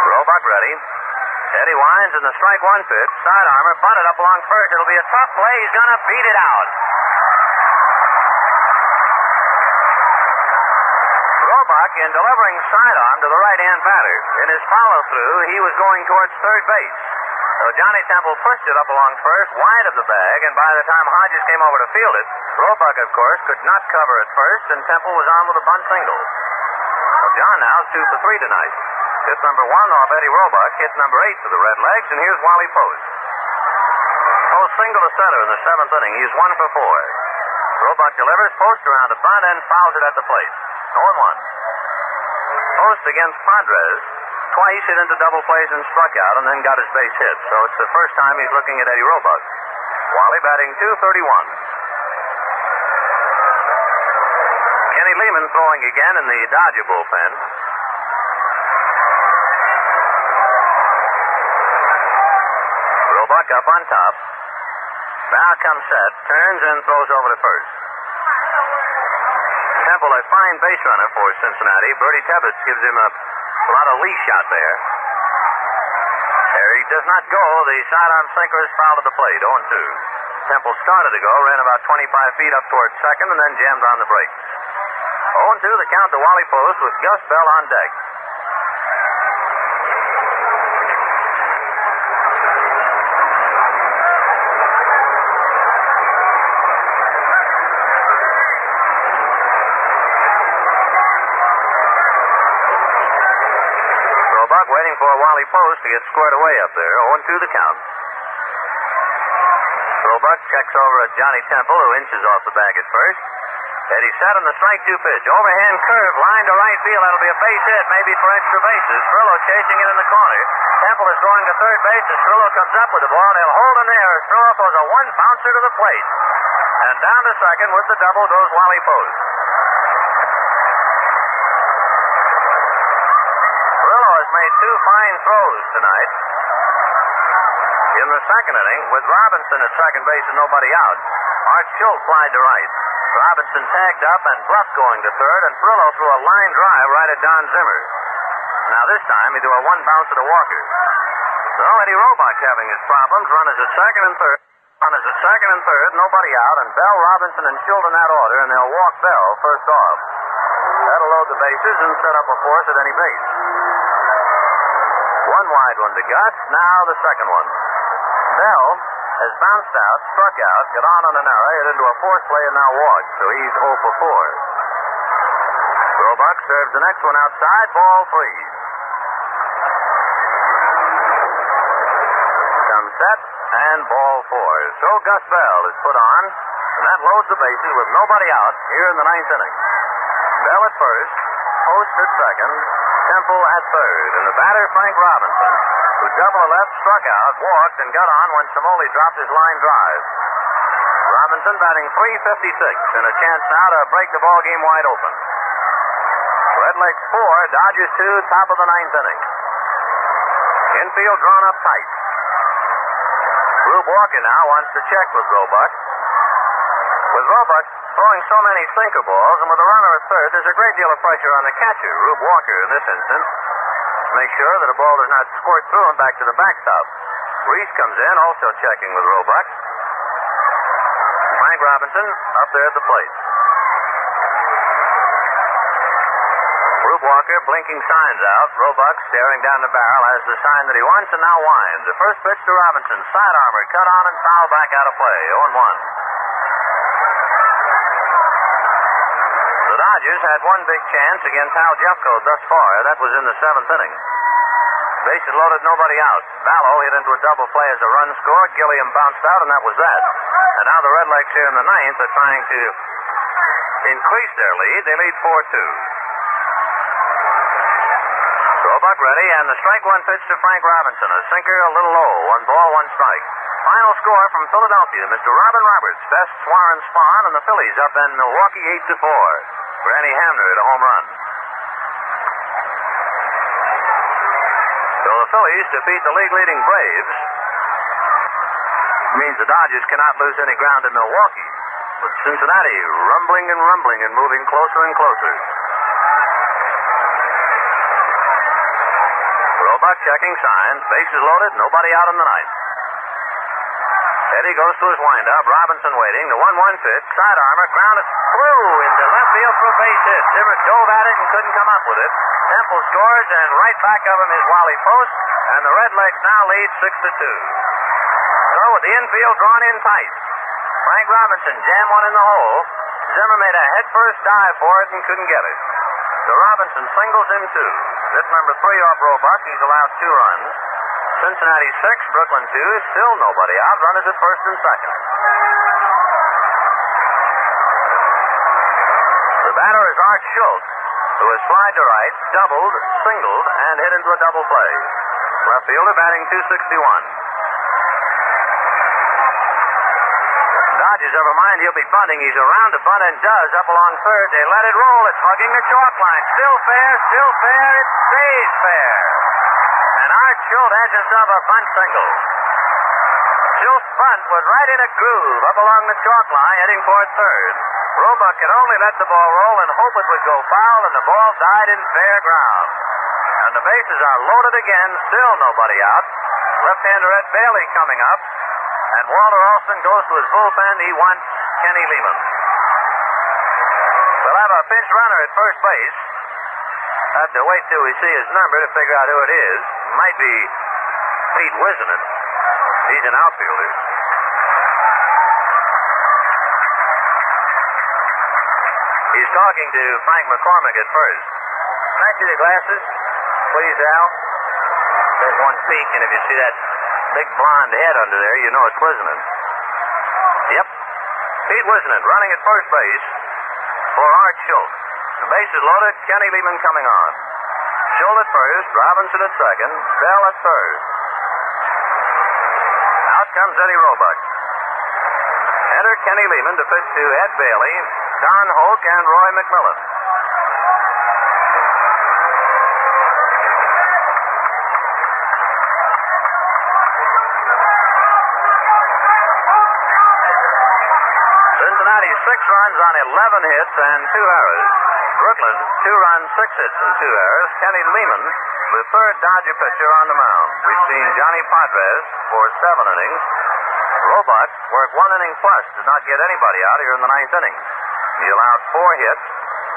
Roebuck ready. Eddie winds in the strike 1 pitch. Side armor bunted up along first. It'll be a tough play. He's going to beat it out. Roebuck, in delivering sidearm to the right-hand batter, in his follow-through, he was going towards third base. So Johnny Temple pushed it up along first, wide of the bag, and by the time Hodges came over to field it, Roebuck, of course, could not cover at first, and Temple was on with a bunt single. So John now is 2 for 3 tonight. Hit number 1 off Eddie Roebuck, hit number 8 for the Redlegs, and here's Wally Post. Post single to center in the 7th inning. He's 1 for 4. Roebuck delivers, Post around the bunt, and fouls it at the plate. 0-1. Post against Padres. Twice hit into double plays and struck out, and then got his base hit. So it's the first time he's looking at Eddie Roebuck. Wally batting .231. Kenny Lehman throwing again in the Dodger bullpen. Roebuck up on top. Now comes set, turns and throws over to first. Temple, a fine base runner for Cincinnati. Bertie Tebbetts gives him a lot of leash out there. There he does not go. The sidearm sinker is fouled at the plate, 0-2. Temple started to go, ran about 25 feet up towards second, and then jammed on the brakes. 0-2, the count to Wally Post with Gus Bell on deck. Waiting for Wally Post to get squared away up there. 0-2 the count. Roebuck checks over at Johnny Temple, who inches off the bag at first. Eddie set on the strike 2 pitch. Overhand curve, line to right field. That'll be a base hit, maybe for extra bases. Frillo chasing it in the corner. Temple is going to third base as Frillo comes up with the ball. They'll hold him there. Frillo throws a 1-bouncer to the plate. And down to second with the double goes Wally Post. Made 2 fine throws tonight. In the second inning, with Robinson at second base and nobody out, Art Schultz flied to right. Robinson tagged up and Bluff going to third, and Frillo threw a line drive right at Don Zimmer. Now this time he threw a 1-bouncer to Walker. So Eddie Roebuck having his problems. Runners at second and third. Runners at second and third, nobody out, and Bell, Robinson, and Schultz in that order, and they'll walk Bell first off. That'll load the bases and set up a force at any base. 1 wide one to Gus, now the second one. Bell has bounced out, struck out, got on an error, hit into a force play, and now walked, so he's 0 for 4. Roebuck serves the next one outside, ball 3. Comes set, and ball 4. So Gus Bell is put on, and that loads the bases with nobody out here in the 9th inning. Bell at first, Post at second, Temple at third, and the batter, Frank Robinson, who double a left, struck out, walked, and got on when Samoli dropped his line drive. Robinson batting .356, and a chance now to break the ball game wide open. Redlegs 4, Dodgers 2, top of the 9th inning. Infield drawn up tight. Rube Walker now wants to check with Roebuck. With Roebuck throwing so many sinker balls, and with a runner at third, there's a great deal of pressure on the catcher, Rube Walker in this instance, to make sure that a ball does not squirt through and back to the backstop. Reese comes in, also checking with Roebuck. Frank Robinson up there at the plate. Rube Walker blinking signs out. Roebuck staring down the barrel as the sign that he wants and now winds. The first pitch to Robinson. Side armor cut on and foul back out of play. 0-1. The Dodgers had one big chance against Hal Jeffcoat thus far. That was in the 7th inning. Bases loaded, nobody out. Ballo hit into a double play as a run scored. Gilliam bounced out, and that was that. And now the Redlegs here in the 9th are trying to increase their lead. They lead 4-2. Roebuck ready, and the strike one pitch to Frank Robinson. A sinker, a little low. 1 ball, 1 strike. Final score from Philadelphia. Mr. Robin Roberts, best Swarren Spawn, and the Phillies up in Milwaukee 8-4. Granny Hamner at a home run. So the Phillies defeat the league-leading Braves. Means the Dodgers cannot lose any ground in Milwaukee. But Cincinnati rumbling and moving closer and closer. Roebuck checking signs. Bases loaded. Nobody out in the 9th. Eddie goes to his windup. Robinson waiting. The 1-1 pitch. Side armor. Grounded through into left field for a base hit. Zimmer dove at it and couldn't come up with it. Temple scores, and right back of him is Wally Post. And the Redlegs now lead 6-2. So with the infield drawn in tight, Frank Robinson jammed one in the hole. Zimmer made a headfirst dive for it and couldn't get it. So Robinson singles in 2. Hit number 3 off Roebuck. He's allowed 2 runs. Cincinnati 6, Brooklyn 2. Still nobody out. Runners at first and second. The batter is Art Schultz, who has flied to right, doubled, singled, and hit into a double play. Left fielder batting .261. Dodgers over mind. He'll be bunting. He's around to bunt and does. Up along third. They let it roll. It's hugging the chalk line. Still fair. It stays fair. And Art Schultz has himself a bunt single. Schultz's bunt was right in a groove up along the chalk line, heading toward third. Roebuck could only let the ball roll and hope it would go foul, and the ball died in fair ground. And the bases are loaded again. Still nobody out. Left-hander Ed Bailey coming up. And Walter Alston goes to his bullpen. He wants Kenny Lehman. We'll have a pinch runner at first base. Have to wait till we see his number to figure out who it is. Might be Pete Wisnant. He's an outfielder. He's talking to Frank McCormick at first. Can I see the glasses? Please, Al. There's one peak, and if you see that big blonde head under there, you know it's Wisnant. Yep. Pete Wisnant running at first base for Art Schultz. The base is loaded. Kenny Lehman coming on. Schultz at first. Robinson at second. Bell at third. Out comes Eddie Roebuck. Enter Kenny Lehman to pitch to Ed Bailey, Don Hoke, and Roy McMillan. Cincinnati 6 runs on 11 hits and 2 errors. Brooklyn 2 runs, 6 hits and 2 errors. Kenny Lehman, the third Dodger pitcher on the mound. We've seen Johnny Padres for 7 innings. Roebuck worked 1 inning plus, did not get anybody out here in the 9th inning. He allowed 4 hits,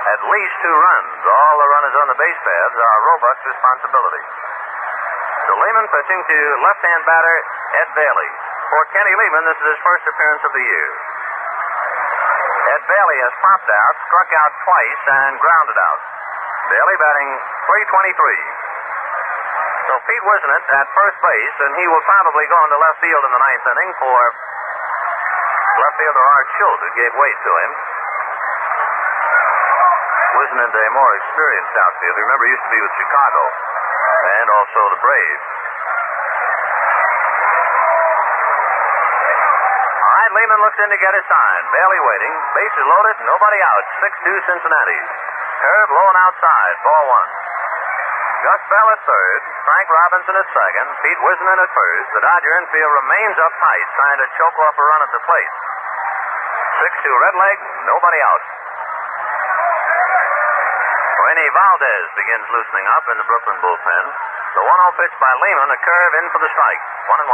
at least 2 runs. All the runners on the base paths are Roebuck's responsibility. So Lehman pitching to left-hand batter Ed Bailey. For Kenny Lehman, this is his first appearance of the year. Ed Bailey has popped out, struck out twice, and grounded out. Bailey batting .323. So Pete Wisnant at first base, and he will probably go into left field in the 9th inning for left fielder Art Schultz, who gave weight to him. Wisnant, a more experienced outfielder. Remember, he used to be with Chicago and also the Braves. All right, Lehman looks in to get his sign. Bailey waiting. Bases loaded, nobody out. 6-2 Cincinnati. Curve low and outside. Ball 1. Gus Bell at third, Frank Robinson at second, Pete Wisnan at first. The Dodger infield remains up tight, trying to choke off a run at the plate. 6-2 Redleg, nobody out. Rainey Valdez begins loosening up in the Brooklyn bullpen. The 1-0 pitch by Lehman, a curve in for the strike. 1-1.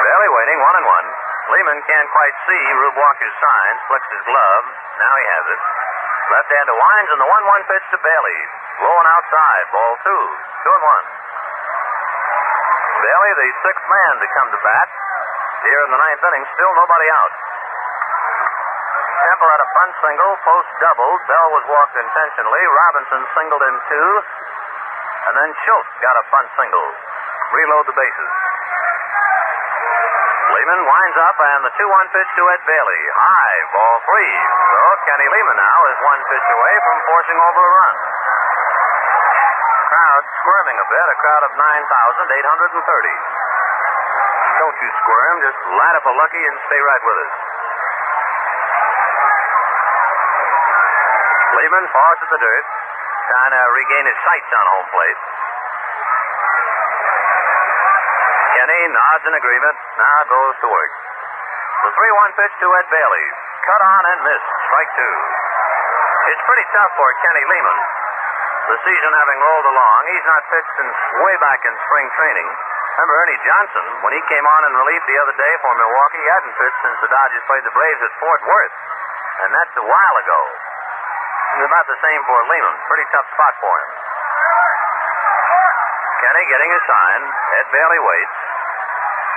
Barely waiting, 1-1. Lehman can't quite see Rube Walker's signs, flicks his glove. Now he has it. Left hand to Wines, and the 1-1 pitch to Bailey. Blowing outside, ball 2. 2-1. Bailey, the sixth man to come to bat. Here in the ninth inning, still nobody out. Temple had a bunt single, Post doubled. Bell was walked intentionally. Robinson singled in 2. And then Schultz got a bunt single. Reload the bases. Lehman winds up, and the 2-1 pitch to Ed Bailey. High, ball 3. So Kenny Lehman now is one pitch away from forcing over a run. Crowd squirming a bit, a crowd of 9,830. Don't you squirm, just light up a lucky and stay right with us. Lehman paws at the dirt, trying to regain his sights on home plate. Kenny nods in agreement, now goes to work. The 3-1 pitch to Ed Bailey. Cut on and missed, strike 2. It's pretty tough for Kenny Lehman. The season having rolled along, he's not pitched since way back in spring training. Remember Ernie Johnson, when he came on in relief the other day for Milwaukee, he hadn't pitched since the Dodgers played the Braves at Fort Worth. And that's a while ago. It's about the same for Lehman. Pretty tough spot for him. Kenny getting a sign. Ed Bailey waits.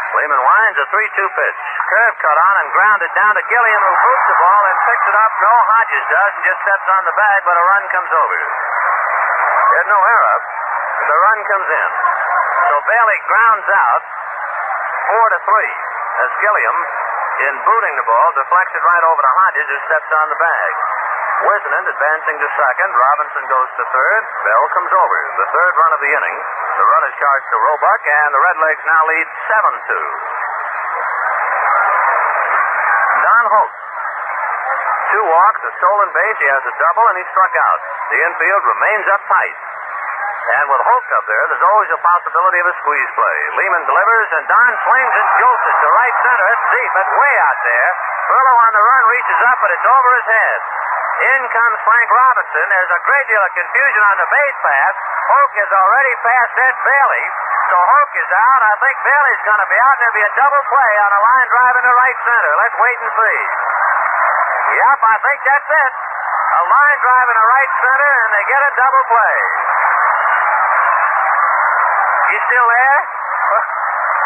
Lehman winds a 3-2 pitch. Curve cut on and grounded down to Gilliam, who boots the ball and picks it up. No, Hodges does and just steps on the bag, but a run comes over. There's no error up. The run comes in. So Bailey grounds out 4-3 as Gilliam, in booting the ball, deflects it right over to Hodges, who steps on the bag. Wisnan advancing to second. Robinson goes to third. Bell comes over. The third run of the inning. The run is charged to Roebuck, and the Redlegs now lead 7-2. Don Holt. 2 walks, a stolen base. He has a double, and he struck out. The infield remains up tight. And with Holt up there, there's always a possibility of a squeeze play. Lehman delivers, and Don swings and jolts it to right center. It's deep. It's way out there. Furlow on the run reaches up, but it's over his head. In comes Frank Robinson. There's a great deal of confusion on the base path. Hoke has already passed Ed Bailey. So Hoke is out. I think Bailey's going to be out, and there'll be a double play on a line drive into right center. Let's wait and see. Yep, I think that's it. A line drive into right center, and they get a double play. You still there?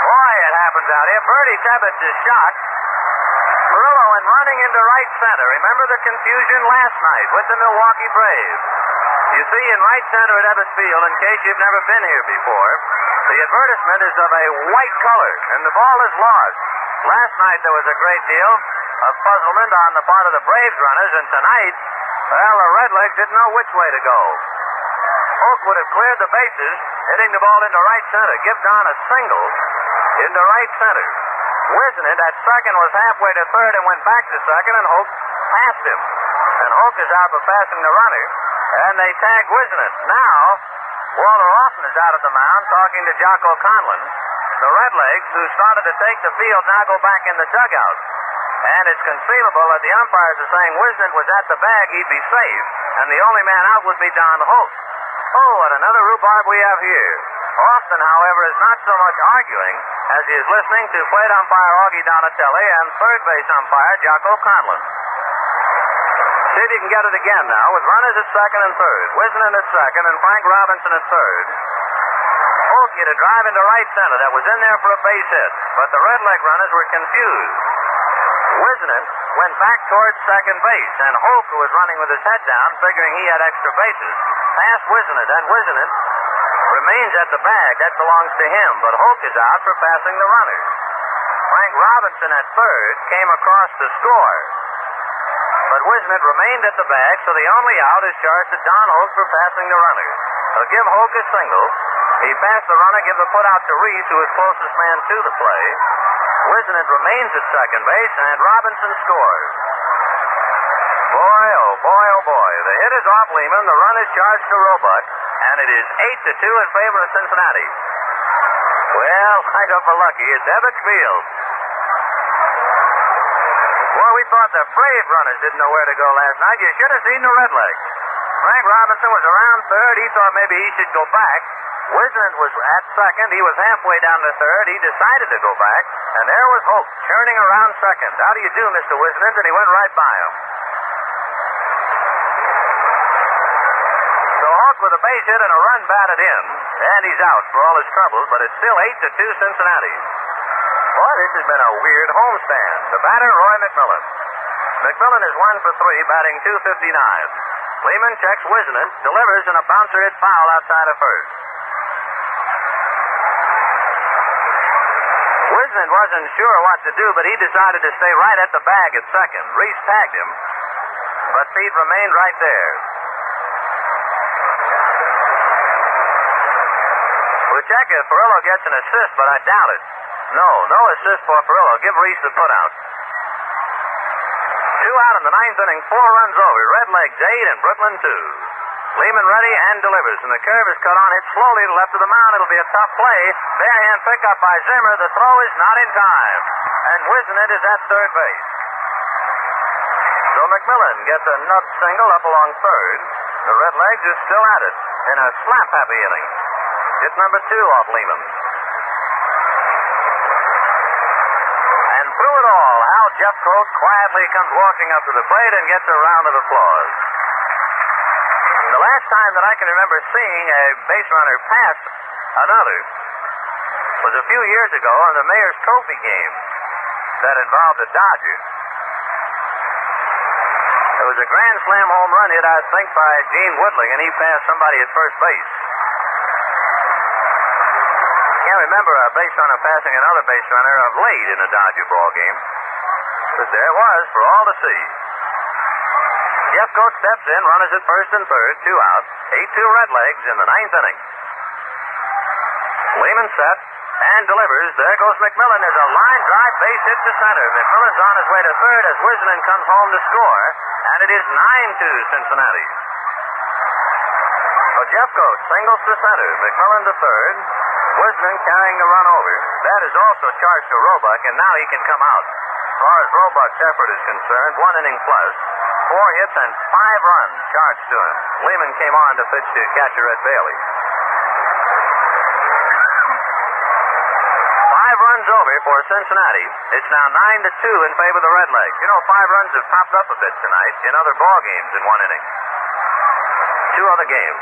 Boy, it happens out here. Bertie Tebbets is shot. Perillo and running into right center. Remember the confusion last night with the Milwaukee Braves. You see, in right center at Ebbets Field, in case you've never been here before, the advertisement is of a white color, and the ball is lost. Last night there was a great deal of puzzlement on the part of the Braves runners, and tonight, well, the Redlegs didn't know which way to go. Hoke would have cleared the bases, hitting the ball into right center. Give Don a single into right center. Wisnan at second was halfway to third and went back to second, and Hoke passed him. And Hoke is out for passing the runner, and they tag Wisnan. Now, Walter Austin is out at the mound talking to Jocko Conlon. The Redlegs, who started to take the field, now go back in the dugout. And it's conceivable that the umpires are saying Wisnan was at the bag, he'd be safe, and the only man out would be Don Hoke. Oh, and another rhubarb we have here. Austin, however, is not so much arguing as he is listening to plate umpire Augie Donatelli and third base umpire Jocko Conlon. See if you can get it again now with runners at second and third. Wisnan at second and Frank Robinson at third. Hoke hit a drive into right center that was in there for a base hit, but the Redleg runners were confused. Wisnan went back towards second base, and Hoke, who was running with his head down, figuring he had extra bases, passed Wisnan, and Wisnan remains at the bag. That belongs to him, but Hoke is out for passing the runners. Frank Robinson at third came across to score, but Wisnan remained at the bag, so the only out is charged to Don Hoke for passing the runners. They'll give Hoke a single, He passed the runner, give the put out to Reese, who was closest man to the play. Wisnant remains at second base, and Robinson scores. Boy, oh boy, oh boy. The hit is off Lehman. The run is charged to Roebuck, and it is 8-2 in favor of Cincinnati. Well, I go for lucky. It's Ebbets Field. Boy, we thought the brave runners didn't know where to go last night. You should have seen the Redlegs. Frank Robinson was around third. He thought maybe he should go back. Wisnant was at second. He was halfway down to third. He decided to go back, and there was Hope churning around second. How do you do, Mr. Wisnant? And he went right by him. So Hope with a base hit and a run batted in, and he's out for all his troubles, but it's still 8-2 Cincinnati. Boy, this has been a weird homestand. The batter, Roy McMillan. McMillan is 1 for 3, batting .259. Lehman checks Wisnant, delivers, and a bouncer hit foul outside of first. Wisnant wasn't sure what to do, but he decided to stay right at the bag at second. Reese tagged him, but Pete remained right there. We'll check if Perillo gets an assist, but I doubt it. No assist for Perillo. Give Reese the putout. 2 out in the ninth inning, 4 runs over. Redlegs 8 and Brooklyn 2. Lehman ready and delivers, and the curve is cut on. Hit slowly to left of the mound. It'll be a tough play. Barehand pickup by Zimmer. The throw is not in time, and Wisnant is at third base. So McMillan gets a nub single up along third. The Redlegs is still at it in a slap-happy inning. Hit number 2 off Lehman. And through it all, Hal Jeffcoat quietly comes walking up to the plate and gets a round of applause. The last time that I can remember seeing a base runner pass another was a few years ago in the Mayor's Trophy game that involved a Dodger. It was a grand slam home run hit, I think, by Gene Woodling, and he passed somebody at first base. Can't remember a base runner passing another base runner of late in a Dodger ball game, but there it was for all to see. Jeffcoat steps in, runners at first and third, 2 out. 8-2 Redlegs in the ninth inning. Lehman set and delivers. There goes McMillan. There's a line drive base hit to center. McMillan's on his way to third as Wisnant comes home to score, and it is 9-2 Cincinnati. So Jeffcoat singles to center. McMillan to third. Wisnant carrying the run over. That is also charged to Roebuck, and now he can come out. As far as Roebuck's effort is concerned, 1 inning plus. 4 hits and 5 runs charged to him. Lehman came on to pitch to catcher Ed Bailey. 5 runs over for Cincinnati. It's now 9-2 in favor of the Redlegs. You know, 5 runs have popped up a bit tonight in other ball games in 1 inning. 2 other games.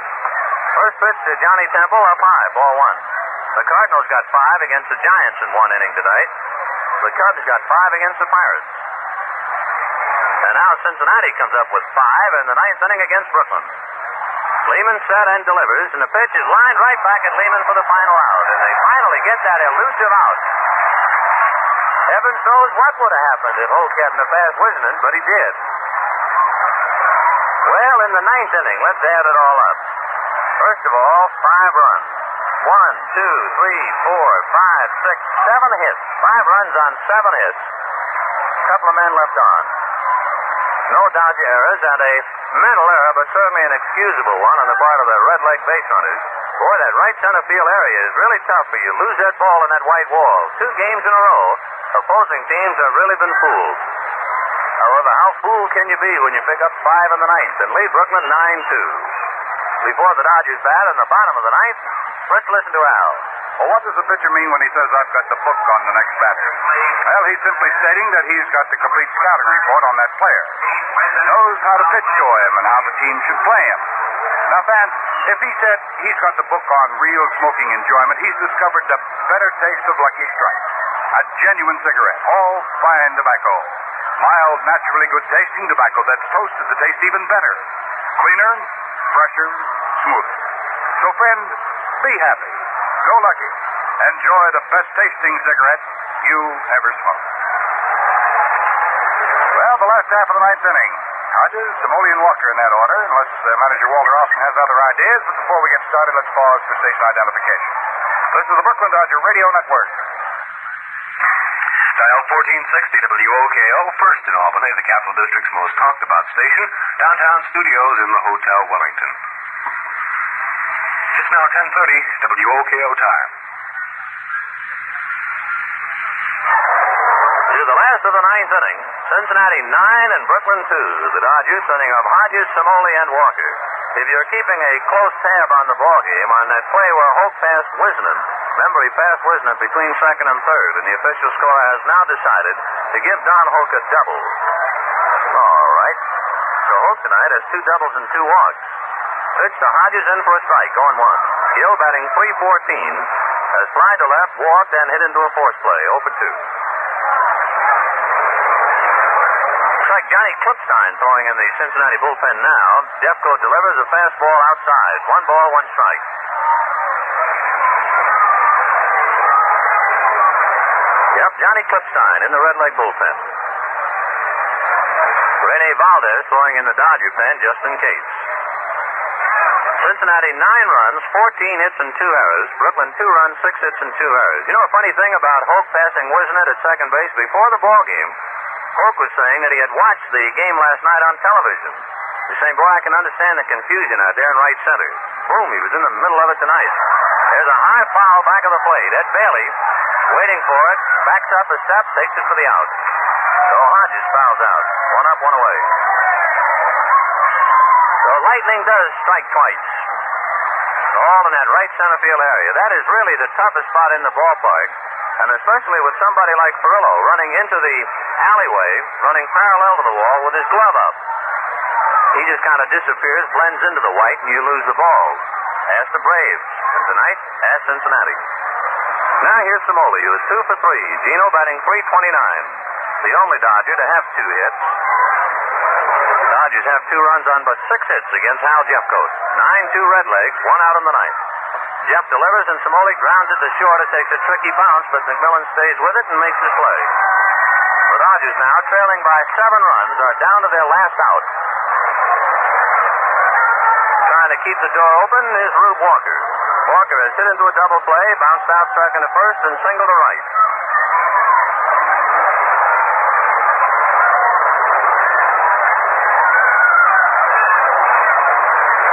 First pitch to Johnny Temple, up high, ball 1. The Cardinals got 5 against the Giants in 1 inning tonight. The Cubs got 5 against the Pirates. And now Cincinnati comes up with 5 in the ninth inning against Brooklyn. Lehman set and delivers, and the pitch is lined right back at Lehman for the final out. And they finally get that elusive out. Heaven knows what would have happened if Holt hadn't have passed Wisnant, but he did. Well, in the ninth inning, let's add it all up. First of all, 5 runs. 1, 2, 3, 4, 5, 6, 7 hits. 5 runs on 7 hits. A couple of men left on. No Dodger errors, and a mental error, but certainly an excusable one on the part of the Redleg base runners. Boy, that right center field area is really tough for you. Lose that ball in that white wall. 2 games in a row, opposing teams have really been fooled. However, how fooled can you be when you pick up 5 in the ninth and lead Brooklyn 9-2? Before the Dodgers bat in the bottom of the ninth, let's listen to Al. Well, what does the pitcher mean when he says, I've got the book on the next batter? Well, he's simply stating that he's got the complete scouting report on that player. Knows how to pitch to him and how the team should play him. Now, fans, if he said he's got the book on real smoking enjoyment, he's discovered the better taste of Lucky Strike. A genuine cigarette, all fine tobacco. Mild, naturally good tasting tobacco that's toasted the taste even better. Cleaner, fresher, smoother. So, friend, be happy. Go Lucky. Enjoy the best tasting cigarette you ever smoked. Well, the last half of the ninth inning. Hodges, Samoli, and Walker in that order, unless Manager Walter Austin has other ideas. But before we get started, let's pause for station identification. This is the Brooklyn Dodger Radio Network. Dial 1460 WOKO, first in Albany, the Capital District's most talked about station. Downtown studios in the Hotel Wellington. It's now 10:30 WOKO time. It is the last of the ninth inning. Cincinnati 9 and Brooklyn 2. The Dodgers sending up Hodges, Samoli, and Walker. If you're keeping a close tab on the ballgame, on that play where Hoke passed Wisnant, remember he passed Wisnant between second and third, and the official score has now decided to give Don Hoke a double. All right. So Hoke tonight has 2 doubles and 2 walks. Pitch to Hodges in for a strike, going 1. Gill batting .314, has flied to left, walked, and hit into a force play, 0 for 2. Like Johnny Klipstein throwing in the Cincinnati bullpen now. Jeffco delivers a fastball outside. 1 ball, 1 strike. Yep, Johnny Klipstein in the Red Leg bullpen. Rene Valdez throwing in the Dodger pen just in case. Cincinnati 9 runs, 14 hits and 2 errors. Brooklyn 2 runs, 6 hits and 2 errors. You know a funny thing about Hoke passing Wisnant at second base before the ball game? Hoke was saying that he had watched the game last night on television. He's saying, boy, I can understand the confusion out there in right center. Boom, he was in the middle of it tonight. There's a high foul back of the plate. Ed Bailey, waiting for it, backs up a step, takes it for the out. So Hodges fouls out. 1 up, 1 away. So Lightning does strike twice. All in that right center field area. That is really the toughest spot in the ballpark. And especially with somebody like Perillo running into the alleyway, running parallel to the wall with his glove up. He just kind of disappears, blends into the white, and you lose the ball. Ask the Braves. And tonight, ask Cincinnati. Now here's Samoli, who is 2 for 3. Gino batting .329. The only Dodger to have 2 hits. The Dodgers have 2 runs on but 6 hits against Hal Jeffcoat. 9-2 Redlegs, 1 out in the ninth. Jeff delivers and Samoli grounds it to short. It takes a tricky bounce, but McMillan stays with it and makes his play. The Dodgers now, trailing by 7 runs, are down to their last out. Trying to keep the door open is Rube Walker. Walker has hit into a double play, bounced out second to first, and single to right.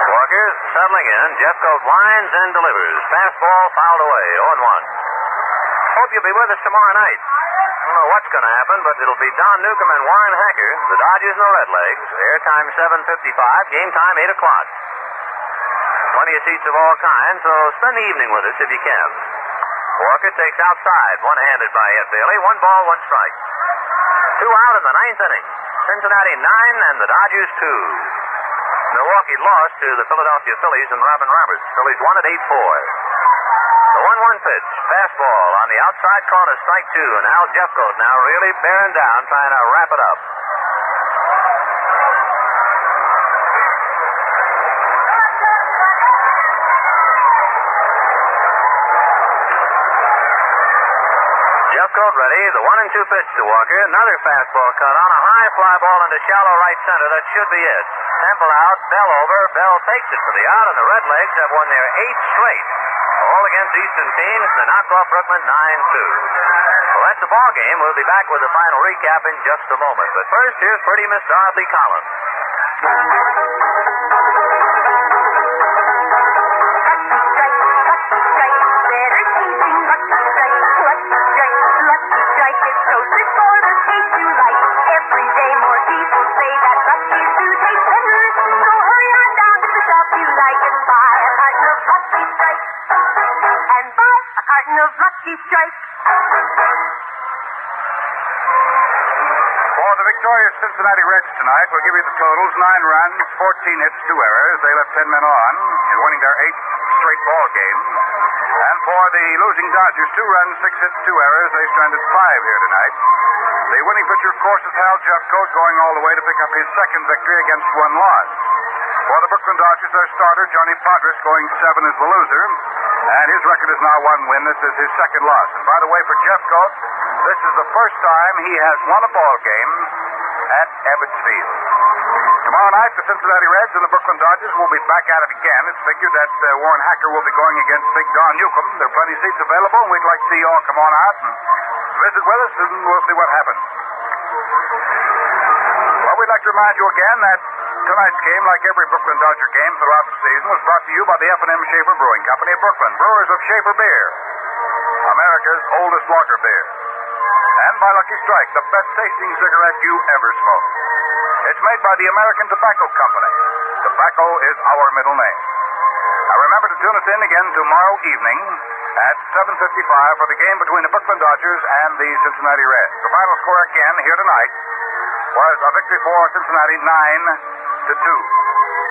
Walker settling in. Jeffcoat winds and delivers. Fastball fouled away, 0-1. Hope you'll be with us tomorrow night. I don't know what's going to happen, but it'll be Don Newcomb and Warren Hacker, the Dodgers and the Redlegs. Airtime 7:55, game time 8 o'clock. Plenty of seats of all kinds, so spend the evening with us if you can. Walker takes outside, one-handed by Ed Bailey. 1 ball, 1 strike. 2 out in the ninth inning. Cincinnati 9 and the Dodgers 2. Milwaukee lost to the Philadelphia Phillies and Robin Roberts. Phillies won at 8-4. The 1-1 pitch, fastball on the outside corner, strike 2, and Al Jeffcoat now really bearing down, trying to wrap it up. Jeffcoat ready, the 1-2 pitch to Walker. Another fastball cut on, a high fly ball into shallow right center. That should be it. Temple out, Bell over. Bell takes it for the out, and the Redlegs have won their 8th straight. All against Eastern teams. They knock off Brooklyn 9-2. Well, that's the ball game. We'll be back with the final recap in just a moment. But first, here's pretty Miss Dorothy Collins. For the victorious Cincinnati Reds tonight, we'll give you the totals. 9 runs, 14 hits, 2 errors. They left 10 men on in winning their 8th straight ball game. And for the losing Dodgers, 2 runs, 6 hits, 2 errors. They stranded 5 here tonight. The winning pitcher, of course, is Hal Jeffcoat, going all the way to pick up his 2nd victory against 1 loss. For the Brooklyn Dodgers, their starter, Johnny Podres, going 7 as the loser. And his record is now 1 win. This is his 2nd loss. And by the way, for Jeffcoat, this is the first time he has won a ball game at Ebbets Field. Tomorrow night, the Cincinnati Reds and the Brooklyn Dodgers will be back at it again. It's figured that Warren Hacker will be going against Big Don Newcomb. There are plenty of seats available, and we'd like to see you all come on out and visit with us, and we'll see what happens. Well, we'd like to remind you again that tonight's game, like every Brooklyn Dodger game throughout the season, was brought to you by the F&M Schaefer Brewing Company of Brooklyn, brewers of Schaefer beer, America's oldest lager beer, and by Lucky Strike, the best tasting cigarette you ever smoked. It's made by the American Tobacco Company. Tobacco is our middle name. Now remember to tune us in again tomorrow evening at 7:55 for the game between the Brooklyn Dodgers and the Cincinnati Reds. The final score again here tonight was a victory for Cincinnati 9-2.